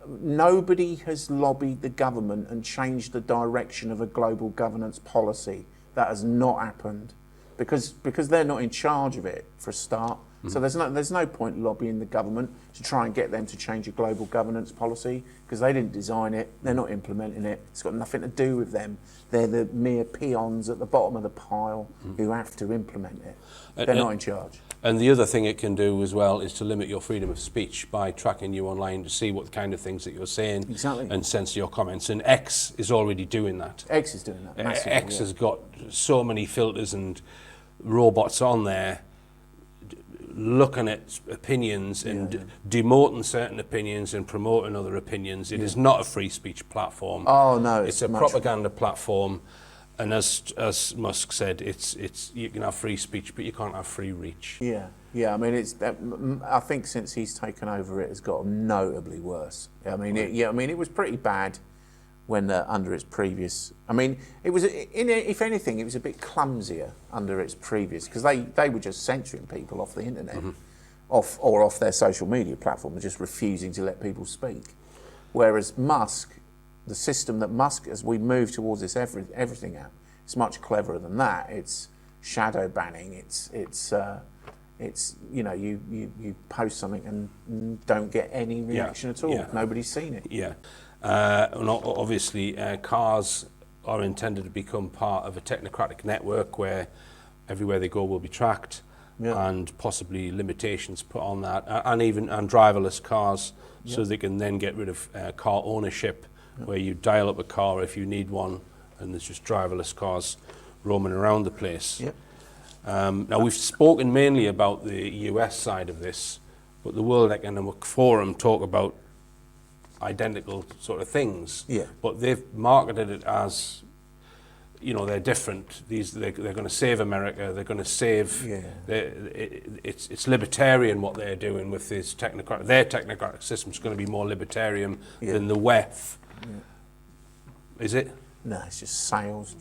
Speaker 5: Nobody has lobbied the government and changed the direction of a global governance policy. That has not happened because they're not in charge of it, for a start. So there's no point lobbying the government to try and get them to change a global governance policy, because they didn't design it, they're not implementing it, it's got nothing to do with them. They're the mere peons at the bottom of the pile who have to implement it. They're not in charge.
Speaker 4: And the other thing it can do as well is to limit your freedom of speech by tracking you online to see what kind of things that you're saying, and censor your comments. And X is already doing that.
Speaker 5: X is doing that massively,
Speaker 4: X has got so many filters and robots on there looking at opinions and demoting certain opinions and promoting other opinions. It is not a free speech platform.
Speaker 5: Oh no,
Speaker 4: it's a propaganda platform. And as Musk said, it's you can have free speech, but you can't have free reach.
Speaker 5: Yeah. I mean, I think since he's taken over, it has got notably worse. I mean, it was pretty bad when under its previous. I mean, it was, if anything, it was a bit clumsier under its previous, because they were just censoring people off the internet, off their social media platform, just refusing to let people speak. Whereas Musk, the system that Musk, as we move towards this everything app, it's much cleverer than that. It's shadow banning. It's you post something and don't get any reaction at all. Nobody's seen it.
Speaker 4: And obviously, cars are intended to become part of a technocratic network where everywhere they go will be tracked, and possibly limitations put on that, and driverless cars, so they can then get rid of car ownership, where you dial up a car if you need one, and there's just driverless cars roaming around the place. Now, we've spoken mainly about the US side of this, but the World Economic Forum talk about identical sort of things, but they've marketed it as, they're different. They're going to save America. They're going to save. It's libertarian what they're doing with this technocratic. Their technocratic system is going to be more libertarian than the WEF. Is it?
Speaker 5: No, it's just sales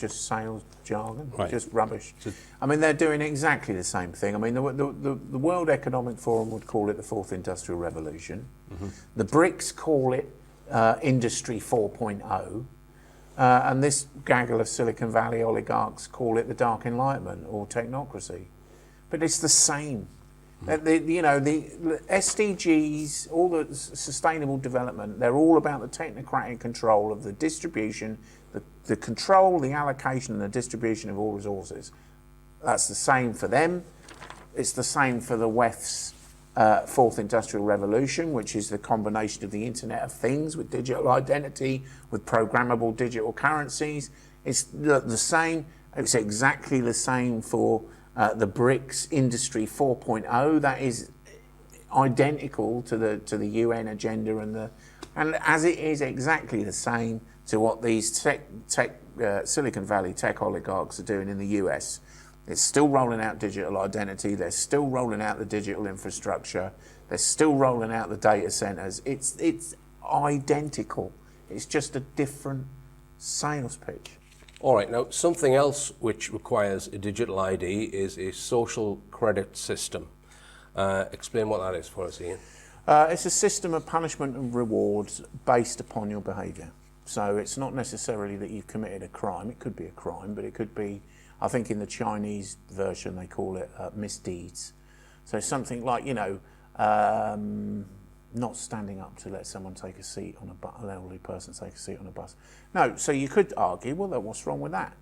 Speaker 5: jargon, just rubbish. I mean, they're doing exactly the same thing. I mean, the World Economic Forum would call it the Fourth Industrial Revolution. The BRICS call it Industry 4.0. And this gaggle of Silicon Valley oligarchs call it the Dark Enlightenment or Technocracy. But it's the same. The SDGs, all the sustainable development, they're all about the technocratic control of the distribution, the control, the allocation and the distribution of all resources. That's the same for them. It's the same for the West's fourth industrial revolution, which is the combination of the Internet of Things with digital identity, with programmable digital currencies. It's the same. It's exactly the same for the BRICS Industry 4.0. That is identical to the UN agenda and as it is exactly the same to what these Silicon Valley tech oligarchs are doing in the US. It's still rolling out digital identity. They're still rolling out the digital infrastructure. They're still rolling out the data centers. It's identical. It's just a different sales pitch.
Speaker 4: All right, now something else which requires a digital ID is a social credit system. Explain what that is for us, Ian.
Speaker 5: It's a system of punishment and rewards based upon your behaviour. So it's not necessarily that you've committed a crime. It could be a crime, but it could be, I think in the Chinese version they call it misdeeds. So something like, not standing up to let someone take a seat on an elderly person take a seat on a bus. No, so you could argue, well, what's wrong with that?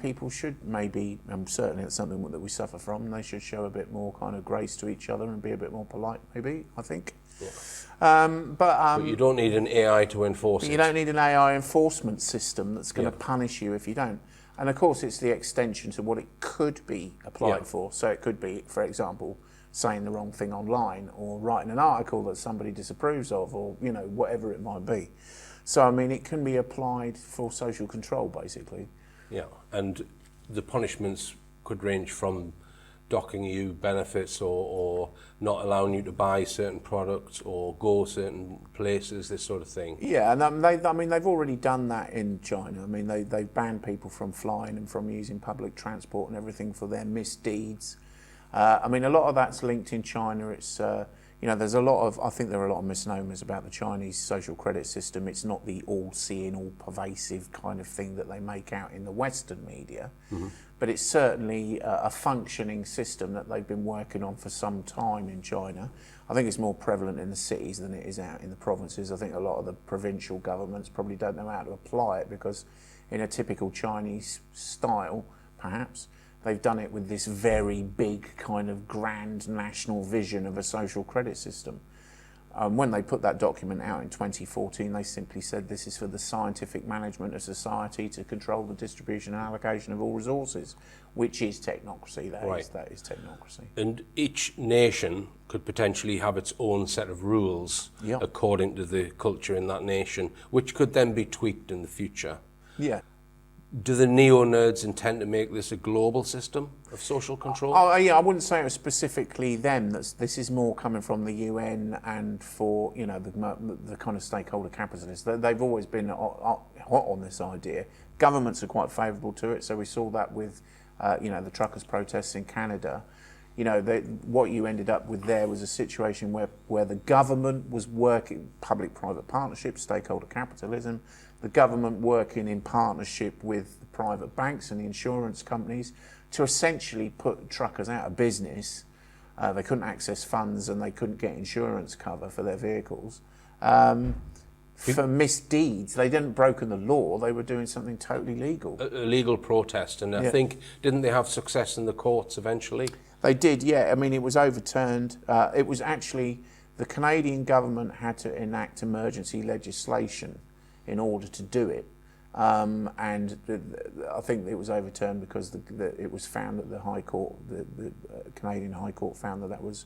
Speaker 5: People should maybe, certainly it's something that we suffer from, they should show a bit more kind of grace to each other and be a bit more polite, maybe, I think.
Speaker 4: Yeah. But you don't need an AI to enforce it.
Speaker 5: You don't need an AI enforcement system that's going to punish you if you don't. And of course, it's the extension to what it could be applied for. So it could be, for example, saying the wrong thing online or writing an article that somebody disapproves of or, whatever it might be. So, it can be applied for social control, basically.
Speaker 4: Yeah, and the punishments could range from docking you benefits or not allowing you to buy certain products or go certain places, this sort of thing.
Speaker 5: Yeah, and they've already done that in China. They've banned people from flying and from using public transport and everything for their misdeeds. A lot of that's linked in China. It's there's a lot of, I think there are a lot of misnomers about the Chinese social credit system. It's not the all-seeing, all-pervasive kind of thing that they make out in the Western media, but it's certainly a functioning system that they've been working on for some time in China. I think it's more prevalent in the cities than it is out in the provinces. I think a lot of the provincial governments probably don't know how to apply it because in a typical Chinese style, perhaps, they've done it with this very big kind of grand national vision of a social credit system. When they put that document out in 2014, they simply said this is for the scientific management of society to control the distribution and allocation of all resources, which is technocracy. That is technocracy.
Speaker 4: And each nation could potentially have its own set of rules according to the culture in that nation, which could then be tweaked in the future.
Speaker 5: Yeah.
Speaker 4: Do the neo-nerds intend to make this a global system of social control?
Speaker 5: I wouldn't say it was specifically them. This is more coming from the UN and for the kind of stakeholder capitalists. They've always been hot on this idea. Governments are quite favourable to it. So we saw that with the truckers' protests in Canada. What you ended up with there was a situation where the government was working, public-private partnership, stakeholder capitalism, the government working in partnership with the private banks and the insurance companies to essentially put truckers out of business. They couldn't access funds and they couldn't get insurance cover for their vehicles. For misdeeds, they didn't broken the law, they were doing something totally legal.
Speaker 4: A legal protest, and I think, didn't they have success in the courts eventually?
Speaker 5: They did, yeah. It was overturned. It was actually, the Canadian government had to enact emergency legislation in order to do it. And I think it was overturned because it was found that the High Court, the Canadian High Court found that was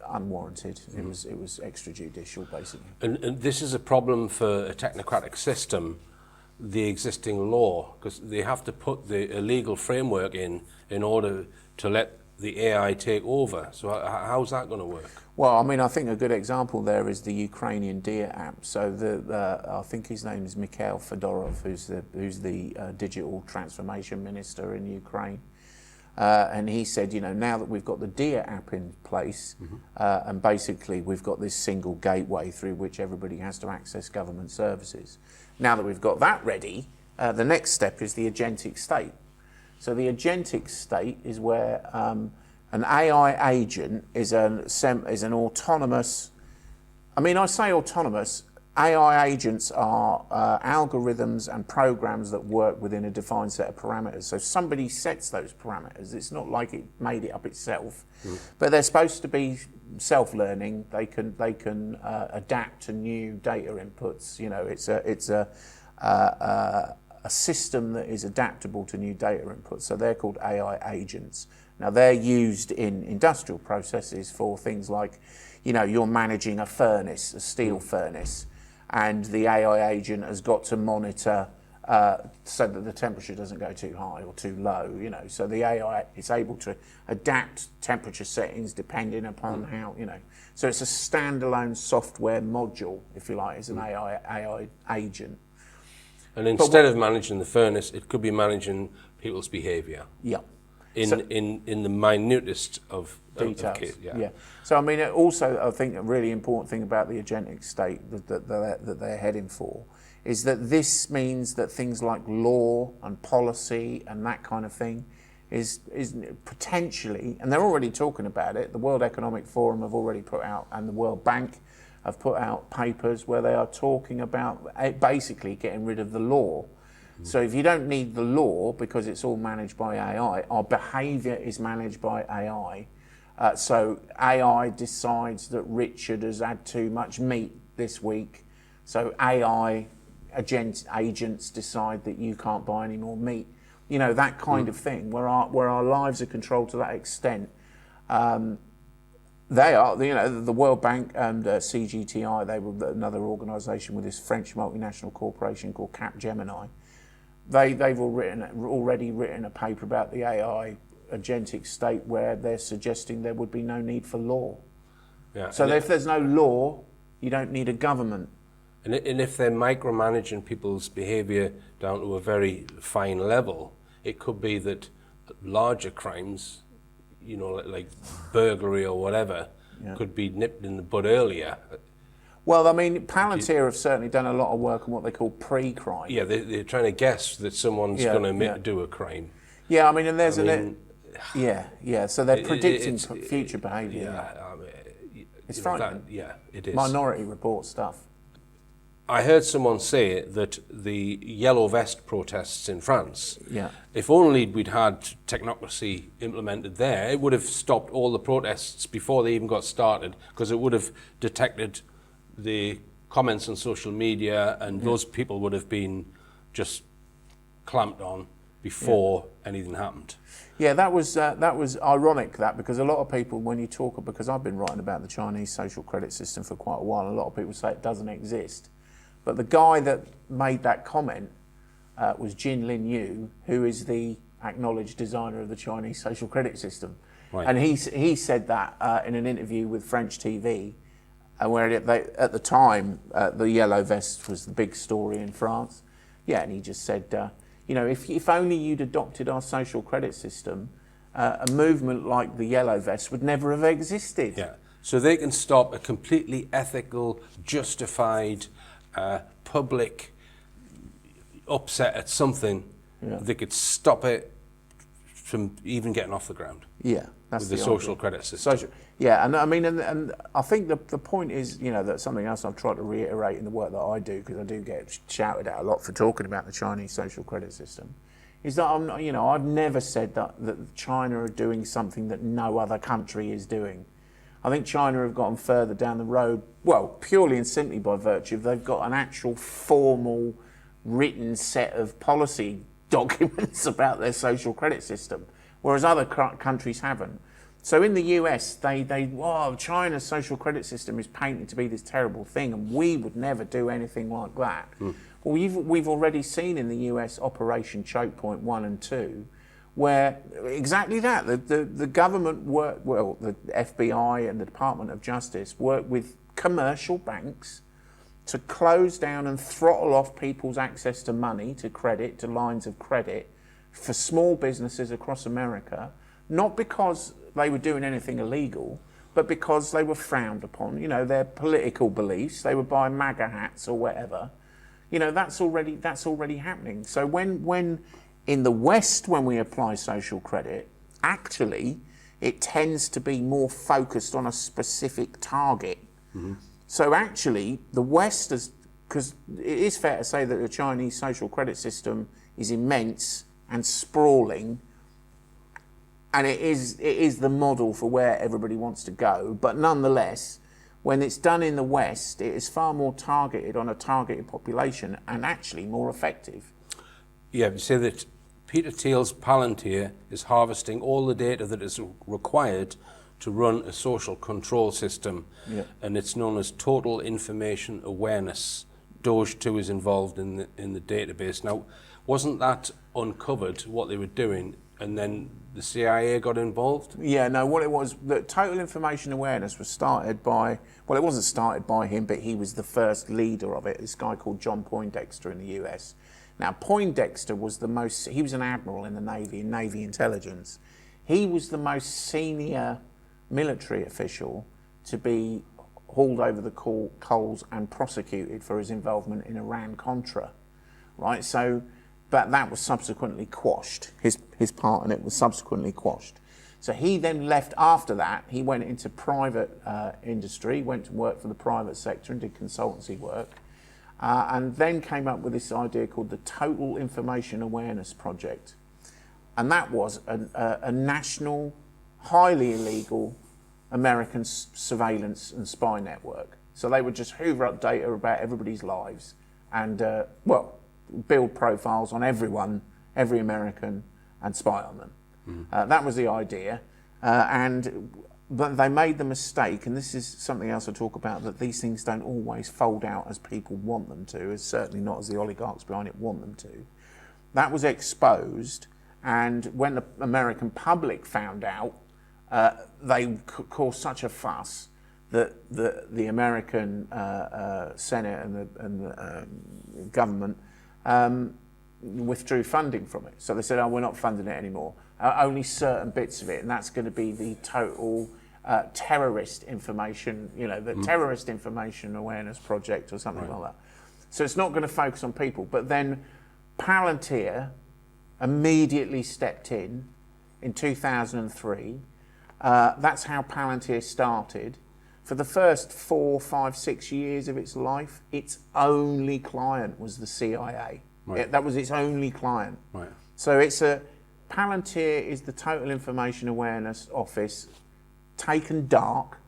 Speaker 5: unwarranted. It was extrajudicial, basically.
Speaker 4: And this is a problem for a technocratic system, the existing law, because they have to put the legal framework in order to let the AI take over. So how's that going to work?
Speaker 5: Well, I think a good example there is the Ukrainian Deer app. So I think his name is Mikhail Fedorov, who's the digital transformation minister in Ukraine. And he said, now that we've got the Deer app in place, and basically we've got this single gateway through which everybody has to access government services. Now that we've got that ready, the next step is the agentic state. So the agentic state is where An AI agent is an autonomous. I mean, I say autonomous. AI agents are algorithms and programs that work within a defined set of parameters. So somebody sets those parameters. It's not like it made it up itself, but they're supposed to be self-learning. They can adapt to new data inputs. You know, it's a system that is adaptable to new data inputs. So they're called AI agents. Now they're used in industrial processes for things like, you know, you're managing a furnace, a steel furnace, and the AI agent has got to monitor so that the temperature doesn't go too high or too low, you know. So the AI is able to adapt temperature settings depending upon how, you know. So it's a standalone software module, if you like, as an AI agent.
Speaker 4: And instead of managing the furnace, it could be managing people's behaviour.
Speaker 5: Yeah.
Speaker 4: In the minutest of
Speaker 5: details.
Speaker 4: Yeah.
Speaker 5: So I mean, also I think a really important thing about the agentic state that they're heading for is that this means that things like law and policy and that kind of thing is potentially, and they're already talking about it. The World Economic Forum have already put out, and the World Bank have put out papers where they are talking about basically getting rid of the law. So if you don't need the law because it's all managed by AI, our behaviour is managed by AI. So AI decides that Richard has had too much meat this week. So AI agents decide that you can't buy any more meat. You know, that kind of thing, where our lives are controlled to that extent. They are, you know, the World Bank and CGTI, they were another organisation with this French multinational corporation called Capgemini. They've already written a paper about the AI agentic state where they're suggesting there would be no need for law.
Speaker 4: Yeah.
Speaker 5: So if there's no law, you don't need a government.
Speaker 4: And if they're micromanaging people's behaviour down to a very fine level, it could be that larger crimes, you know, like burglary or whatever, could be nipped in the bud earlier.
Speaker 5: Well, I mean, Palantir have certainly done a lot of work on what they call pre-crime.
Speaker 4: Yeah, they're trying to guess that someone's going to do a crime.
Speaker 5: Yeah, I mean, and there's so they're predicting future behaviour.
Speaker 4: Yeah,
Speaker 5: it's frightening.
Speaker 4: It is.
Speaker 5: Minority Report stuff.
Speaker 4: I heard someone say that the yellow vest protests in France,
Speaker 5: Yeah.
Speaker 4: if only we'd had technocracy implemented there, it would have stopped all the protests before they even got started, because it would have detected the comments on social media, and those people would have been just clamped on before anything happened.
Speaker 5: Yeah, that was ironic, that, because a lot of people, when you talk, because I've been writing about the Chinese social credit system for quite a while, and a lot of people say it doesn't exist. But the guy that made that comment was Jin Lin Yu, who is the acknowledged designer of the Chinese social credit system. Right. And he said that in an interview with French TV, where at the time the yellow vest was the big story in France. Yeah, and he just said, you know, if only you'd adopted our social credit system, a movement like the yellow vest would never have existed.
Speaker 4: Yeah, so they can stop a completely ethical, justified, public upset at something. They could stop it from even getting off the ground.
Speaker 5: Yeah, that's
Speaker 4: with the social credit system.
Speaker 5: Yeah, and I mean, and I think the point is, you know, that something else I've tried to reiterate in the work that I do, because I do get shouted at a lot for talking about the Chinese social credit system, is that I'm not, you know, I've never said that China are doing something that no other country is doing. I think China have gotten further down the road, well, purely and simply by virtue of they've got an actual formal written set of policy documents about their social credit system, whereas other countries haven't. So in the US, China's social credit system is painted to be this terrible thing, and we would never do anything like that. Well, we've already seen in the US Operation Choke Point 1 and 2, where exactly that, the government worked, well, the FBI and the Department of Justice worked with commercial banks to close down and throttle off people's access to money, to credit, to lines of credit for small businesses across America, not because they were doing anything illegal, but because they were frowned upon, you know, their political beliefs, they were buying MAGA hats or whatever. You know, that's already happening. So when in the West, when we apply social credit, actually, it tends to be more focused on a specific target. So actually, the West has, because it is fair to say that the Chinese social credit system is immense and sprawling, and it is the model for where everybody wants to go. But nonetheless, when it's done in the West, it is far more targeted on a targeted population and actually more effective.
Speaker 4: Yeah, you say that Peter Thiel's Palantir is harvesting all the data that is required to run a social control system, and it's known as total information awareness. Doge 2 is involved in the database. Now, wasn't that uncovered what they were doing, and then the CIA got involved?
Speaker 5: Yeah, no, what it was, the total information awareness was started by, well, it wasn't started by him, but he was the first leader of it, this guy called John Poindexter in the US. Now, Poindexter was he was an admiral in the Navy, in Navy intelligence. He was the most senior military official to be hauled over the coals and prosecuted for his involvement in Iran-Contra, right? So, but that was subsequently quashed. His part in it was subsequently quashed. So he then left after that. He went into private industry, went to work for the private sector and did consultancy work, and then came up with this idea called the Total Information Awareness Project. And that was a national, highly illegal American surveillance and spy network. So they would just hoover up data about everybody's lives and, build profiles on everyone, every American, and spy on them. That was the idea. But they made the mistake, and this is something else I talk about, that these things don't always fold out as people want them to, as certainly not as the oligarchs behind it want them to. That was exposed, and when the American public found out, they caused such a fuss that the American Senate and the government withdrew funding from it. So they said, oh, we're not funding it anymore. Only certain bits of it, and that's going to be the total terrorist information, the Terrorist Information Awareness Project or something like that. So it's not going to focus on people. But then Palantir immediately stepped in 2003. That's how Palantir started. For the first 4, 5, 6 years of its life, its only client was the CIA. That was its only client. So Palantir is the Total Information Awareness Office taken dark,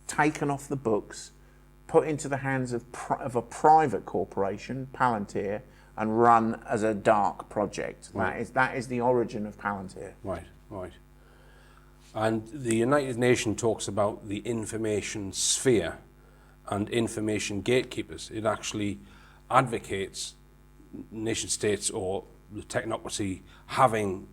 Speaker 5: taken off the books, put into the hands of a private corporation, Palantir, and run as a dark project. That is the origin of Palantir.
Speaker 4: Right. And the United Nations talks about the information sphere and information gatekeepers. It actually advocates nation states or the technocracy having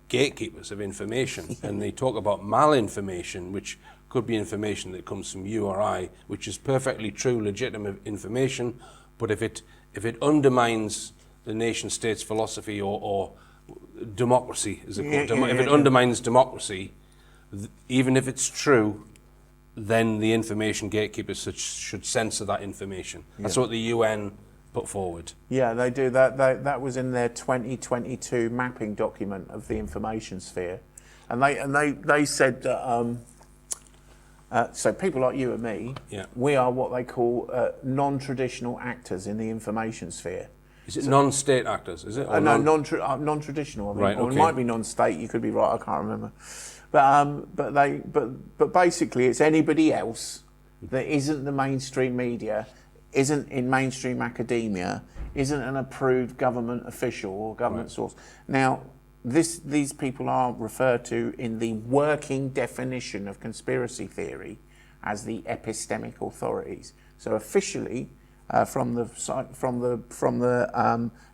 Speaker 4: gatekeepers of information. And they talk about malinformation, which could be information that comes from you or I, which is perfectly true, legitimate information, but if it undermines the nation state's philosophy or democracy, as it called, if it undermines democracy, even if it's true, then the information gatekeepers should censor that information. That's what the UN put forward. Yeah,
Speaker 5: they do. That was in their 2022 mapping document of the information sphere, and they said that. So people like you and me, we are what they call non-traditional actors in the information sphere.
Speaker 4: Is it non-state actors? Is it?
Speaker 5: No, non-traditional. Right. Or it might be non-state. You could be right. I can't remember. But basically, it's anybody else that isn't the mainstream media, isn't in mainstream academia, isn't an approved government official or government source. Now, these people are referred to in the working definition of conspiracy theory as the epistemic authorities. So officially, from the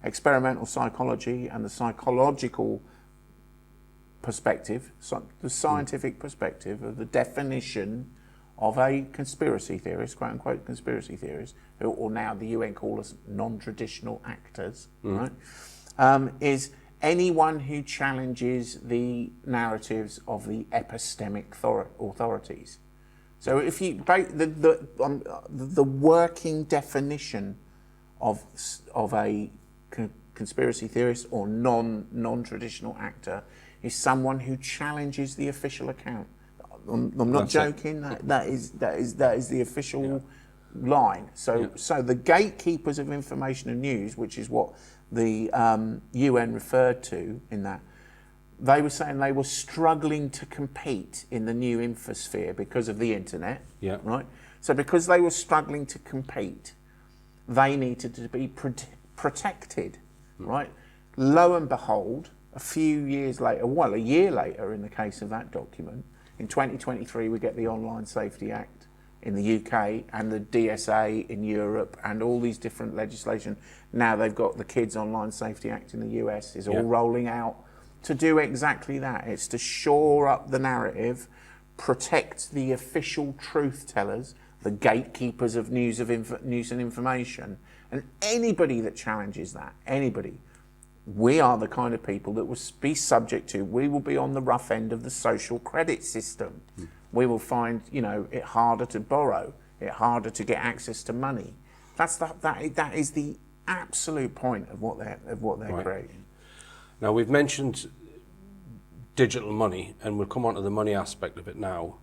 Speaker 5: experimental psychology and the psychological perspective, the scientific perspective of the definition of a conspiracy theorist, quote unquote conspiracy theorist, or now the UN call us non-traditional actors, right? Is anyone who challenges the narratives of the epistemic authorities. So if you the working definition of a conspiracy theorist or non-traditional actor is someone who challenges the official account, I'm not joking. That is the official line. So the gatekeepers of information and news, which is what the UN referred to in that, they were saying they were struggling to compete in the new infosphere because of the internet.
Speaker 4: Yeah.
Speaker 5: Right. So because they were struggling to compete, they needed to be protected. Right. Lo and behold, a few years later, well, a year later in the case of that document, in 2023 we get the Online Safety Act in the UK and the DSA in Europe and all these different legislation. Now they've got the Kids Online Safety Act in the US is all rolling out to do exactly that. It's to shore up the narrative, protect the official truth tellers, the gatekeepers of news and information, and anybody that challenges that, anybody. We are the kind of people that will be subject to, we will be on the rough end of the social credit system. We will find, it harder to borrow, it harder to get access to money. That is the absolute point of what they're creating.
Speaker 4: Now, we've mentioned digital money, and we'll come on to the money aspect of it now.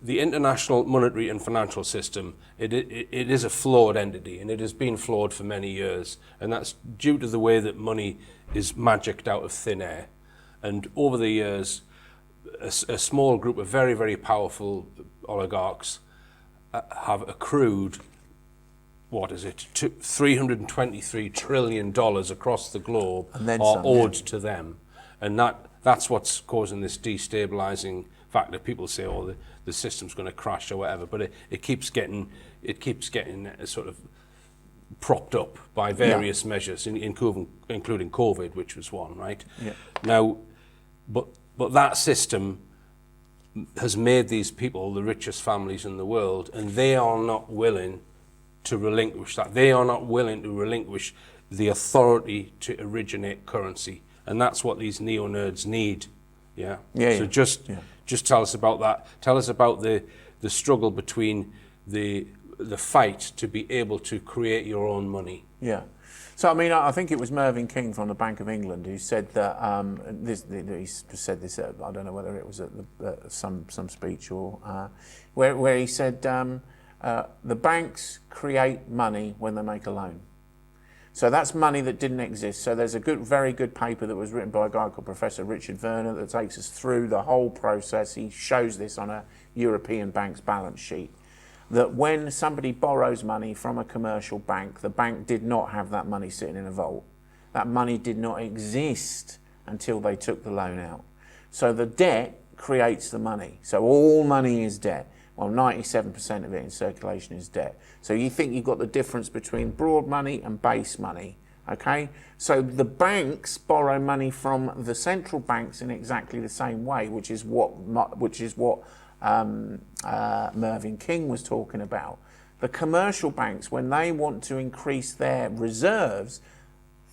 Speaker 4: The international monetary and financial system, it is a flawed entity, and it has been flawed for many years, and that's due to the way that money is magicked out of thin air. And over the years, a small group of very, very powerful oligarchs have accrued, $323 trillion across the globe are owed to them. And that's what's causing this destabilizing factor. People say, the system's going to crash or whatever, but it keeps getting sort of propped up by various measures, including COVID, which was one, right? Yeah. Now, but that system has made these people the richest families in the world, and they are not willing to relinquish that. They are not willing to relinquish the authority to originate currency, and that's what these neo-nerds need. Yeah. So just tell us about that. Tell us about the struggle between the fight to be able to create your own money. Yeah.
Speaker 5: So I think it was Mervyn King from the Bank of England who said that he said this. I don't know whether it was at some speech or where he said the banks create money when they make a loan. So that's money that didn't exist. So there's a very good paper that was written by a guy called Professor Richard Werner that takes us through the whole process. He shows this on a European bank's balance sheet, that when somebody borrows money from a commercial bank, the bank did not have that money sitting in a vault. That money did not exist until they took the loan out. So the debt creates the money. So all money is debt. Well, 97% of it in circulation is debt. So you think you've got the difference between broad money and base money, okay? So the banks borrow money from the central banks in exactly the same way, which is what Mervyn King was talking about. The commercial banks, when they want to increase their reserves,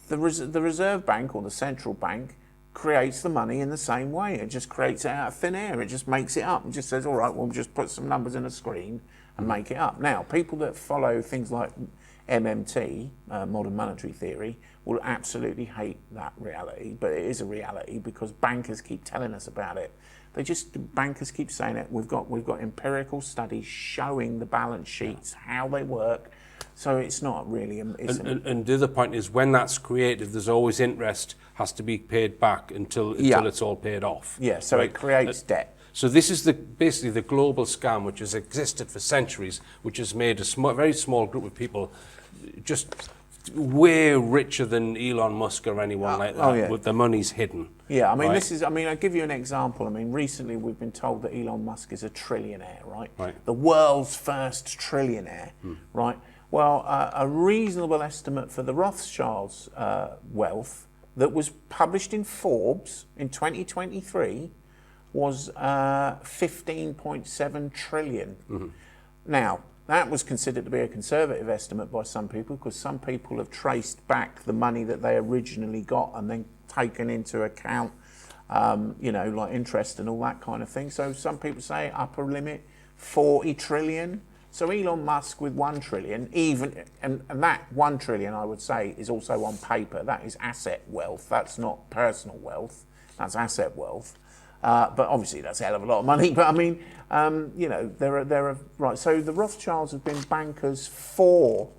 Speaker 5: the Reserve Bank or the central bank creates the money in the same way. It just creates it out of thin air. It just makes it up and just says, all right, we'll just put some numbers in a screen and make it up. Now, people that follow things like MMT, modern monetary theory, will absolutely hate that reality, but it is a reality because bankers keep telling us about it. Bankers keep saying it. We've got empirical studies showing the balance sheets, how they work. So it's not really.
Speaker 4: And the other point is, when that's created, there's always interest has to be paid back until it's all paid off.
Speaker 5: Yeah. So it creates debt.
Speaker 4: So this is basically the global scam, which has existed for centuries, which has made a very small group of people just way richer than Elon Musk or anyone like that. With the money's hidden.
Speaker 5: Yeah, I mean, I'll give you an example. I mean, recently we've been told that Elon Musk is a trillionaire, right? The world's first trillionaire, right? Well, a reasonable estimate for the Rothschilds' wealth that was published in Forbes in 2023 was 15.7 trillion. Now, that was considered to be a conservative estimate by some people because some people have traced back the money that they originally got and then taken into account, like interest and all that kind of thing. So some people say upper limit 40 trillion. So Elon Musk with 1 trillion, and that 1 trillion, I would say, is also on paper. That is asset wealth. That's not personal wealth. That's asset wealth. But obviously that's a hell of a lot of money. But I mean, you know, there are right. So the Rothschilds have been bankers for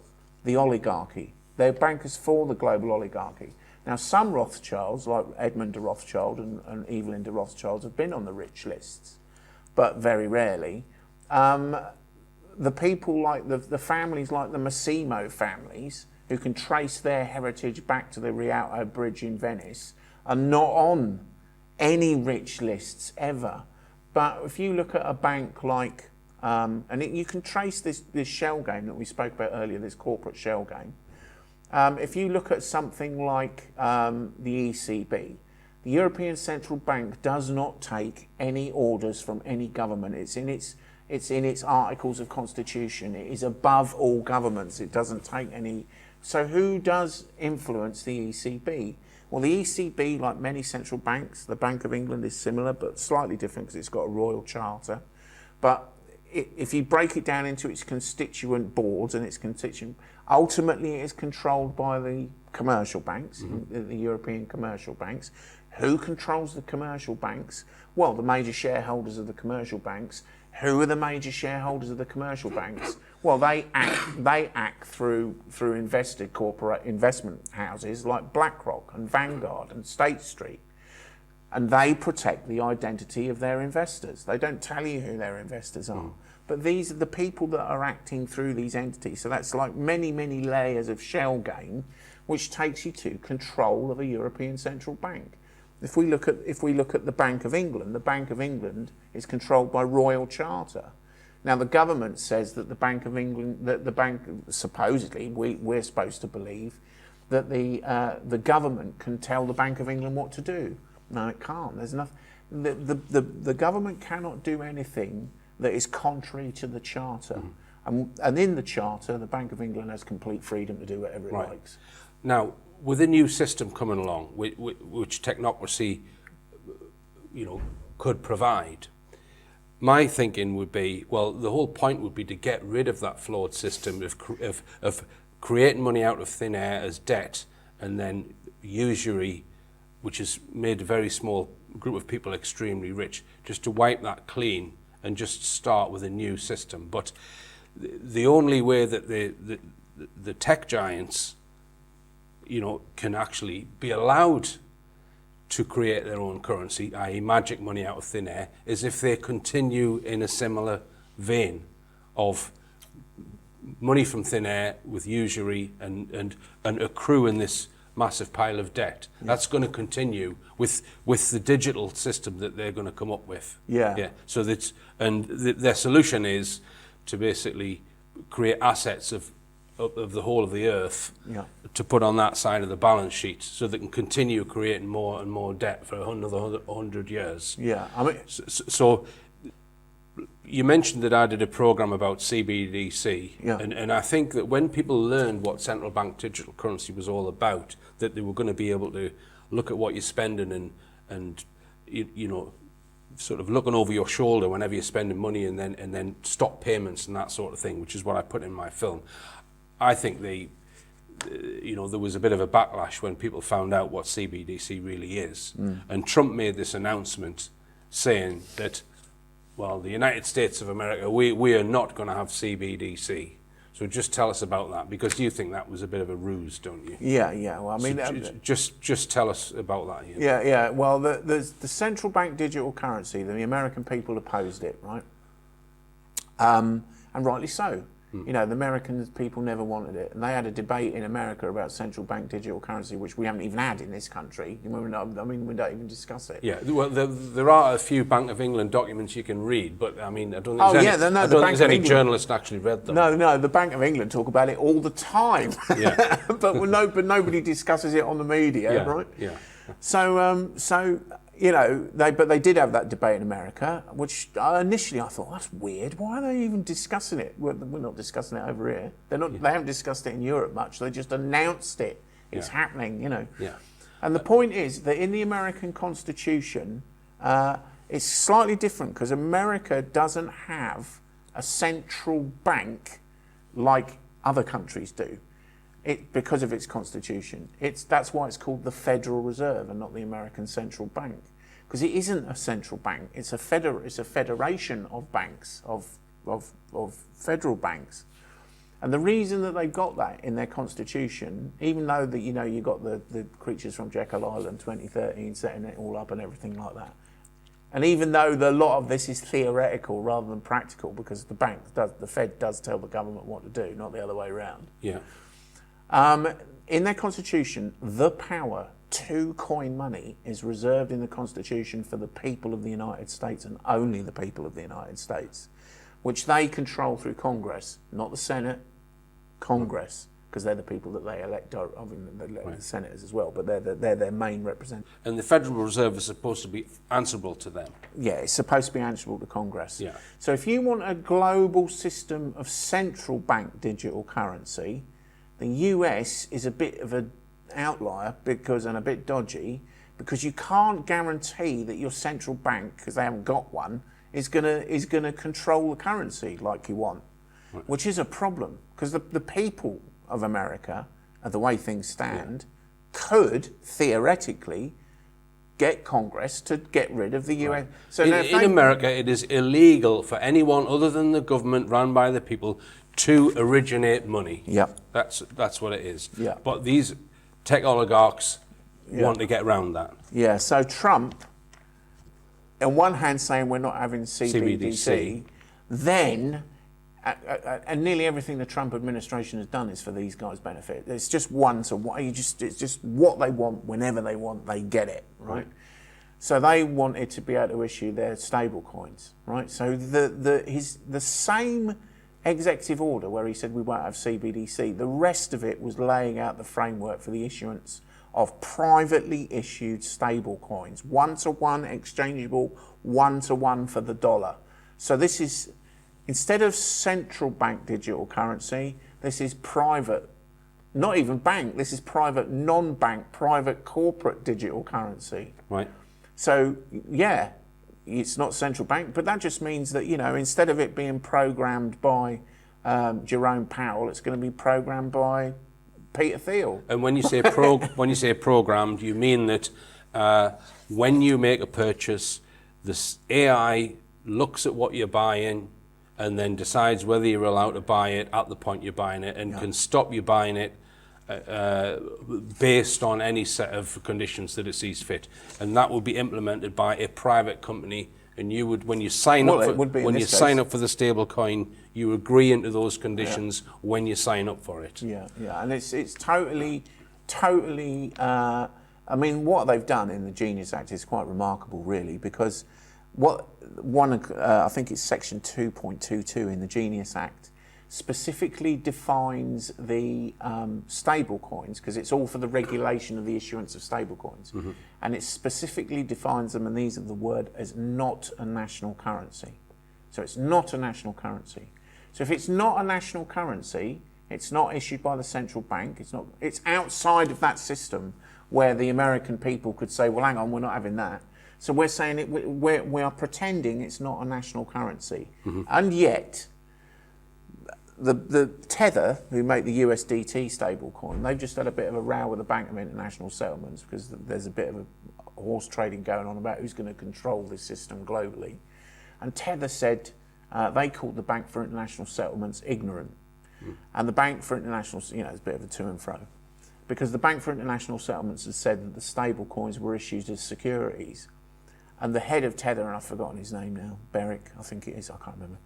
Speaker 5: the oligarchy. They're bankers for the global oligarchy. Now, some Rothschilds, like Edmund de Rothschild and Evelyn de Rothschild, have been on the rich lists, but very rarely. The people like the families like the Massimo families, who can trace their heritage back to the Rialto Bridge in Venice, are not on any rich lists ever. But if you look at a bank like, you can trace this shell game that we spoke about earlier, this corporate shell game. If you look at something like the ECB, the European Central Bank does not take any orders from any government. It's in its articles of constitution. It is above all governments. It doesn't take any. So who does influence the ECB? Well, the ECB, like many central banks, the Bank of England is similar, but slightly different because it's got a royal charter. But if you break it down into its constituent boards and its constituent, ultimately it is controlled by the commercial banks, the European commercial banks. Who controls the commercial banks? Well, the major shareholders of the commercial banks. Who are the major shareholders of the commercial banks? Well, they act through invested corporate investment houses like BlackRock and Vanguard and State Street. And they protect the identity of their investors. They don't tell you who their investors are. But these are the people that are acting through these entities. So that's like many, many layers of shell game, which takes you to control of a European Central Bank. If we look at the Bank of England is controlled by royal charter. Now the government says that the Bank of England, that the bank, supposedly we're supposed to believe that the government can tell the Bank of England what to do. No, it can't. There's nothing. The government cannot do anything that is contrary to the charter. And in the charter, the Bank of England has complete freedom to do whatever it likes.
Speaker 4: Now, with a new system coming along, which technocracy, you know, could provide, my thinking would be, well, the whole point would be to get rid of that flawed system of creating money out of thin air as debt, and then usury, which has made a very small group of people extremely rich, just to wipe that clean and just start with a new system. But the only way that the tech giants, you know, can actually be allowed to create their own currency, i.e. magic money out of thin air, is if they continue in a similar vein of money from thin air with usury and accrue in this massive pile of debt. That's going to continue with the digital system that they're going to come up with. So their solution is to basically create assets of the whole of the earth to put on that side of the balance sheet, so they can continue creating more and more debt for another 100 years.
Speaker 5: I mean,
Speaker 4: so you mentioned that I did a program about CBDC, and I think that when people learned what central bank digital currency was all about, that they were going to be able to look at what you're spending and you know, sort of looking over your shoulder whenever you're spending money, and then stop payments and that sort of thing, which is what I put in my film. I think you know, there was a bit of a backlash when people found out what CBDC really is. And Trump made this announcement saying that, well, the United States of America, we are not going to have CBDC. So just tell us about that, because you think that was a bit of a ruse, don't you?
Speaker 5: Well, I mean,
Speaker 4: so just tell us about that. You know?
Speaker 5: Well, the central bank digital currency, the American people opposed it, right? And rightly so. You know, the American people never wanted it, and they had a debate in America about central bank digital currency, which we haven't even had in this country. We don't even discuss it.
Speaker 4: Yeah, well, there are a few Bank of England documents you can read, but I mean, I don't think there's any journalist actually read them.
Speaker 5: No, the Bank of England talk about it all the time. but nobody discusses it on the media, right? So you know, they did have that debate in America, which initially I thought, that's weird. Why are they even discussing it? We're not discussing it over here. They haven't discussed it in Europe much. They just announced it. It's happening, you know. And the point is that in the American Constitution, it's slightly different, because America doesn't have a central bank like other countries do. Because of its constitution. That's why it's called the Federal Reserve and not the American Central Bank. because it isn't a central bank. It's a federation of banks, of federal banks. And the reason that they've got that in their constitution, even though that you got the creatures from Jekyll Island 2013 setting it all up and everything like that, and even though a lot of this is theoretical rather than practical, because the Fed does tell the government what to do, not the other way around.
Speaker 4: Yeah.
Speaker 5: In their constitution, the power to coin money is reserved in the constitution for the people of the United States and only the people of the United States, which they control through Congress, not the Senate, Congress, because they're the people that they elect. They elect the senators as well, but they're their main representatives.
Speaker 4: And the Federal Reserve is supposed to be answerable to them.
Speaker 5: Yeah, it's supposed to be answerable to Congress.
Speaker 4: Yeah.
Speaker 5: So if you want a global system of central bank digital currency, the US is a bit of an outlier and a bit dodgy, because you can't guarantee that your central bank, because they haven't got one, is gonna control the currency like you want, which is a problem, because the people of America, the way things stand, could theoretically get Congress to get rid of the US.
Speaker 4: Right.
Speaker 5: So
Speaker 4: in America, it is illegal for anyone other than the government run by the people to originate money.
Speaker 5: Yeah.
Speaker 4: That's what it is.
Speaker 5: Yeah.
Speaker 4: But these tech oligarchs want to get around that.
Speaker 5: Yeah, so Trump, on one hand saying we're not having CBDC, then, and nearly everything the Trump administration has done is for these guys' benefit. It's just it's just what they want, whenever they want, they get it, right? So they wanted to be able to issue their stable coins, right? So the same executive order where he said we won't have CBDC, the rest of it was laying out the framework for the issuance of privately issued stable coins, one-to-one exchangeable, one-to-one for the dollar. So this is, instead of central bank digital currency, this is private, not even bank, this is private, non-bank, private corporate digital currency.
Speaker 4: Right.
Speaker 5: So, yeah, it's not central bank, but that just means that, instead of it being programmed by Jerome Powell, it's going to be programmed by Peter Thiel.
Speaker 4: And when you say programmed, you mean that when you make a purchase, this AI looks at what you're buying and then decides whether you're allowed to buy it at the point you're buying it, and can stop you buying it based on any set of conditions that it sees fit. And that will be implemented by a private company. And you would, when you sign up for the stable coin, you agree into those conditions when you sign up for it.
Speaker 5: Yeah, and it's totally. I mean, what they've done in the Genius Act is quite remarkable, really, because I think it's Section 2.22 in the Genius Act specifically defines the stable coins, because it's all for the regulation of the issuance of stable coins. Mm-hmm. And it specifically defines them, and these are the word, as not a national currency. So it's not a national currency. So if it's not a national currency, it's not issued by the central bank, it's outside of that system where the American people could say, well, hang on, we're not having that. So we're saying we are pretending it's not a national currency. Mm-hmm. And yet, the Tether, who make the USDT stablecoin, they've just had a bit of a row with the Bank of International Settlements, because there's a bit of a horse trading going on about who's going to control this system globally. And Tether said they called the Bank for International Settlements ignorant. Mm. And the Bank for International, it's a bit of a to and fro, because the Bank for International Settlements has said that the stable coins were issued as securities. And the head of Tether, and I've forgotten his name now, Beric, I think it is, I can't remember.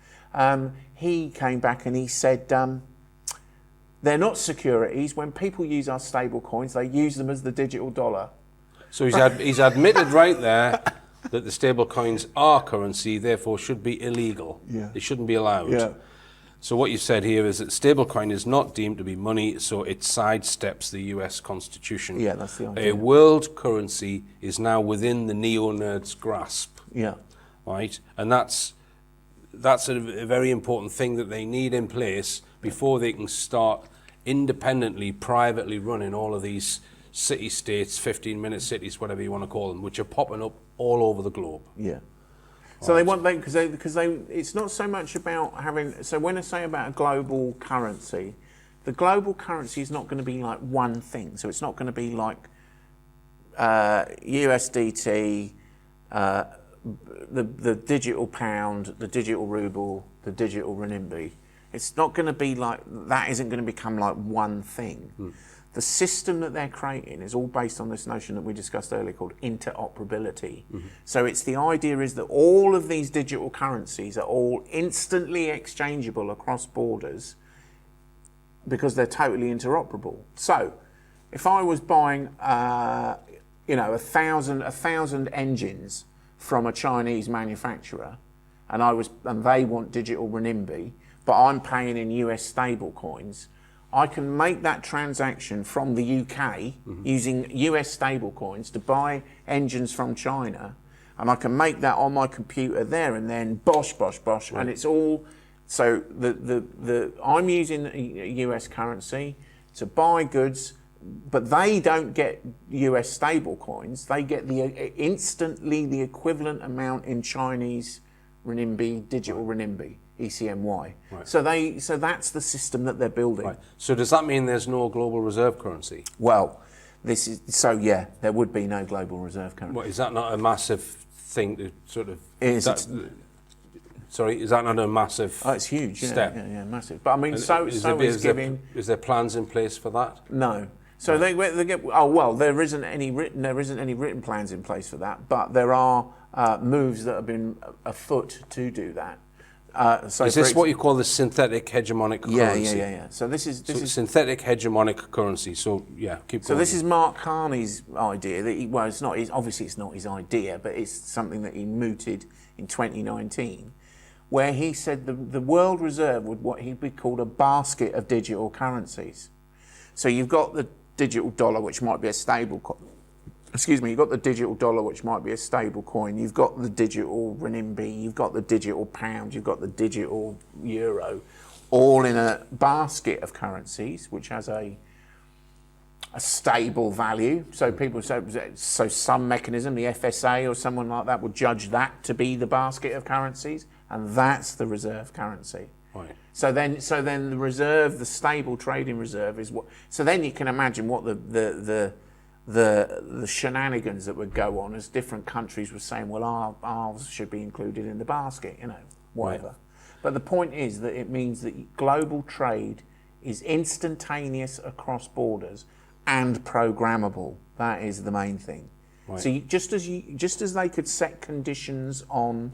Speaker 5: He came back and he said, they're not securities. When people use our stable coins, they use them as the digital dollar.
Speaker 4: So he's admitted right there that the stable coins are currency, therefore should be illegal.
Speaker 5: Yeah.
Speaker 4: They shouldn't be allowed.
Speaker 5: Yeah.
Speaker 4: So what you said here is that stablecoin is not deemed to be money, so it sidesteps the US Constitution.
Speaker 5: Yeah, that's the idea.
Speaker 4: A world currency is now within the neo-nerd's grasp.
Speaker 5: Yeah.
Speaker 4: Right? And that's a very important thing that they need in place before they can start independently, privately running all of these city-states, 15-minute cities, whatever you want to call them, which are popping up all over the globe.
Speaker 5: Yeah. So they want because it's not so much about having. So when I say about a global currency, the global currency is not going to be like one thing. So it's not going to be like USDT, the digital pound, the digital ruble, the digital renminbi. It's not going to be like that. Isn't going to become like one thing. The system that they're creating is all based on this notion that we discussed earlier called interoperability. So it's the idea is that all of these digital currencies are all instantly exchangeable across borders because they're totally interoperable. So if I was buying, you know, a thousand engines from a Chinese manufacturer, and they want digital renminbi, but I'm paying in US stable coins, I can make that transaction from the UK using US stable coins to buy engines from China, and I can make that on my computer there and then bosh, and it's all, so I'm using US currency to buy goods, but they don't get US stable coins, they get instantly the equivalent amount in Chinese renminbi, digital renminbi. ECNY. Right. So that's the system that they're building.
Speaker 4: Right. So does that mean there's no global reserve currency?
Speaker 5: Well, there would be no global reserve currency.
Speaker 4: What, is that not a massive thing to sort of?
Speaker 5: Is
Speaker 4: that not a massive?
Speaker 5: Oh, it's huge.
Speaker 4: Step.
Speaker 5: Yeah, massive. But I mean,
Speaker 4: is there plans in place for that?
Speaker 5: No. So they get. Oh well, there isn't any written plans in place for that. But there are moves that have been afoot to do that. So
Speaker 4: is this what you call the synthetic hegemonic currency?
Speaker 5: Yeah. So this is
Speaker 4: synthetic hegemonic currency. So yeah, keep going.
Speaker 5: So this is Mark Carney's idea. That it's not. Obviously, it's not his idea, but it's something that he mooted in 2019, where he said the world reserve would what he'd be called a basket of digital currencies. So you've got the digital dollar, which might be a stable coin. Excuse me, you've got the digital dollar, which might be a stable coin. You've got the digital renminbi, you've got the digital pound, you've got the digital euro, all in a basket of currencies, which has a stable value. So people say, so some mechanism, the FSA or someone like that, would judge that to be the basket of currencies, and that's the reserve currency.
Speaker 4: Right.
Speaker 5: So then the reserve, the stable trading reserve, is what. So then you can imagine what the shenanigans that would go on as different countries were saying, well, ours should be included in the basket, you know, whatever. Right. But the point is that it means that global trade is instantaneous across borders and programmable. That is the main thing. Right. So just as they could set conditions on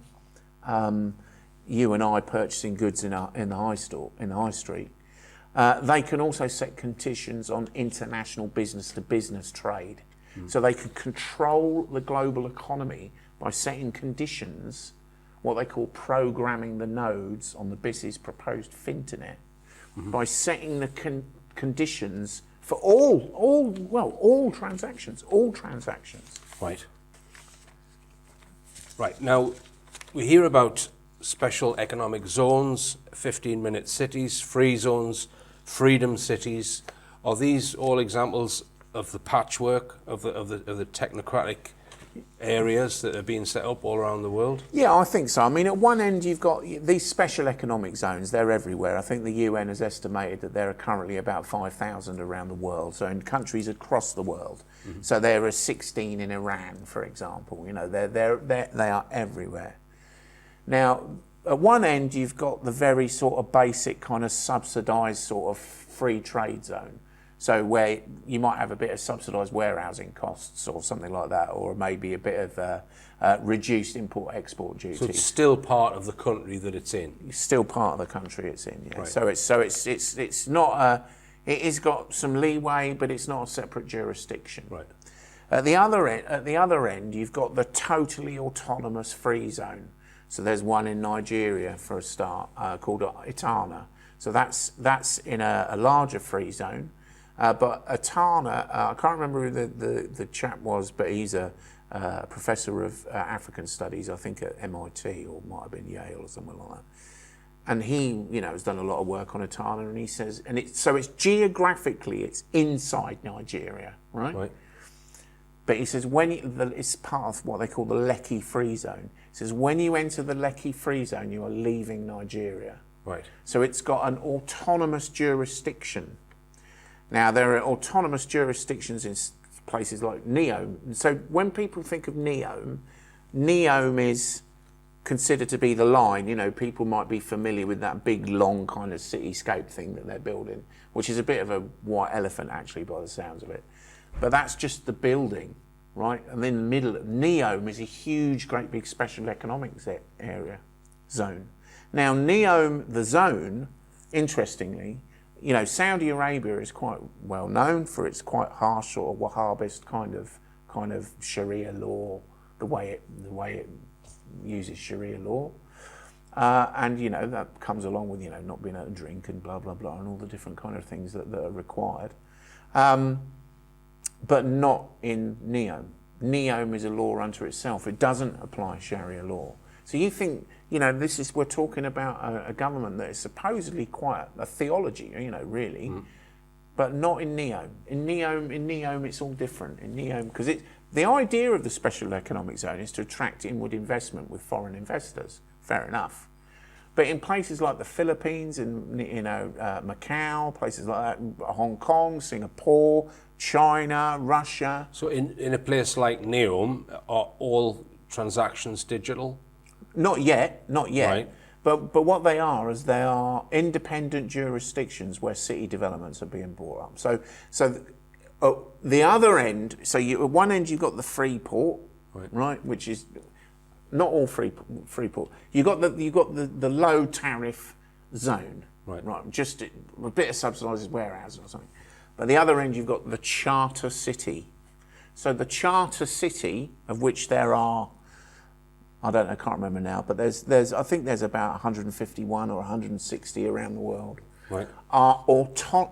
Speaker 5: you and I purchasing goods in the high street. They can also set conditions on international business-to-business trade. So they could control the global economy by setting conditions, what they call programming the nodes on the BIS's proposed finternet, by setting the conditions for all transactions.
Speaker 4: Right. Right. Now, we hear about special economic zones, 15-minute cities, free zones, freedom cities. Are these all examples of the patchwork of the technocratic areas that are being set up all around the world?
Speaker 5: Yeah, I think so. I mean, at one end you've got these special economic zones. They're everywhere. I think the UN has estimated that there are currently about 5,000 around the world, so in countries across the world. So there are 16 in Iran, for example. You know, they are everywhere. Now, at one end, you've got the very sort of basic kind of subsidised sort of free trade zone. So where you might have a bit of subsidised warehousing costs or something like that, or maybe a bit of reduced import-export duties.
Speaker 4: So it's still part of the country that it's in?
Speaker 5: It's still part of the country it's in, yeah.
Speaker 4: Right.
Speaker 5: So it's not it has got some leeway, but it's not a separate jurisdiction.
Speaker 4: Right.
Speaker 5: At the other end, you've got the totally autonomous free zone. So there's one in Nigeria for a start called Itana. So that's in a larger free zone. But Itana, I can't remember who the chap was, but he's a professor of African studies, I think at MIT or might have been Yale or something like that. And he, has done a lot of work on Itana, and he says, so it's geographically it's inside Nigeria, right? Right. But he says it's part of what they call the Lekki Free Zone. He says when you enter the Lekki Free Zone, you are leaving Nigeria.
Speaker 4: Right.
Speaker 5: So it's got an autonomous jurisdiction. Now there are autonomous jurisdictions in places like Neom. So when people think of Neom, Neom is considered to be the line. You know, people might be familiar with that big, long kind of cityscape thing that they're building, which is a bit of a white elephant, actually, by the sounds of it. But that's just the building, right? And then the middle, Neom is a huge, great big special economics area, zone. Now, Neom, the zone, interestingly, you know, Saudi Arabia is quite well known for its quite harsh sort of Wahhabist kind of Sharia law, the way it uses Sharia law, and you know that comes along with, you know, not being able to drink and blah blah blah and all the different kind of things that are required, but not in Neom. Neom is a law unto itself. It doesn't apply Sharia law. So you think, you know, we're talking about a government that is supposedly quite a theology, you know, really, but not in Neom. In Neom, it's all different. In Neom, because the idea of the special economic zone is to attract inward investment with foreign investors. Fair enough. But in places like the Philippines, and you know, Macau, places like that, Hong Kong, Singapore, China, Russia.
Speaker 4: So in a place like Neom, are all transactions digital?
Speaker 5: Not yet.
Speaker 4: Right.
Speaker 5: But what they are is they are independent jurisdictions where city developments are being brought up. So the other end, so at one end you've got the free port, right, which is not all free port. You've got the low tariff zone, right, just a bit of subsidised warehouse or something. But the other end you've got the charter city. So the charter city, of which there are, I don't know, I can't remember now, but I think there's about 151 or 160 around the world.
Speaker 4: Right.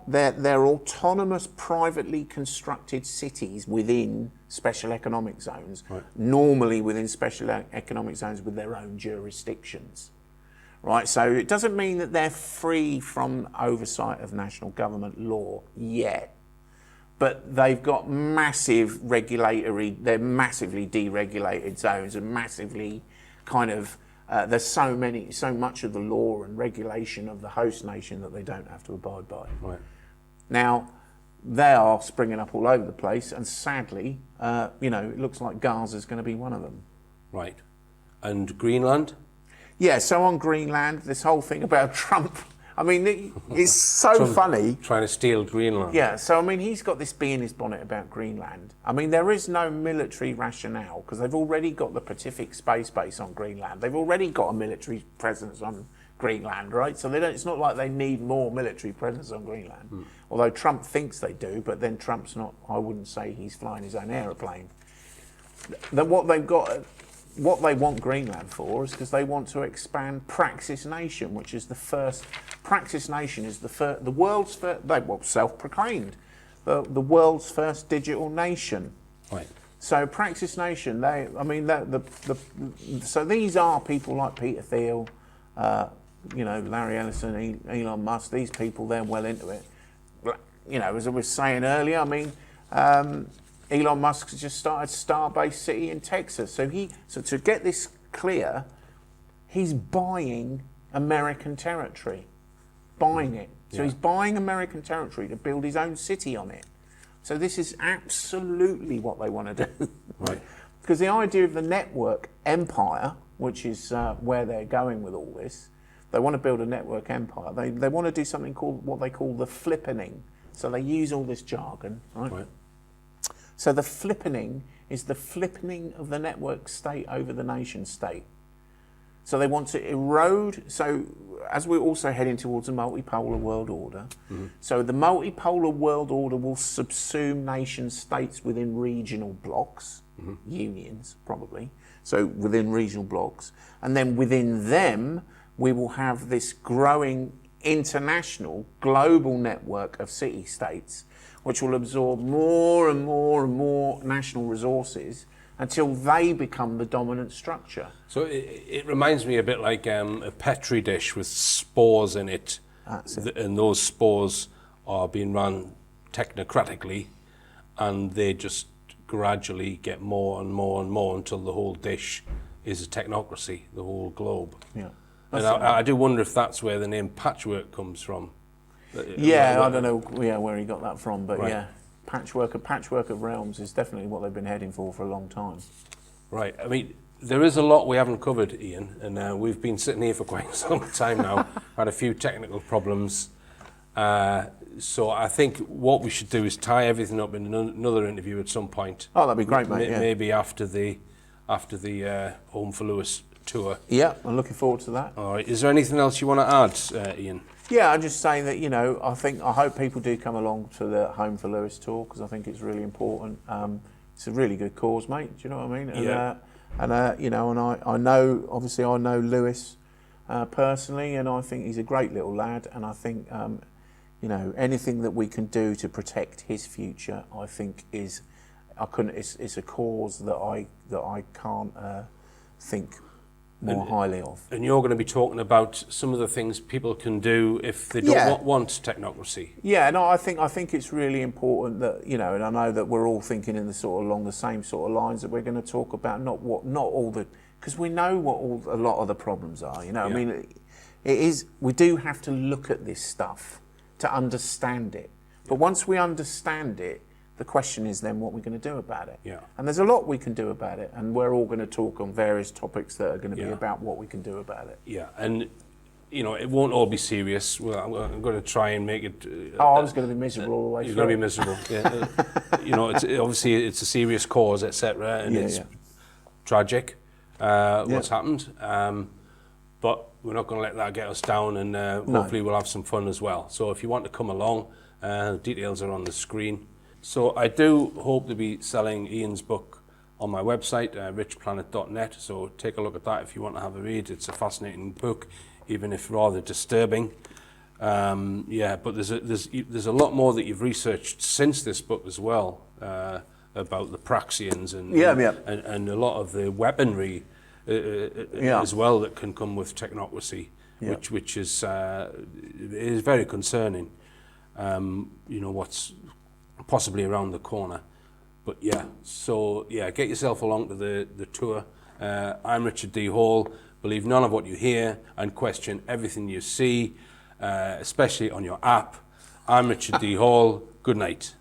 Speaker 5: They're autonomous, privately constructed cities within special economic zones, normally within special economic zones with their own jurisdictions. Right, so it doesn't mean that they're free from oversight of national government law yet, but they've got massive they're massively deregulated zones and massively kind of, there's so much of the law and regulation of the host nation that they don't have to abide by.
Speaker 4: Right.
Speaker 5: Now, they are springing up all over the place, and sadly, you know, it looks like Gaza's going to be one of them.
Speaker 4: Right. And Greenland?
Speaker 5: Yeah, so on Greenland, this whole thing about Trump, I mean, it's so funny.
Speaker 4: Trying to steal Greenland.
Speaker 5: Yeah, so I mean, he's got this bee in his bonnet about Greenland. I mean, there is no military rationale because they've already got the Pacific Space Base on Greenland. They've already got a military presence on Greenland, right? So it's not like they need more military presence on Greenland. Although Trump thinks they do, but then Trump's not, I wouldn't say he's flying his own aeroplane. What they want Greenland for is because they want to expand Praxis Nation, which is the first. Praxis Nation is the world's first. Self-proclaimed, the world's first digital nation.
Speaker 4: Right.
Speaker 5: So Praxis Nation, so these are people like Peter Thiel, you know, Larry Ellison, Elon Musk. These people, they're well into it. You know, as I was saying earlier, I mean. Elon Musk has just started Starbase City in Texas. So to get this clear, he's buying American territory, buying it. So he's buying American territory to build his own city on it. So this is absolutely what they want to do.
Speaker 4: Right.
Speaker 5: Because the idea of the network empire, which is where they're going with all this, they want to build a network empire. They want to do something called what they call the flippening. So they use all this jargon, right? So the flippening is the flippening of the network state over the nation state. So they want to erode, so as we're also heading towards a multipolar world order, so the multipolar world order will subsume nation states within regional blocks, unions probably, so within regional blocks, and then within them we will have this growing international global network of city-states which will absorb more and more and more national resources until they become the dominant structure.
Speaker 4: So it reminds me a bit like a Petri dish with spores in it.
Speaker 5: That's it.
Speaker 4: And those spores are being run technocratically, and they just gradually get more and more and more until the whole dish is a technocracy, the whole globe.
Speaker 5: Yeah.
Speaker 4: And I do wonder if that's where the name patchwork comes from.
Speaker 5: Yeah, I don't know where he got that from, but
Speaker 4: Right.
Speaker 5: yeah, patchwork of realms is definitely what they've been heading for a long time.
Speaker 4: Right. I mean, there is a lot we haven't covered, Ian, and we've been sitting here for quite some time now. Had a few technical problems. So I think what we should do is tie everything up in another interview at some point.
Speaker 5: Oh, that'd be great, mate. Yeah.
Speaker 4: Maybe after the Home for Lewis tour.
Speaker 5: Yeah, I'm looking forward to that.
Speaker 4: All right. Is there anything else you want to add, Ian?
Speaker 5: Yeah, I'm just saying that, you know, I hope people do come along to the Home for Lewis tour, because I think it's really important. It's a really good cause, mate. Do you know what I mean? And,
Speaker 4: yeah.
Speaker 5: You know, and I know, obviously, I know Lewis personally, and I think he's a great little lad. And I think, you know, anything that we can do to protect his future, I think it's a cause that I can't think more highly of.
Speaker 4: And you're going to be talking about some of the things people can do if they don't want technocracy.
Speaker 5: Yeah, no, I think it's really important that, you know, and I know that we're all thinking in the sort of along the same sort of lines, that we're going to talk about not all the, because we know what a lot of the problems are. You know, I mean, we do have to look at this stuff to understand it. But once we understand it, the question is then what we're going to do about it.
Speaker 4: Yeah.
Speaker 5: And there's a lot we can do about it, and we're all going to talk on various topics that are going to be about what we can do about it.
Speaker 4: Yeah, and you know, it won't all be serious. Well, I'm going to try and make it.
Speaker 5: I was going to be miserable all the way through.
Speaker 4: You're going to be miserable. Yeah. You know, obviously it's a serious cause, etc., and it's tragic what's happened. But we're not going to let that get us down, and hopefully we'll have some fun as well. So if you want to come along, details are on the screen. So I do hope to be selling Ian's book on my website, richplanet.net. So take a look at that if you want to have a read. It's a fascinating book, even if rather disturbing. But there's a lot more that you've researched since this book as well, about the Praxians and a lot of the weaponry as well that can come with technocracy, which is very concerning. You know, what's possibly around the corner. But get yourself along to the tour. I'm Richard D. Hall. Believe none of what you hear and question everything you see, especially on your app. I'm Richard D. Hall. Good night.